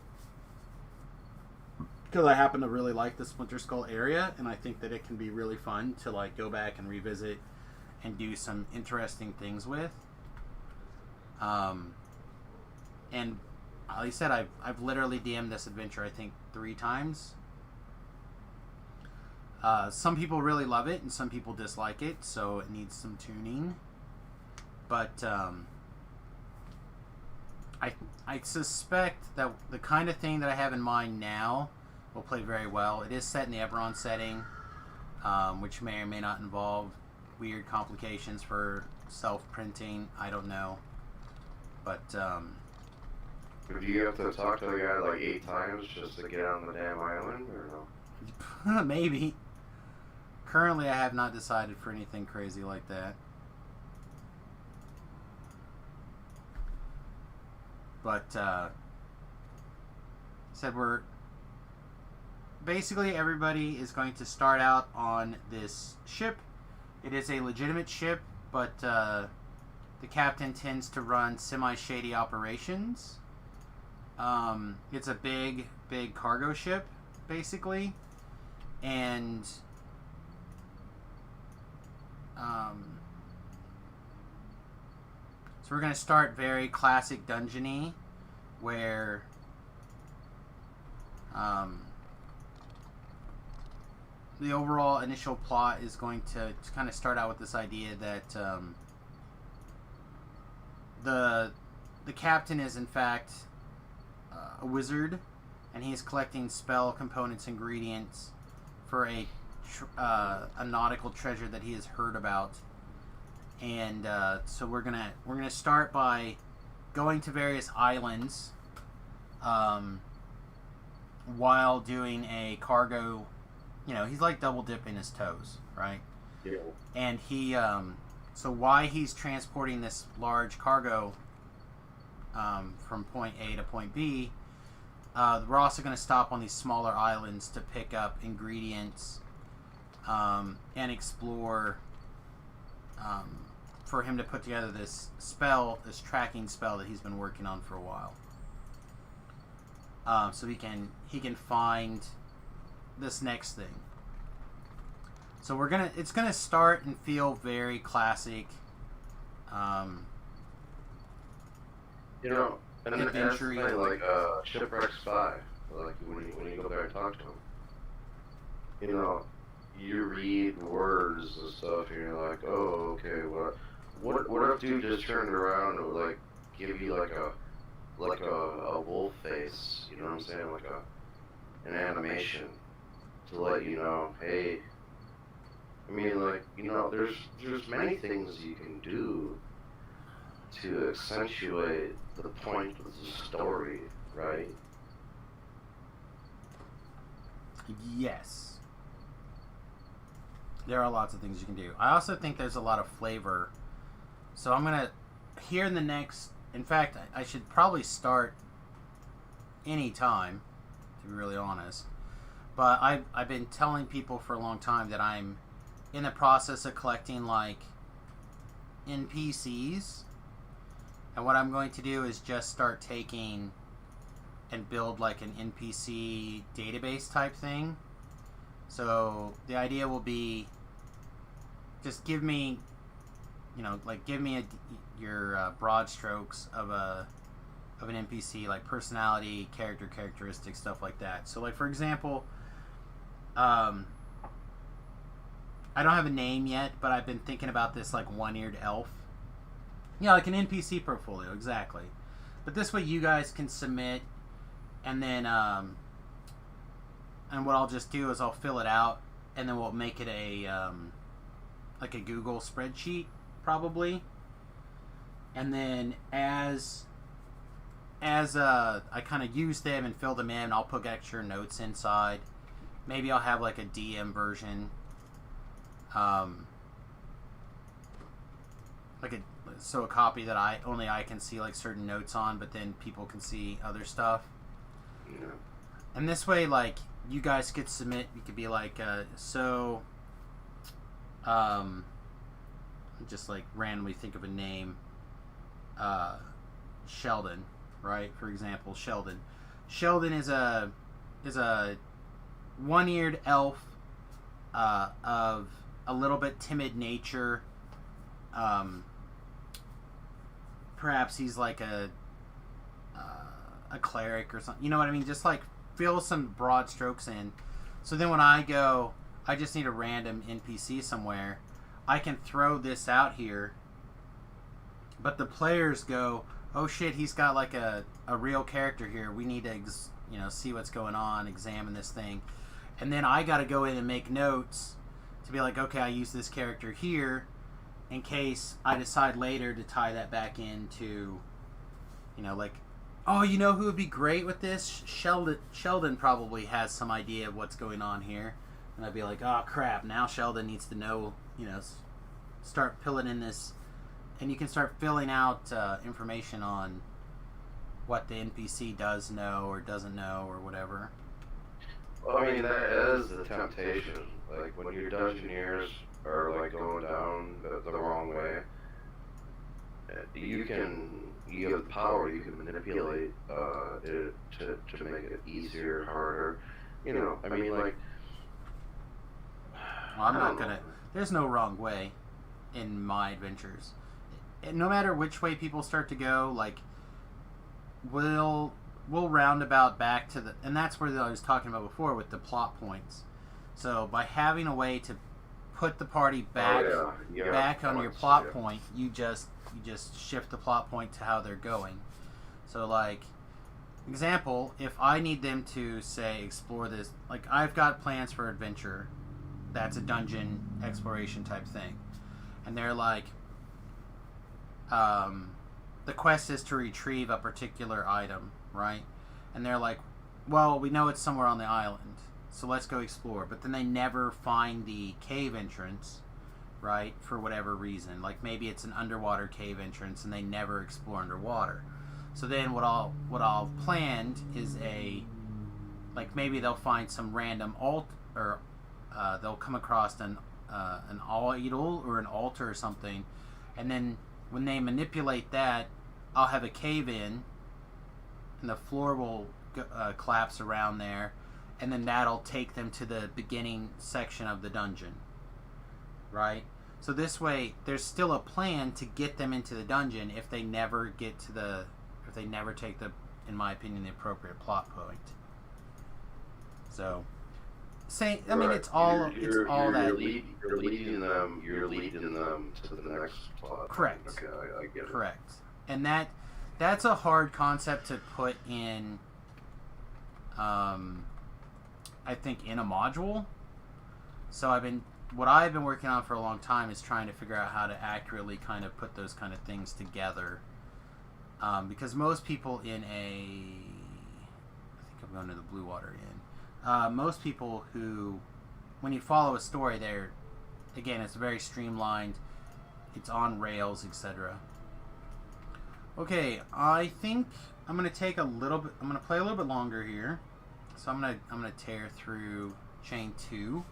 because I happen to really like the Splinter Skull area, and I think that it can be really fun to, like, go back and revisit and do some interesting things with. And like I said, I've literally DM'd this adventure, I think, 3 times. Some people really love it, and some people dislike it, so it needs some tuning. But I suspect that the kind of thing that I have in mind now will play very well. It is set in the Eberron setting, which may or may not involve weird complications for self-printing. I don't know. But Do you have to talk to the guy like 8 times just to get on the damn island, or no? maybe. Currently, I have not decided for anything crazy like that. But said we're basically, everybody is going to start out on this ship. It is a legitimate ship, but the captain tends to run semi-shady operations. It's a big cargo ship, basically, and so we're going to start very classic dungeon-y, where the overall initial plot is going to kind of start out with this idea that the captain is in fact a wizard, and he is collecting spell components, ingredients for a nautical treasure that he has heard about. And so we're gonna start by going to various islands while doing a cargo. He's like double dipping his toes, right? Yeah. And he so why he's transporting this large cargo from point A to point B, we're also going to stop on these smaller islands to pick up ingredients and explore, for him to put together this tracking spell that he's been working on for a while. So he can find this next thing. So it's gonna start and feel very classic. And adventure, like shipwreck spy. Like when you go there and talk to him, you read words and stuff, and you're like, oh, okay, what if dude just turned around and would, like, give you like a wolf face, you know what I'm saying, like an animation to let you know, hey, I mean, like, there's many things you can do to accentuate the point of the story, right? Yes. There are lots of things you can do. I also think there's a lot of flavor. So I'm going to, here in the next, in fact, I should probably start any time, to be really honest. But I've been telling people for a long time that I'm in the process of collecting, like, NPCs. And what I'm going to do is just start taking and build, like, an NPC database type thing. So the idea will be, just give me, your broad strokes of an NPC, like personality, characteristics, stuff like that. So, like, for example, I don't have a name yet, but I've been thinking about this, like, one-eared elf. Yeah, like an NPC portfolio, exactly. But this way you guys can submit, and then, and what I'll just do is I'll fill it out, and then we'll make it like a Google spreadsheet, probably. And then as I kind of use them and fill them in, I'll put extra notes inside. Maybe I'll have, like, a DM version. A copy that only I can see, like, certain notes on, but then people can see other stuff. Yeah. And this way, like, you guys could submit. You could be like, just, like, randomly think of a name. Sheldon, right? For example, Sheldon. Sheldon is a one-eared elf of a little bit timid nature. Perhaps he's like a cleric or something. You know what I mean? Just, like, fill some broad strokes in. So then when I go, I just need a random NPC somewhere. I can throw this out here, but the players go, oh shit, he's got, like, a real character here. We need to see what's going on, examine this thing. And then I got to go in and make notes to be like, okay, I use this character here in case I decide later to tie that back into, like, oh, you know who would be great with this? Sheldon probably has some idea of what's going on here. And I'd be like, oh crap, now Sheldon needs to know, start filling in this. And you can start filling out information on what the NPC does know or doesn't know or whatever. Well, I mean, that is the temptation. Like, when your dungeoneers are, like, going down the wrong way, you have the power, you can manipulate it to make it easier, harder. I mean, like... Well, I'm not gonna... There's no wrong way in my adventures. No matter which way people start to go, like, we'll roundabout back to the... And that's where I was talking about before with the plot points. So, by having a way to put the party back back on your plot point, you just shift the plot point to how they're going. So, like, example, if I need them to, say, explore this... Like, I've got plans for adventure. That's a dungeon exploration type thing. And they're like... the quest is to retrieve a particular item, right? And they're like, well, we know it's somewhere on the island, so let's go explore. But then they never find the cave entrance, right? For whatever reason. Like, maybe it's an underwater cave entrance and they never explore underwater. So then what I'll planned is like, maybe they'll find some random they'll come across an idol or an altar or something, and then when they manipulate that, I'll have a cave in, and the floor will collapse around there, and then that'll take them to the beginning section of the dungeon, right? So this way, there's still a plan to get them into the dungeon if they never take the, in my opinion, the appropriate plot point. So, it's all that. You're leading them to the next plot. Correct. Okay, I get it. Correct. And that's a hard concept to put in. I think in a module. So I've been what I've been working on for a long time is trying to figure out how to accurately kind of put those kind of things together. Because most people in I think I'm going to the Blue Water Inn. Most people who, when you follow a story, again, it's very streamlined. It's on rails, etc. Okay, I think I'm gonna take a little bit. I'm gonna play a little bit longer here, so I'm gonna tear through Chain 2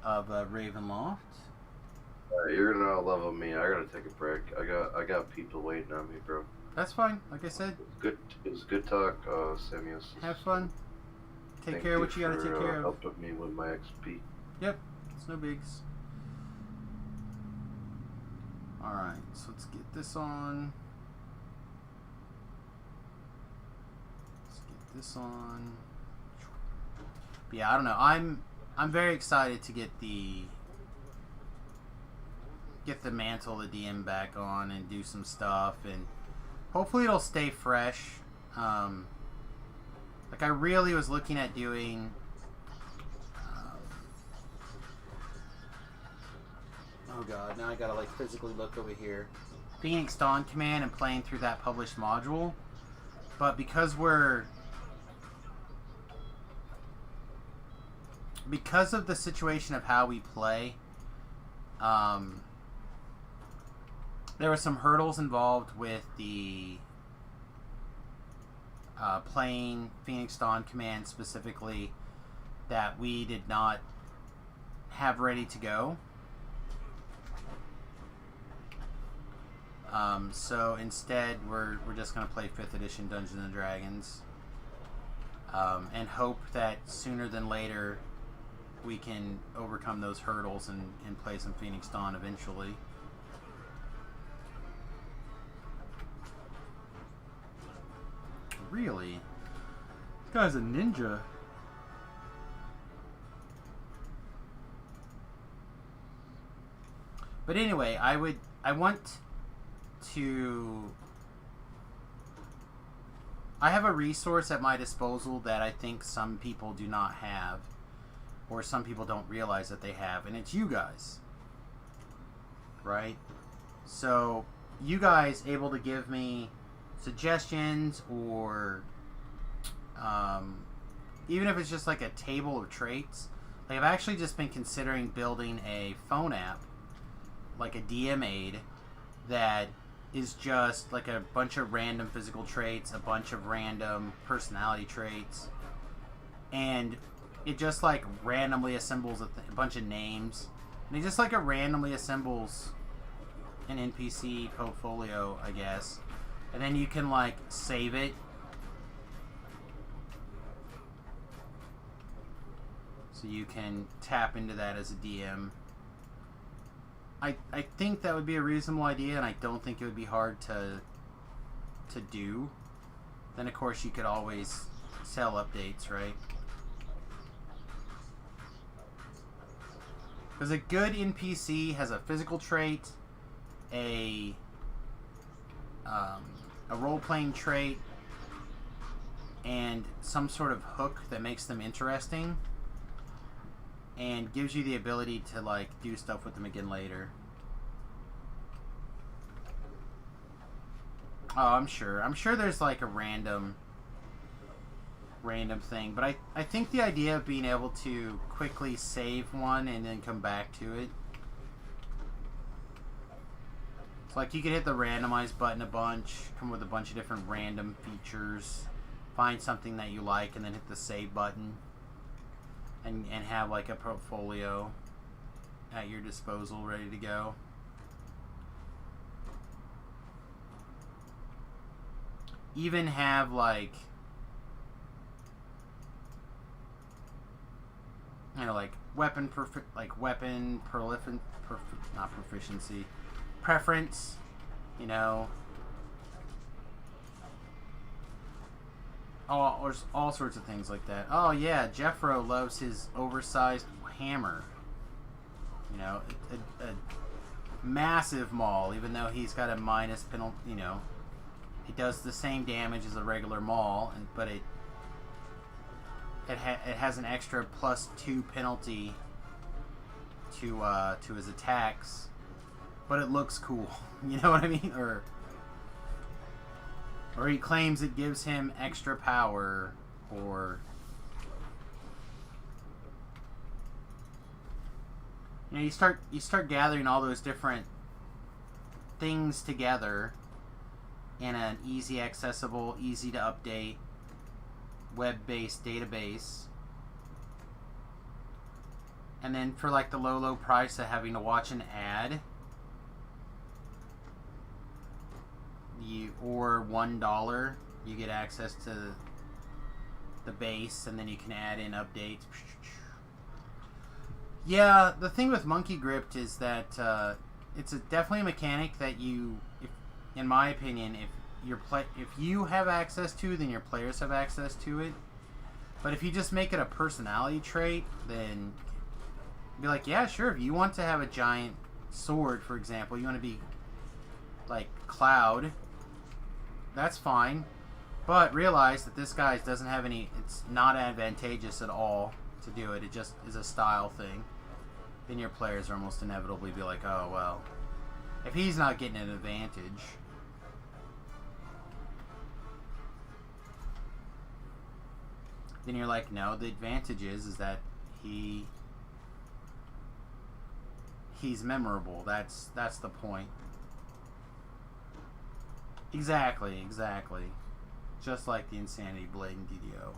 of Ravenloft. You're gonna level me. I gotta take a break. I got people waiting on me, bro. That's fine. Like I said, It was good talk, Samuels. have fun. Take Thank care of what you gotta take care of. Helping me with my XP. Yep, it's no bigs. All right, so let's get this on. This on. But yeah, I don't know. I'm very excited to get the mantle, the DM back on, and do some stuff, and hopefully it'll stay fresh. Like I really was looking at doing. Oh god, now I gotta like physically look over here. Phoenix Dawn Command and playing through that published module, but because of the situation of how we play, there were some hurdles involved with the playing Phoenix Dawn Command specifically that we did not have ready to go. So instead, we're just going to play 5th edition Dungeons and Dragons, and hope that sooner than later we can overcome those hurdles and play some Phoenix Dawn eventually. Really? This guy's a ninja. But anyway, I have a resource at my disposal that I think some people do not have, or some people don't realize that they have, and it's you guys, right? So you guys able to give me suggestions, or even if it's just like a table of traits. Like I've actually just been considering building a phone app, like a DM aid, that is just like a bunch of random physical traits, a bunch of random personality traits, and it just like randomly assembles a bunch of names, and it just like randomly assembles an NPC portfolio, I guess, and then you can like save it. So you can tap into that as a DM. I think that would be a reasonable idea, and I don't think it would be hard to do. Then of course you could always sell updates, right? Because a good NPC has a physical trait, a role-playing trait, and some sort of hook that makes them interesting, and gives you the ability to like do stuff with them again later. Oh, I'm sure there's like a random thing, but I think the idea of being able to quickly save one and then come back to it. It's like you can hit the randomize button a bunch, come with a bunch of different random features, find something that you like, and then hit the save button. And have like a portfolio at your disposal ready to go. Even have like, you know, like weapon proficiency, preference, you know. All sorts of things like that. Oh yeah, Jeffro loves his oversized hammer. You know, a massive maul, even though he's got a minus penalty. You know, it does the same damage as a regular maul, but it has an extra +2 penalty to his attacks, but it looks cool. You know what I mean? Or he claims it gives him extra power, or you know, you start gathering all those different things together in an easy accessible, easy to update, web-based database. And then for like the low price of having to watch an ad, or $1, you get access to the base, and then you can add in updates. Yeah, the thing with Monkey Gripped is that it's definitely a mechanic that in my opinion, if you have access to, then your players have access to it. But if you just make it a personality trait, then be like, yeah, sure. If you want to have a giant sword, for example, you want to be like Cloud, that's fine. But realize that this guy doesn't have any. It's not advantageous at all to do it. It just is a style thing. Then your players are almost inevitably be like, oh well, if he's not getting an advantage. Then you're like, no, the advantage is that he's memorable. That's the point. Exactly. Just like the Insanity Blade in DDO.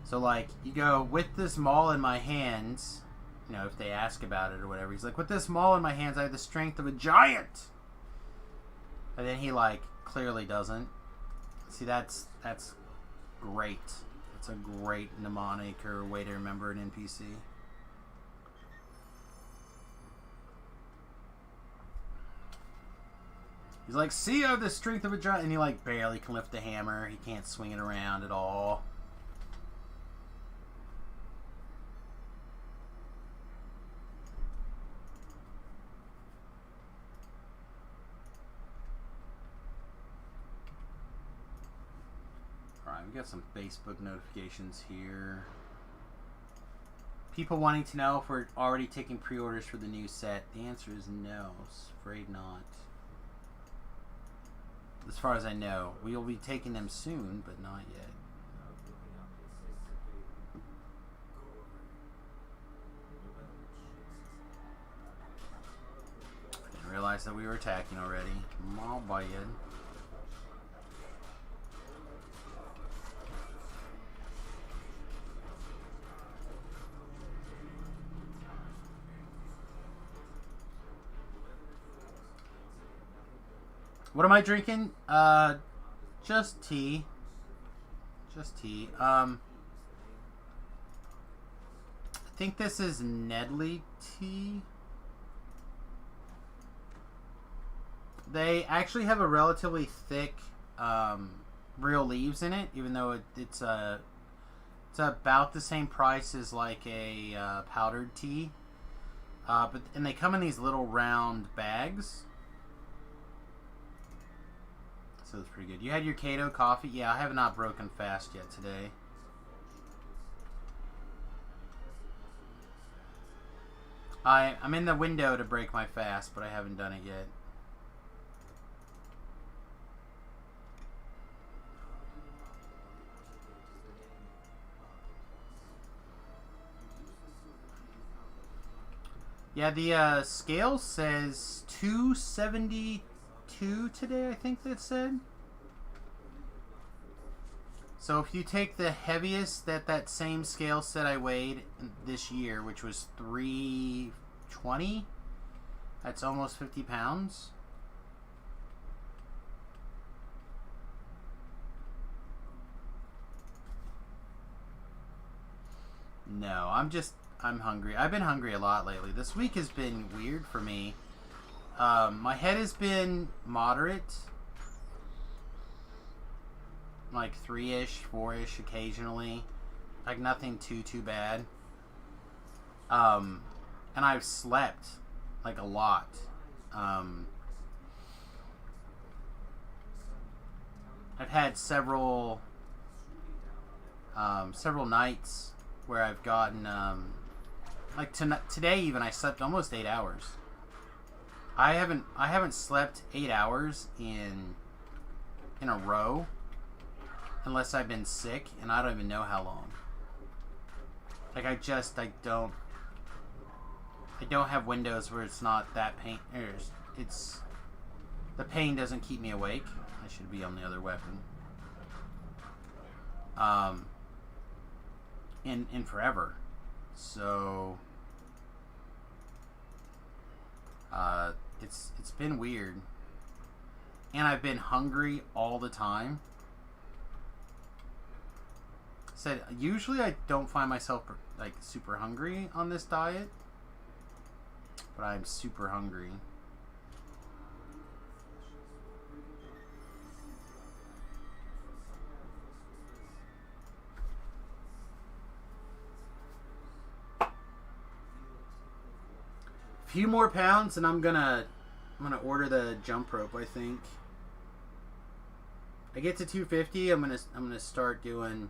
So like, you go, with this maul in my hands, you know, if they ask about it or whatever, he's like, with this maul in my hands, I have the strength of a giant. And then he like clearly doesn't. See, that's great. It's a great mnemonic or way to remember an NPC. He's like, see, I have the strength of a giant, and he like barely can lift the hammer. He can't swing it around at all. We got some Facebook notifications here. People wanting to know if we're already taking pre-orders for the new set. The answer is no. Afraid not. As far as I know. We will be taking them soon, but not yet. Didn't realize that we were attacking already. Mal Bayed. What am I drinking? Just tea. Just tea. I think this is Nedley tea. They actually have a relatively thick real leaves in it, even though it's about the same price as like a powdered tea. And they come in these little round bags. So it's pretty good. You had your Kato coffee? Yeah, I have not broken fast yet today. I'm in the window to break my fast, but I haven't done it yet. Yeah, the scale says 272 today, I think that said. So if you take the heaviest that same scale said I weighed this year, which was 320, that's almost 50 pounds. No, I'm hungry. I've been hungry a lot lately. This week has been weird for me. My head has been moderate. Like 3-ish, 4-ish occasionally. Like nothing too bad. And I've slept like a lot. I've had several several nights where I've gotten like today even I slept almost 8 hours. I haven't slept 8 hours in a row unless I've been sick, and I don't even know how long. Like I don't have windows where it's not that pain. It's the pain doesn't keep me awake. I should be on the other weapon. In forever. So it's been weird. And I've been hungry all the time. Said usually I don't find myself like super hungry on this diet, but I'm super hungry. Few more pounds and I'm gonna order the jump rope. I think I get to 250. I'm gonna start doing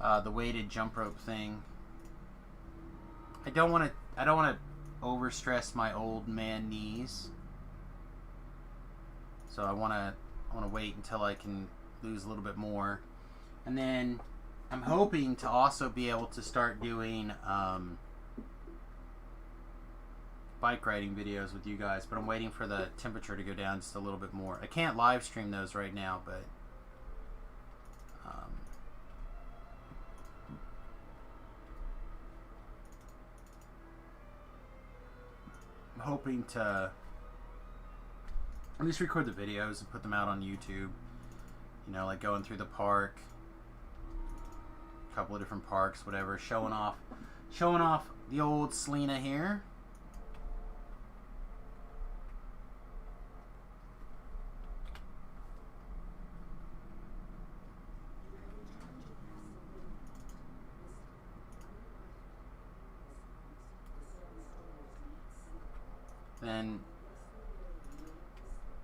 the weighted jump rope thing. I don't want to overstress my old man knees. So I want to wait until I can lose a little bit more, and then I'm hoping to also be able to start doing bike riding videos with you guys, but I'm waiting for the temperature to go down just a little bit more. I can't live stream those right now, but I'm hoping to at least record the videos and put them out on YouTube. You know, like going through the park, a couple of different parks, whatever, showing off the old Sarlona here. Then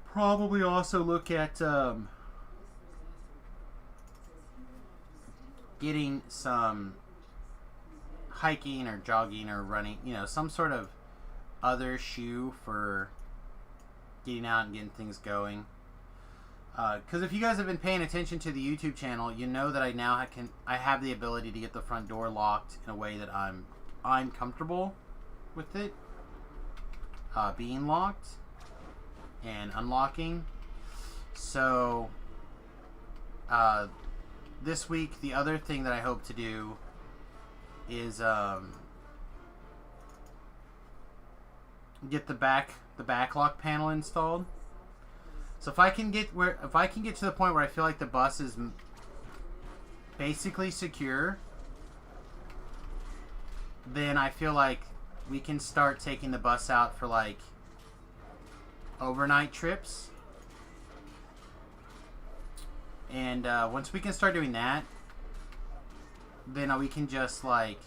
probably also look at getting some hiking or jogging or running, you know, some sort of other shoe for getting out and getting things going. Because if you guys have been paying attention to the YouTube channel, you know that I have the ability to get the front door locked in a way that I'm comfortable with it being locked and unlocking. So this week, the other thing that I hope to do is get the back lock panel installed. So if I can get to the point where I feel like the bus is basically secure, then I feel like we can start taking the bus out for like overnight trips. And once we can start doing that, then we can just like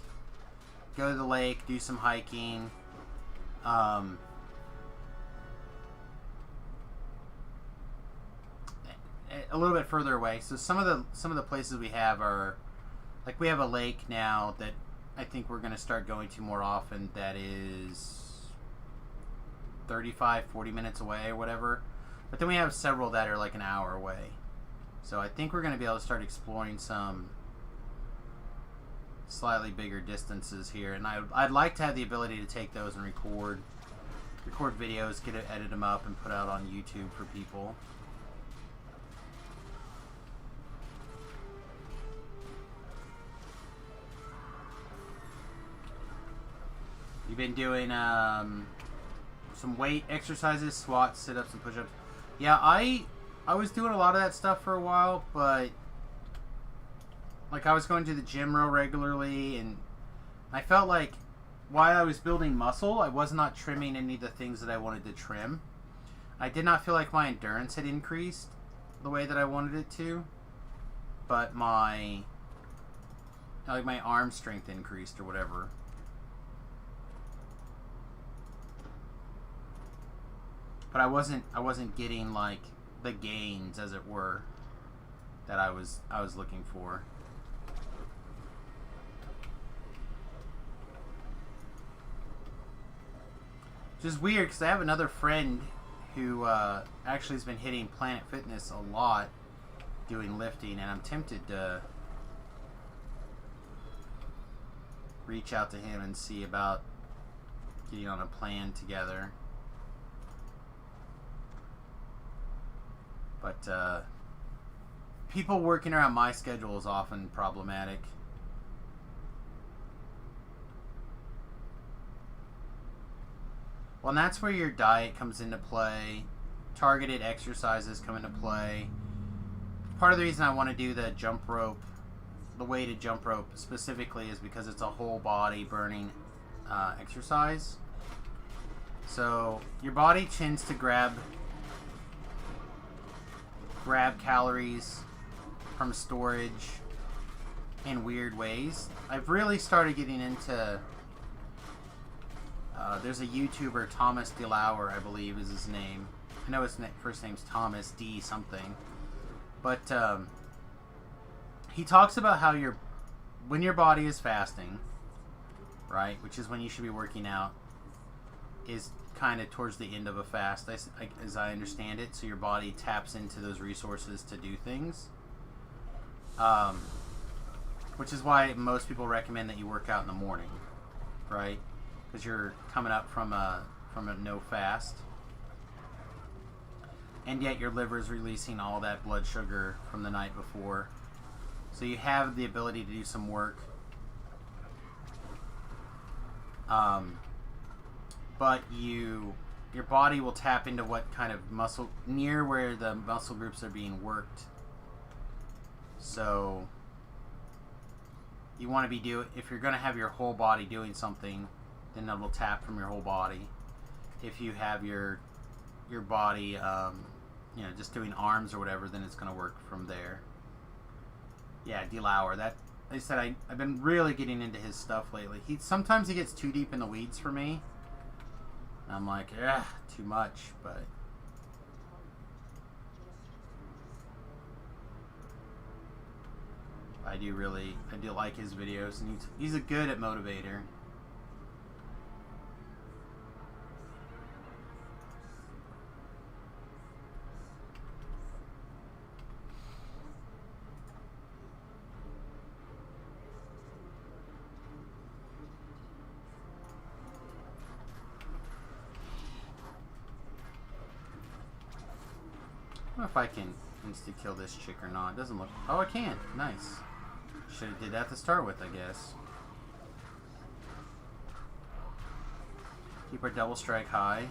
go to the lake, do some hiking, a little bit further away. So some of the places we have are like, we have a lake now that I think we're going to start going to more often, that is 35-40 minutes away or whatever. But then we have several that are like an hour away. So I think we're going to be able to start exploring some slightly bigger distances here, and I'd like to have the ability to take those and record videos, edit them up, and put out on YouTube for people. You've been doing some weight exercises, squats, sit-ups, and push-ups. Yeah, I was doing a lot of that stuff for a while, but like I was going to the gym real regularly, and I felt like while I was building muscle, I was not trimming any of the things that I wanted to trim. I did not feel like my endurance had increased the way that I wanted it to, but my arm strength increased or whatever. But I wasn't getting like the gains, as it were, that I was looking for. Which is weird because I have another friend who actually has been hitting Planet Fitness a lot doing lifting, and I'm tempted to reach out to him and see about getting on a plan together. But people working around my schedule is often problematic. Well, and that's where your diet comes into play. Targeted exercises come into play. Part of the reason I want to do the jump rope, the weighted jump rope specifically, is because it's a whole body burning exercise. So your body tends to grab calories from storage in weird ways. I've really started getting into there's a YouTuber, Thomas DeLauer, I believe is his name. I know his first name's Thomas D something. But he talks about how when your body is fasting, right, which is when you should be working out, is kind of towards the end of a fast, as I understand it. So your body taps into those resources to do things. Which is why most people recommend that you work out in the morning, right? Because you're coming up from a no fast, and yet your liver is releasing all that blood sugar from the night before, so you have the ability to do some work. But your body will tap into what kind of muscle near where the muscle groups are being worked. So you want to be if you're going to have your whole body doing something, then it will tap from your whole body. If you have your body, just doing arms or whatever, then it's going to work from there. Yeah, DeLauer. That I said I've been really getting into his stuff lately. Sometimes he gets too deep in the weeds for me. And I'm like, too much, but I do like his videos, and he's a good at motivator. I don't know if I can insta-kill this chick or not. It doesn't look... Oh, I can. Nice. Should have did that to start with, I guess. Keep our double strike high.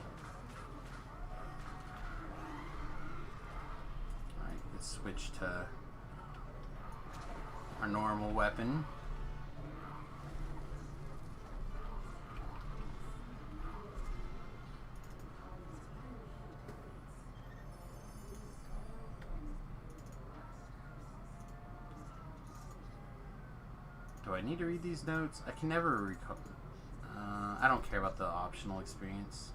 Alright, let's switch to our normal weapon. Do I need to read these notes? I can never recall. I don't care about the optional experience.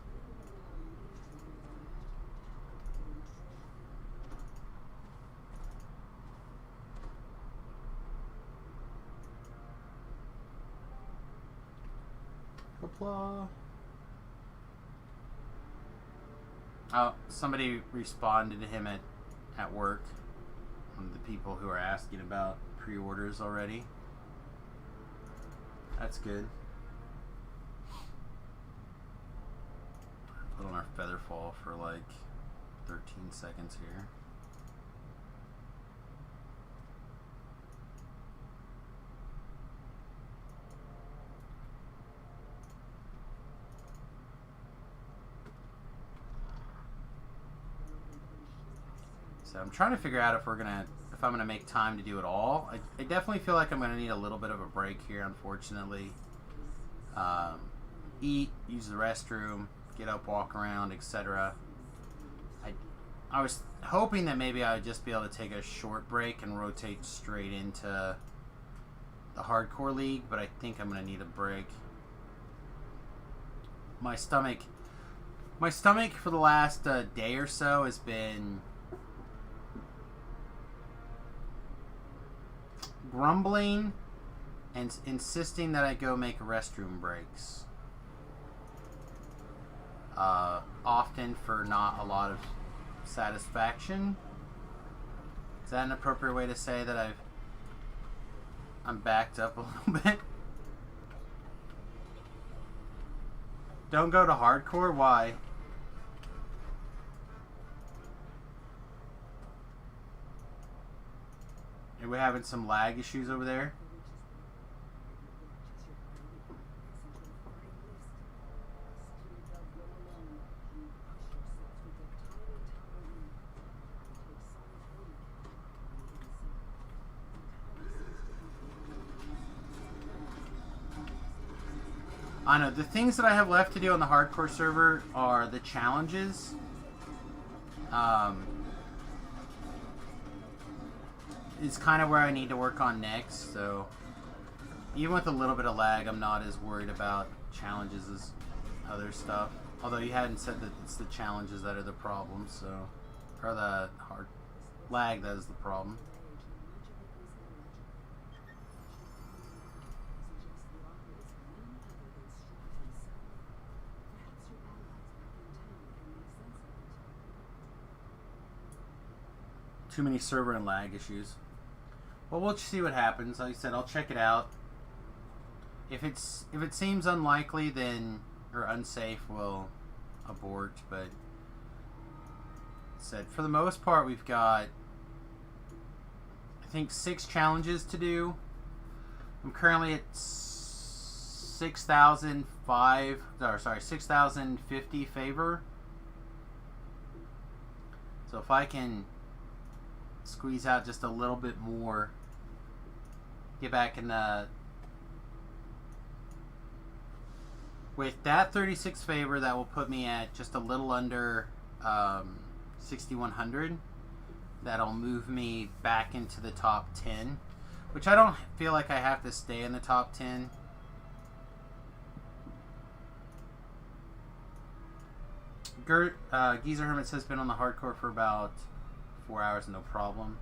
Hoopla. Oh, somebody responded to him at work. One of the people who are asking about pre-orders already. That's good. Put on our feather fall for like 13 seconds here. So I'm trying to figure out if I'm gonna make time to do it all. I definitely feel like I'm gonna need a little bit of a break here, unfortunately. Eat, use the restroom, get up, walk around, etc. I was hoping that maybe I would just be able to take a short break and rotate straight into the hardcore league, but I think I'm gonna need a break. My stomach for the last day or so has been grumbling and insisting that I go make restroom breaks. often for not a lot of satisfaction. Is that an appropriate way to say that I'm backed up a little bit? Don't go to hardcore? Why? Are we having some lag issues over there? I know, the things that I have left to do on the hardcore server are the challenges. Is kind of where I need to work on next, so even with a little bit of lag, I'm not as worried about challenges as other stuff. Although you hadn't said that it's the challenges that are the problem, so... Or the hard lag that is the problem. Too many server and lag issues. Well, we'll see what happens. Like I said, I'll check it out. If it seems unlikely, then or unsafe, we'll abort. But said for the most part, we've got I think 6 challenges to do. I'm currently at 6,050 favor. So if I can squeeze out just a little bit more, get back in the with that 36 favor, that will put me at just a little under 6,100. That'll move me back into the top 10, which I don't feel like I have to stay in the top 10. Geezer Hermit says been on the hardcore for about 4 hours, no problem.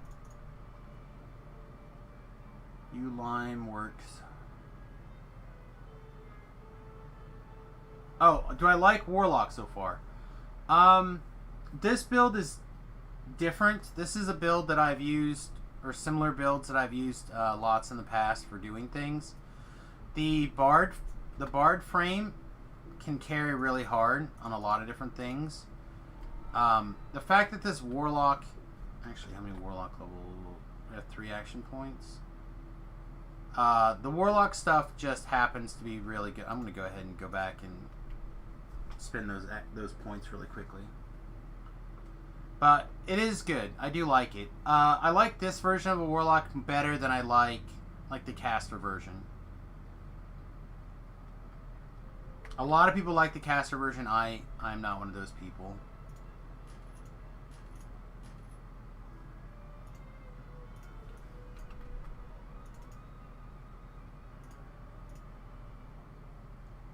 Lime works. Oh, do I like Warlock so far? This build is different. This is a build that I've used, or similar builds that I've used lots in the past for doing things. The Bard frame can carry really hard on a lot of different things. The fact that this Warlock, actually, how many Warlock level? We have 3 action points. The Warlock stuff just happens to be really good. I'm going to go ahead and go back and spend those points really quickly. But it is good. I do like it. I like this version of a Warlock better than I like the caster version. A lot of people like the caster version. I'm not one of those people.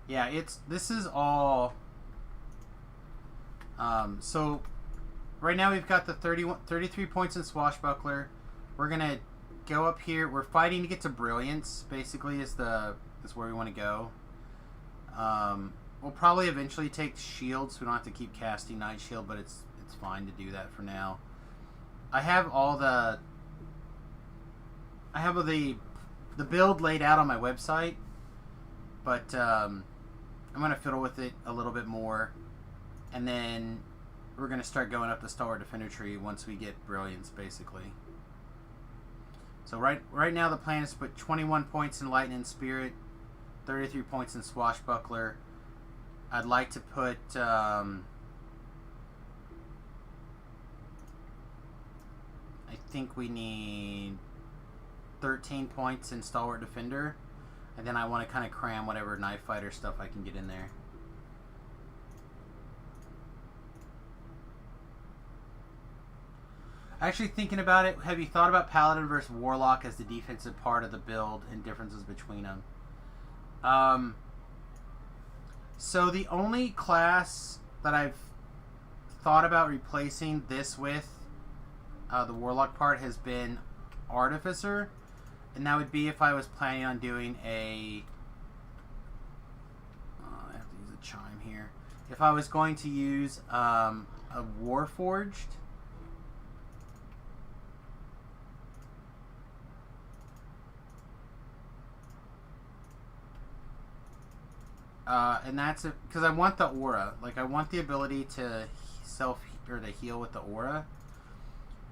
Yeah, this is all so right now we've got the 33 points in Swashbuckler. We're gonna go up here. We're fighting to get to Brilliance, basically, is where we want to go. We'll probably eventually take Shield, so we don't have to keep casting Night Shield, but it's fine to do that for now. I have the build laid out on my website, but I'm gonna fiddle with it a little bit more, and then we're gonna start going up the Stalwart Defender tree once we get Brilliance, basically. So right now the plan is to put 21 points in Lightning and Spirit, 33 points in Swashbuckler. I'd like to put I think we need 13 points in Stalwart Defender, and then I want to kind of cram whatever Knife Fighter stuff I can get in there. Actually, thinking about it, have you thought about Paladin versus Warlock as the defensive part of the build and differences between them? So the only class that I've thought about replacing this with, the Warlock part, has been Artificer, and that would be if I was planning on doing I have to use a chime here. if I was going to use a Warforged, and that's because I want the aura. Like, I want the ability to to heal with the aura.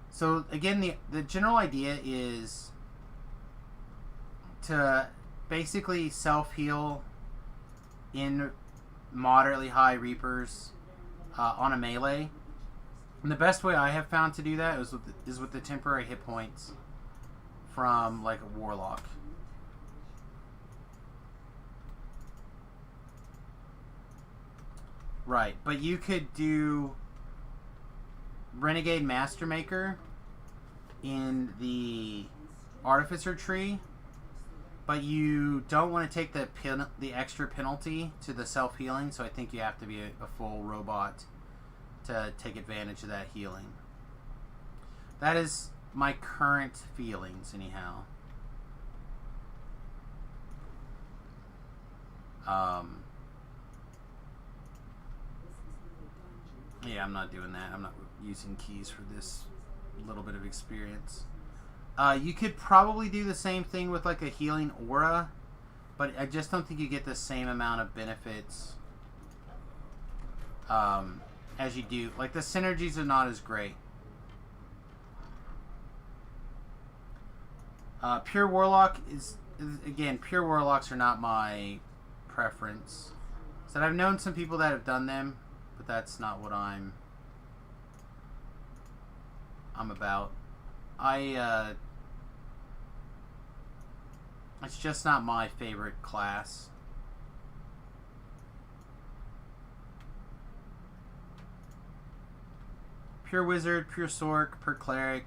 So again, the general idea is to basically self-heal in moderately high Reapers on a melee. And the best way I have found to do that is with the temporary hit points from like a Warlock. Right, but you could do Renegade Mastermaker in the Artificer tree, but you don't want to take the extra penalty to the self-healing, so I think you have to be a full robot to take advantage of that healing. That is my current feelings, anyhow. Yeah, I'm not doing that. I'm not using keys for this little bit of experience. You could probably do the same thing with like a healing aura, but I just don't think you get the same amount of benefits as you do. Like, the synergies are not as great. Pure Warlock is again, pure Warlocks are not my preference. So I've known some people that have done them, but that's not what I'm about. It's just not my favorite class. Pure Wizard, Pure Sorc, Pure Cleric.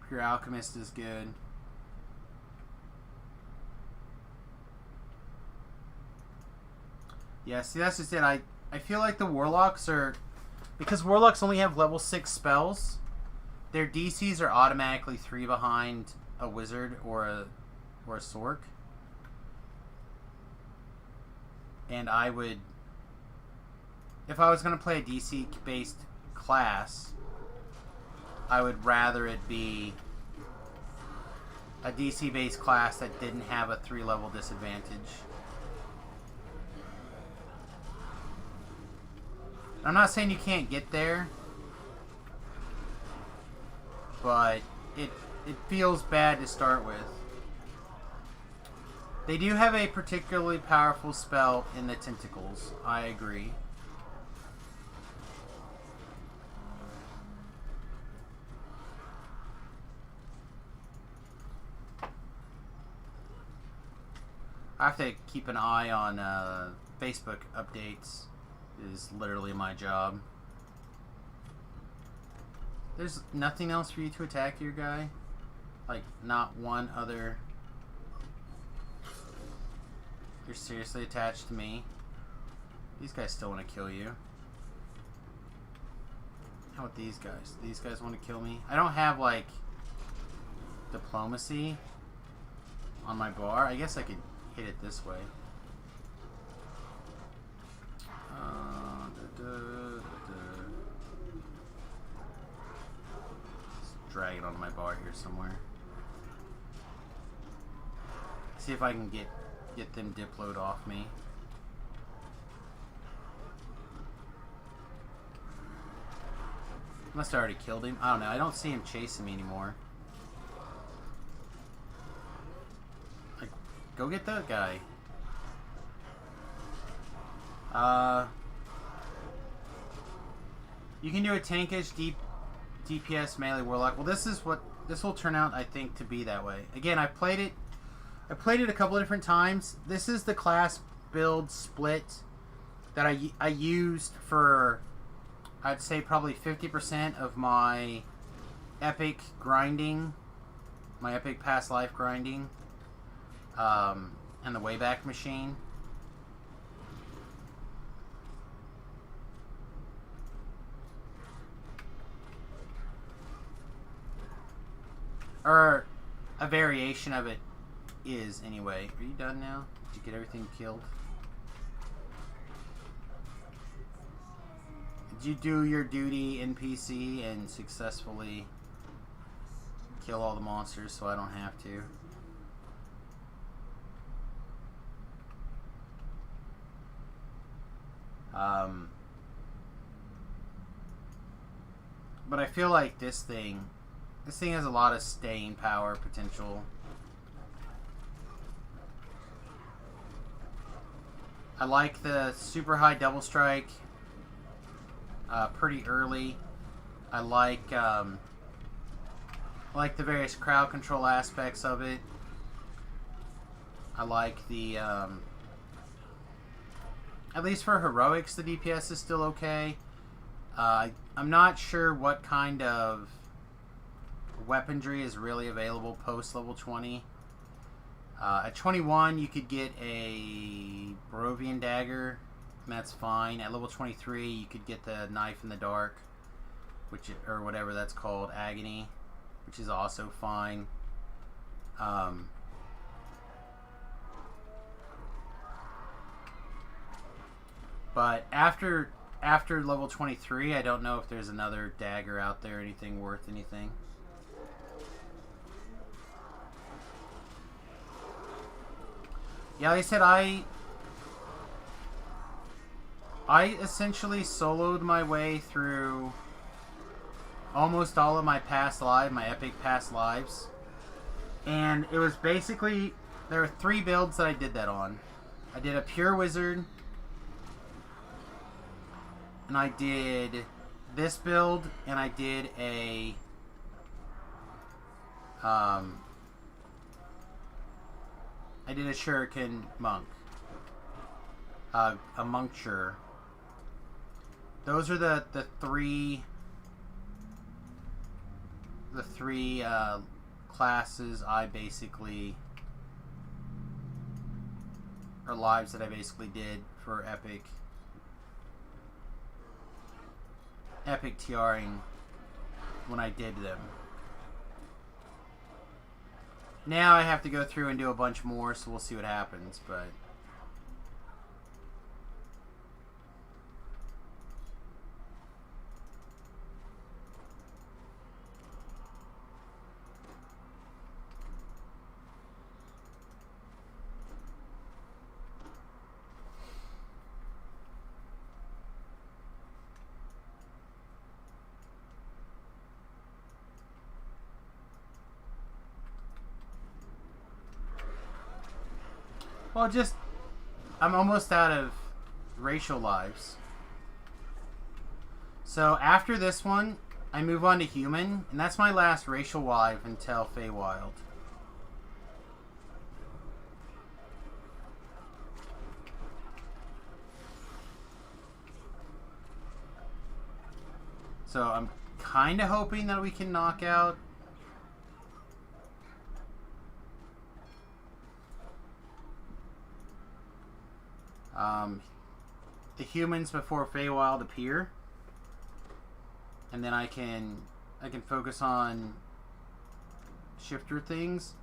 Pure Alchemist is good. Yeah, see, that's just it. I feel like the Warlocks are... Because Warlocks only have level 6 spells, their DCs are automatically 3 behind a Wizard or a Sorc. And I would... If I was going to play a DC-based class, I would rather it be a DC-based class that didn't have a 3-level disadvantage. I'm not saying you can't get there, but it feels bad to start with. They do have a particularly powerful spell in the Tentacles, I agree. I have to keep an eye on Facebook updates. Is literally my job. There's nothing else for you to attack your guy? Like, not one other... You're seriously attached to me? These guys still want to kill you. How about these guys? These guys want to kill me? I don't have, like, diplomacy on my bar. I guess I could hit it this way. Let's drag it on my bar here somewhere. See if I can get them diploed off me. Must have already killed him. I don't know. I don't see him chasing me anymore. Like, go get that guy. You can do a tankish DPS melee Warlock. Well, this will turn out, I think, to be that way. Again, I played it a couple of different times. This is the class build split that I used for, I'd say, probably 50% of my epic grinding, my epic past life grinding, and the Wayback Machine. Or a variation of it is anyway. Are you done now? Did you get everything killed? Did you do your duty in PC and successfully kill all the monsters so I don't have to? But I feel like this thing has a lot of staying power potential. I like the super high double strike pretty early. I like the various crowd control aspects of it. I like the at least for heroics, the DPS is still okay. I'm not sure what kind of weaponry is really available post level 20. At 21, you could get a Barovian dagger, and that's fine. At level 23, you could get the knife in the dark, or whatever that's called, agony, which is also fine. But after level 23, I don't know if there's another dagger out there, anything worth anything. Yeah, like I said, I essentially soloed my way through almost all of my past lives, my epic past lives. And it was basically, there were 3 builds that I did that on. I did a pure wizard, and I did this build, and I did a shuriken monk, a moncture. Those are the three classes I basically, or lives that I basically did for epic TRing when I did them. Now I have to go through and do a bunch more, so we'll see what happens, but well, I'm almost out of racial lives. So after this one, I move on to human, and that's my last racial life until Feywild. So I'm kind of hoping that we can knock out the humans before Feywild appear, and then I can focus on shifter things.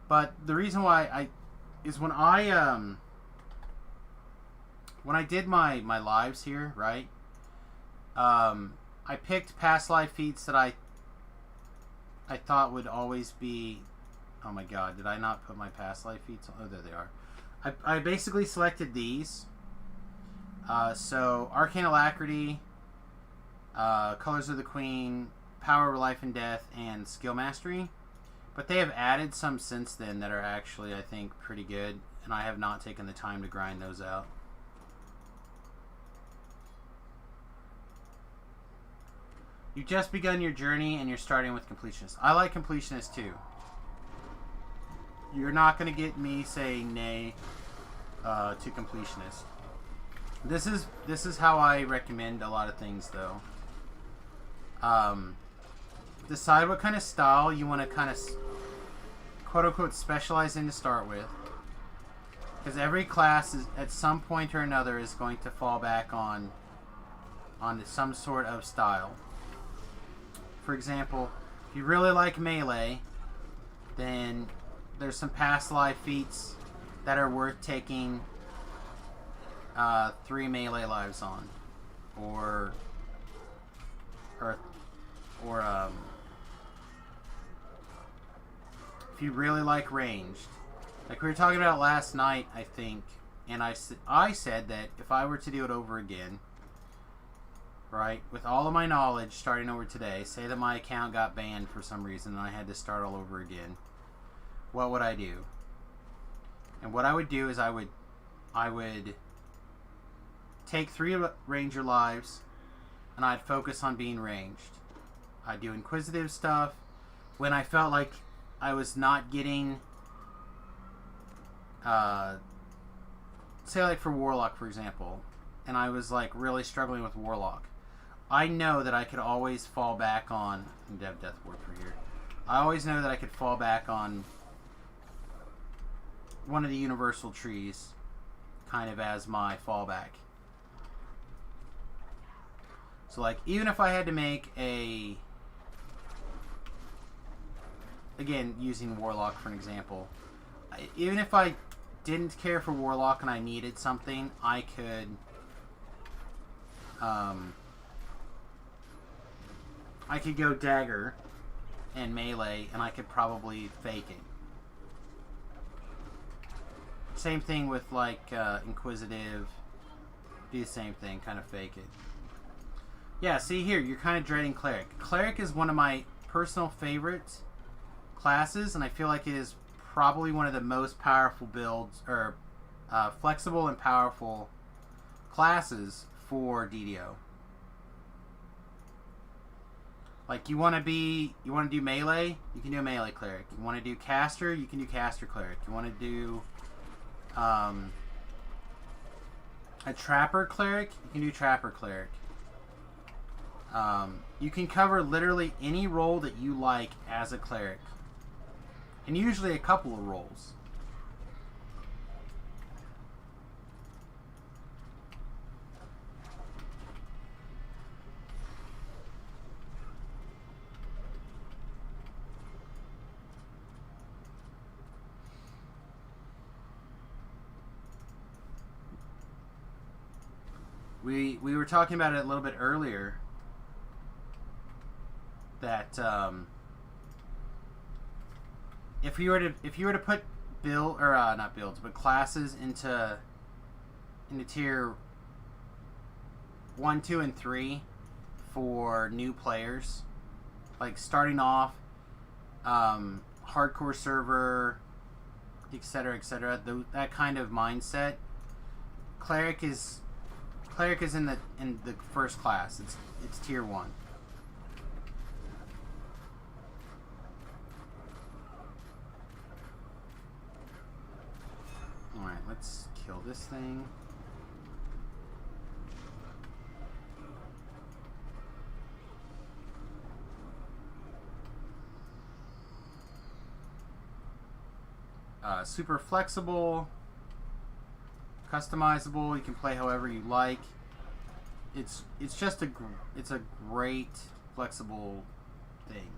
But the reason why is when I did my lives here, right? I picked past life feats that I thought would always be. Oh my god, did I not put my past life feats on? Oh, there they are. I basically selected these. So Arcane Alacrity, Colors of the Queen, Power of Life and Death, and Skill Mastery. But they have added some since then that are actually, I think, pretty good, and I have not taken the time to grind those out. You've just begun your journey and you're starting with Completionist. I like Completionist too. You're not going to get me saying nay to Completionist. This is how I recommend a lot of things, though. Decide what kind of style you want to kind of quote-unquote specialize in to start with. Because every class is, at some point or another, is going to fall back on some sort of style. For example, if you really like melee, then there's some past life feats that are worth taking 3 melee lives on, or if you really like ranged, like we were talking about last night, I think, and I said that if I were to do it over again, right, with all of my knowledge starting over today, say that my account got banned for some reason and I had to start all over again, what would I do? And what I would do is I would take 3 ranger lives and I'd focus on being ranged. I'd do inquisitive stuff when I felt like I was not getting say like for Warlock, for example, and I was like really struggling with Warlock. I know that I could always fall back on Death Ward for here. I always know that I could fall back on one of the universal trees kind of as my fallback. So like even if I had to make again using Warlock for an example, even if I didn't care for Warlock and I needed something, I could go dagger and melee and I could probably fake it. Same thing with like inquisitive, do the same thing, kind of fake it. Yeah, see here, you're kind of dreading cleric. Cleric is one of my personal favorite classes, and I feel like it is probably one of the most powerful builds, or flexible and powerful classes for DDO. Like you want to do melee, you can do a melee cleric. You want to do caster, you can do caster cleric. You want to do a trapper cleric, you can do trapper cleric. You can cover literally any role that you like as a cleric, and usually a couple of roles. We were talking about it a little bit earlier, that if you were to put not builds, but classes into tier 1, 2, and 3 for new players, like starting off, hardcore server, etc., that kind of mindset, cleric is in the first class. It's tier 1. Alright, let's kill this thing. Super flexible, customizable. You can play however you like. It's just a great flexible thing.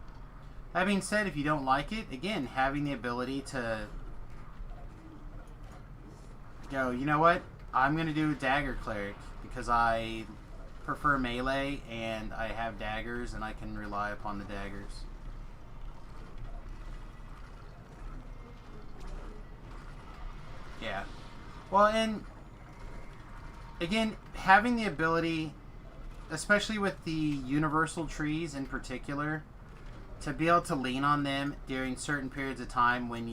That being said, if you don't like it, again, having the ability to go, you know what, I'm gonna do a dagger cleric because I prefer melee and I have daggers and I can rely upon the daggers. Yeah. Well, and again, having the ability, especially with the universal trees in particular, to be able to lean on them during certain periods of time when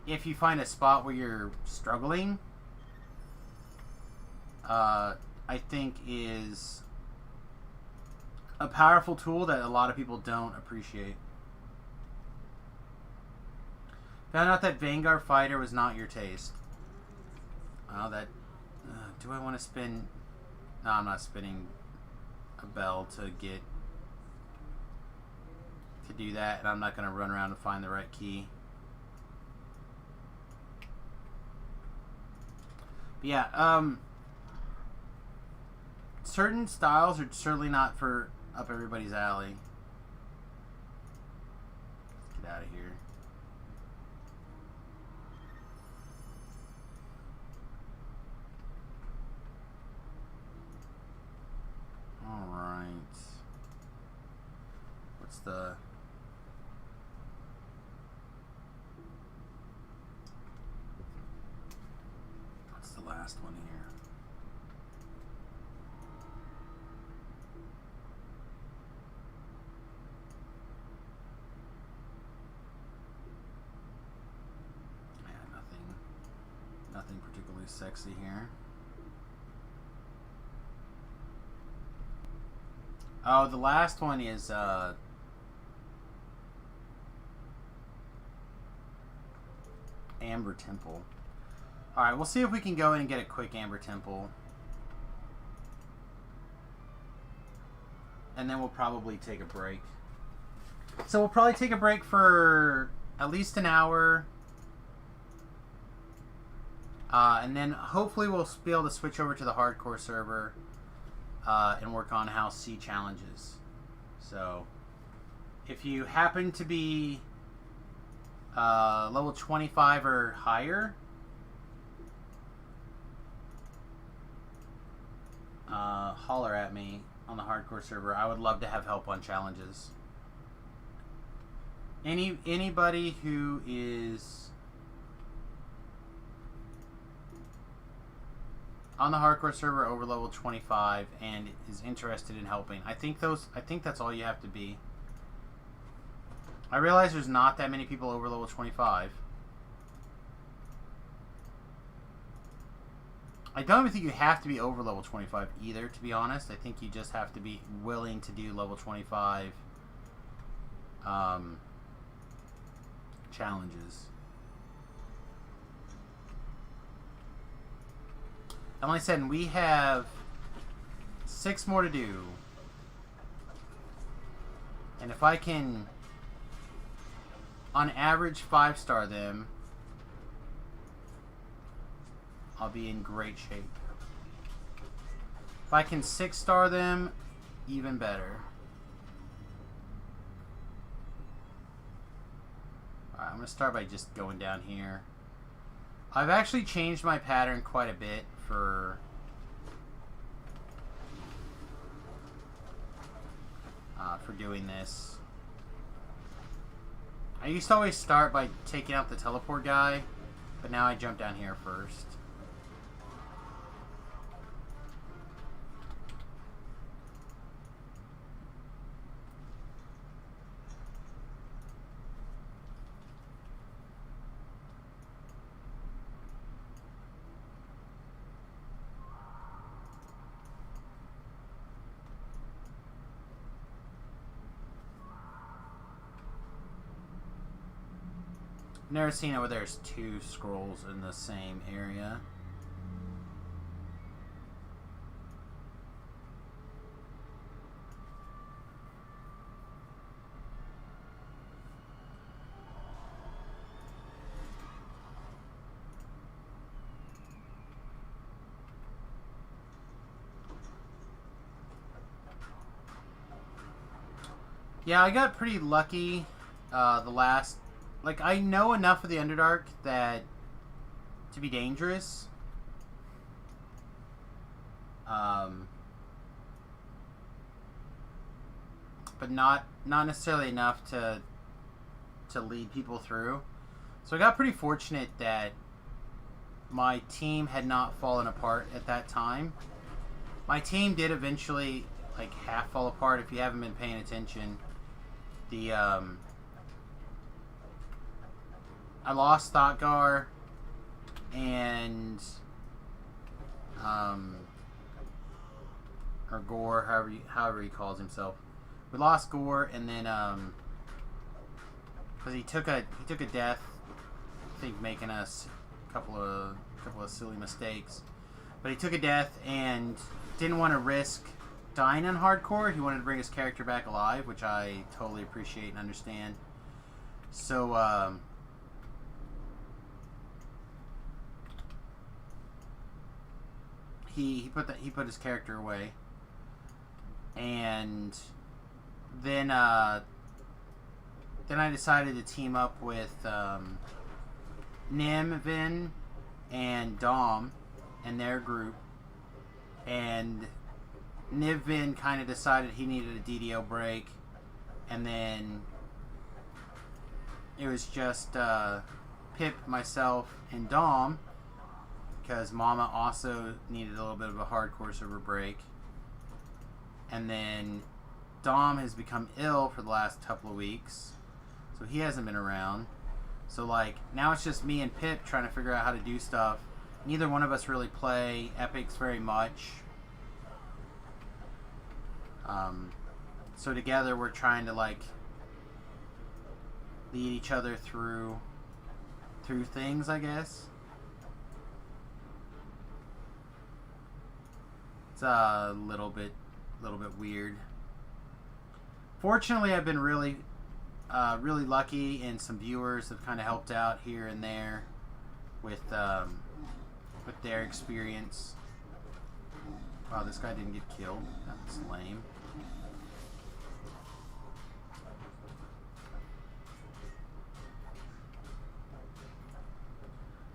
if you find a spot where you're struggling, I think is a powerful tool that a lot of people don't appreciate. Found out that Vanguard Fighter was not your taste. Oh, that... do I want to spin... No, I'm not spinning a bell to do that, and I'm not going to run around and find the right key. But yeah, certain styles are certainly not up everybody's alley. Let's get out of here. the... What's the last one here? Yeah, nothing particularly sexy here. Oh, the last one is Amber Temple. Alright, we'll see if we can go in and get a quick Amber Temple. And then we'll probably take a break. So we'll probably take a break for at least an hour. And then hopefully we'll be able to switch over to the hardcore server. And work on House C challenges. So, if you happen to be level 25 or higher, holler at me on the hardcore server. I would love to have help on challenges. Anybody who is on the hardcore server over level 25 and is interested in helping. I think that's all you have to be. I realize there's not that many people over level 25. I don't even think you have to be over level 25 either, to be honest. I think you just have to be willing to do level 25 challenges. And like I said, we have 6 more to do. And if I can, on average, 5-star them, I'll be in great shape. If I can 6-star them, even better. Alright, I'm going to start by just going down here. I've actually changed my pattern quite a bit for doing this. I used to always start by taking out the teleport guy, but now I jump down here first. Never seen it where there's 2 scrolls in the same area. Yeah, I got pretty lucky the last... Like, I know enough of the Underdark that to be dangerous. But not necessarily enough to lead people through. So I got pretty fortunate that my team had not fallen apart at that time. My team did eventually, like, half fall apart if you haven't been paying attention. I lost Thoughtgar and or Gore, however he calls himself. We lost Gore, and then because he took a death, I think, making us a couple of silly mistakes. But he took a death and didn't want to risk dying on hardcore. He wanted to bring his character back alive, which I totally appreciate and understand. So he put his character away, and then I decided to team up with Nim, Vin, and Dom and their group, and Nivin kind of decided he needed a DDO break, And then it was just Pip, myself, and Dom, because Mama also needed a little bit of a hardcore server break. And then Dom has become ill for the last couple of weeks, so he hasn't been around. So like now it's just me and Pip trying to figure out how to do stuff. Neither one of us really play epics very much. So together we're trying to like lead each other through things, I guess. It's a little bit weird. Fortunately, I've been really lucky, and some viewers have kind of helped out here and there with their experience. Wow, this guy didn't get killed. That's lame.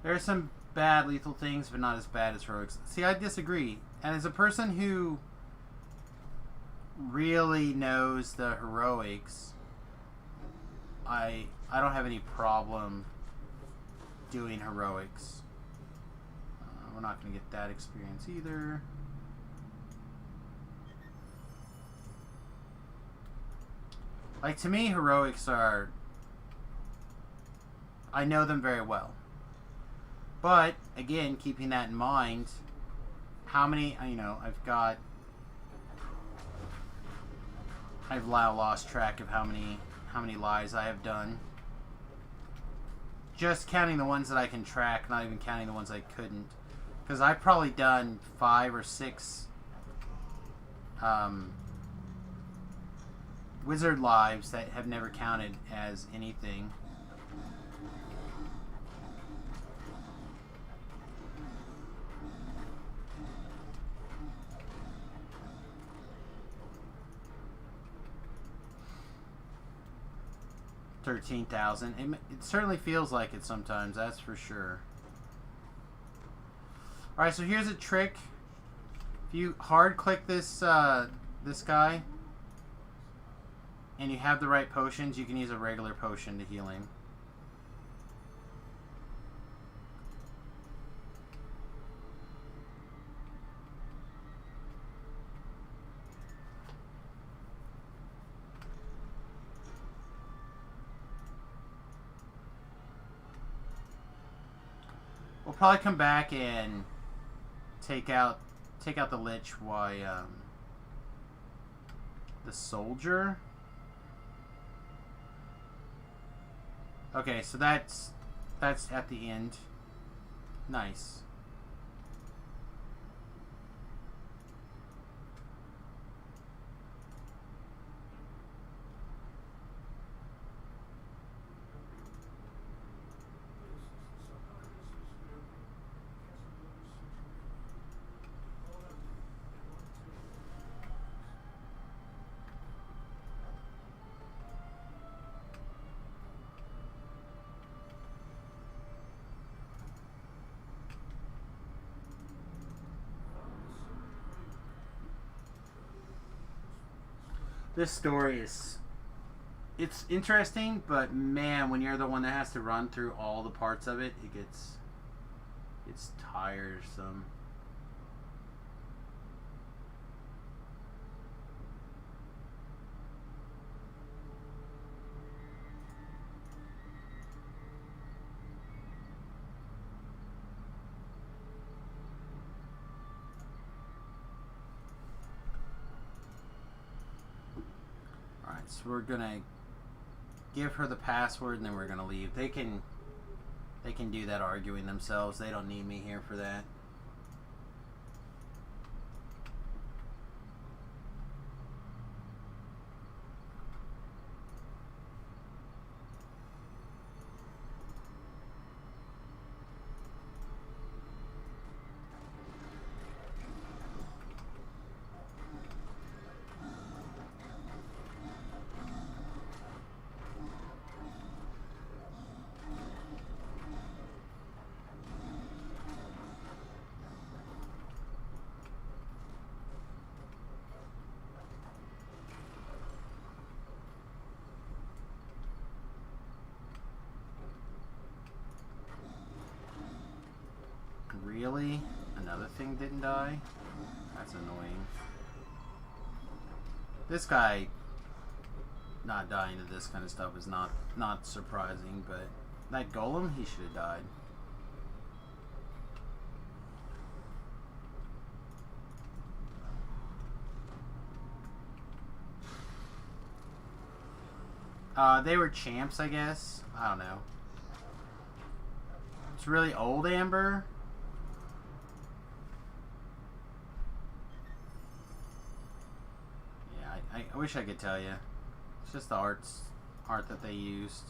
There are some bad lethal things, but not as bad as heroics. See, I disagree. And as a person who really knows the heroics, I don't have any problem doing heroics. We're not going to get that experience either. Like, to me, heroics are... I know them very well. But, again, keeping that in mind, how many, you know, I've now lost track of how many lives I have done. Just counting the ones that I can track, not even counting the ones I couldn't. Because I've probably done 5 or 6 wizard lives that have never counted as anything. $13,000. It certainly feels like it sometimes, that's for sure. Alright, so here's a trick. If you hard click this this guy and you have the right potions, you can use a regular potion to heal him. We'll probably come back and take out the Lich while the soldier. Okay, so that's at the end. Nice. This story it's interesting, but man, when you're the one that has to run through all the parts of it, it's tiresome. So we're gonna give her the password and then we're gonna leave. They can do that arguing themselves. They don't need me here for that. Really? Another thing didn't die? That's annoying. This guy not dying to this kind of stuff is not surprising, but that golem, he should have died. They were champs, I guess. I don't know. It's really old amber. Yeah, I wish I could tell you. It's just the art that they used.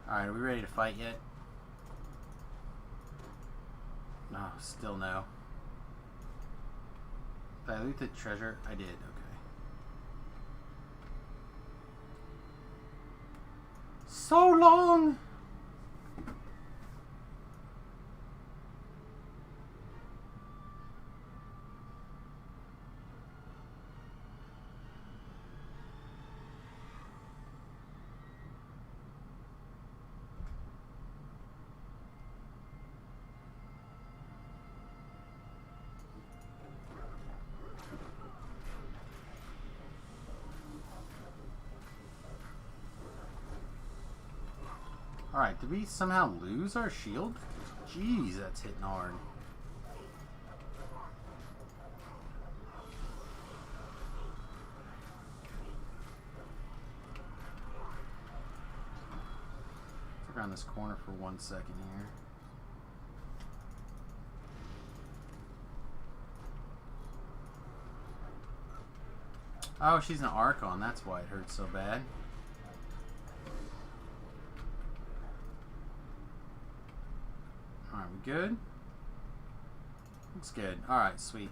Alright, are we ready to fight yet? No, still no. Did I loot the treasure? I did, okay. So long! Alright, did we somehow lose our shield? Jeez, that's hitting hard. Let's look around this corner for 1 second here. Oh, she's an Archon, that's why it hurts so bad. Alright, we good? Looks good. Alright, sweet.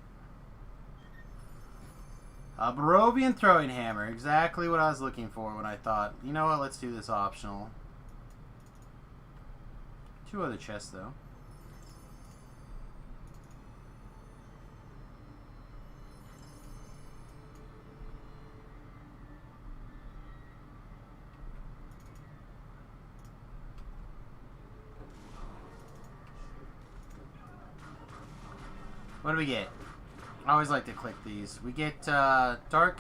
A Barovian throwing hammer. Exactly what I was looking for when I thought, you know what, let's do this optional. 2 other chests, though. What do we get? I always like to click these. We get Dark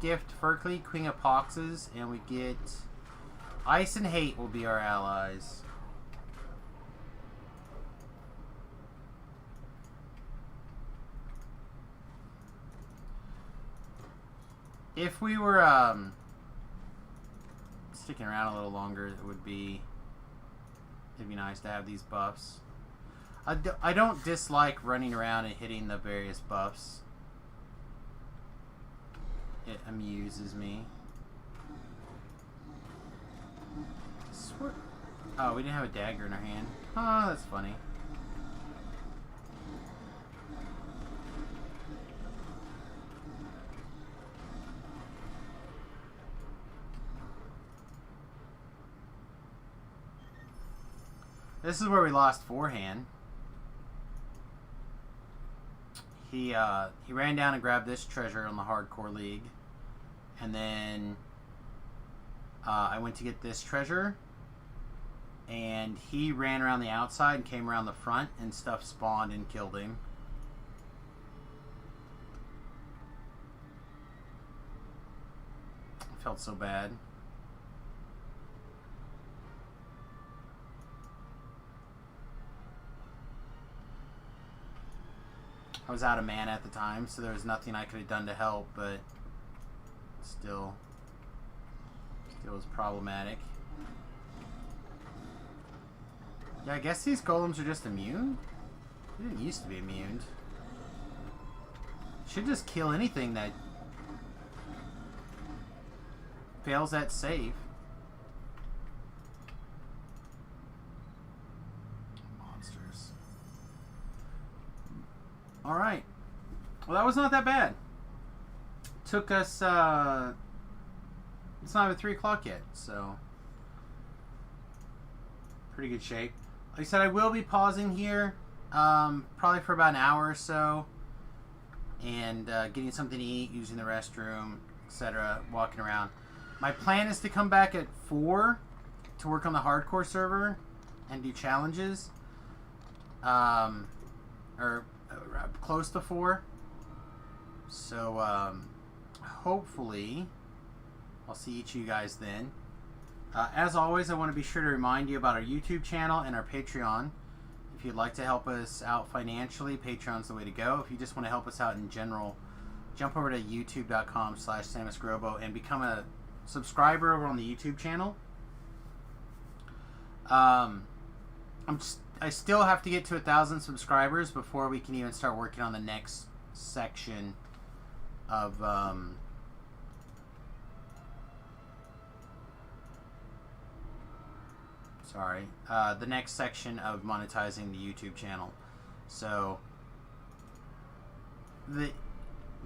Gift Furkley, Queen of Poxes, and we get Ice and Hate will be our allies. If we were sticking around a little longer, it'd be nice to have these buffs. I don't dislike running around and hitting the various buffs. It amuses me. Oh, we didn't have a dagger in our hand. Oh, that's funny. This is where we lost forehand. He ran down and grabbed this treasure on the Hardcore League. And then I went to get this treasure. And he ran around the outside and came around the front and stuff spawned and killed him. I felt so bad. I was out of mana at the time, so there was nothing I could have done to help, but still was problematic. Yeah, I guess these golems are just immune? They didn't used to be immune. Should just kill anything that fails that save. Monsters. Alright. Well, that was not that bad. Took us, it's not even 3 o'clock yet, so pretty good shape. Like I said, I will be pausing here, probably for about an hour or so, and getting something to eat, using the restroom, etc., walking around. My plan is to come back at 4 to work on the hardcore server and do challenges. or close to 4. So hopefully I'll see each of you guys then. As always, I want to be sure to remind you about our YouTube channel and our Patreon. If you'd like to help us out financially, Patreon's the way to go. If you just want to help us out in general, jump over to youtube.com/SamusGrobo and become a subscriber over on the YouTube channel. I still have to get to 1,000 subscribers before we can even start working on the next section of the next section of monetizing the YouTube channel. So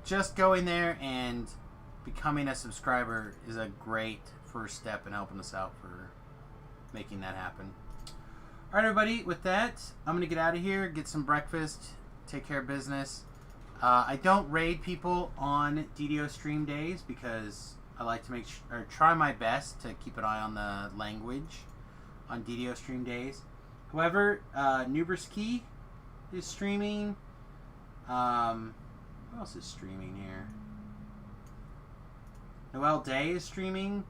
just going there and becoming a subscriber is a great first step in helping us out for making that happen. Alright everybody, with that, I'm going to get out of here, get some breakfast, take care of business. I don't raid people on DDO stream days because I like to try my best to keep an eye on the language on DDO stream days. However, Nooberski is streaming. Who else is streaming here? Noel Day is streaming.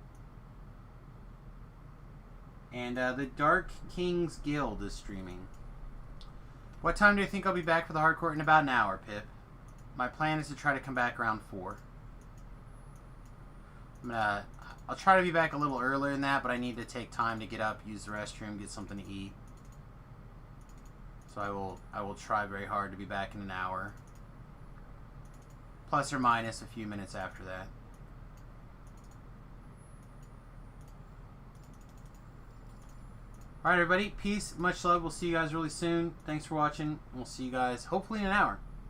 And the Dark Kings Guild is streaming. What time do you think I'll be back for the hardcourt? In about an hour, Pip. My plan is to try to come back around 4. I'll try to be back a little earlier than that, but I need to take time to get up, use the restroom, get something to eat. So I will try very hard to be back in an hour. Plus or minus a few minutes after that. Alright everybody, peace, much love. We'll see you guys really soon. Thanks for watching. We'll see you guys hopefully in an hour.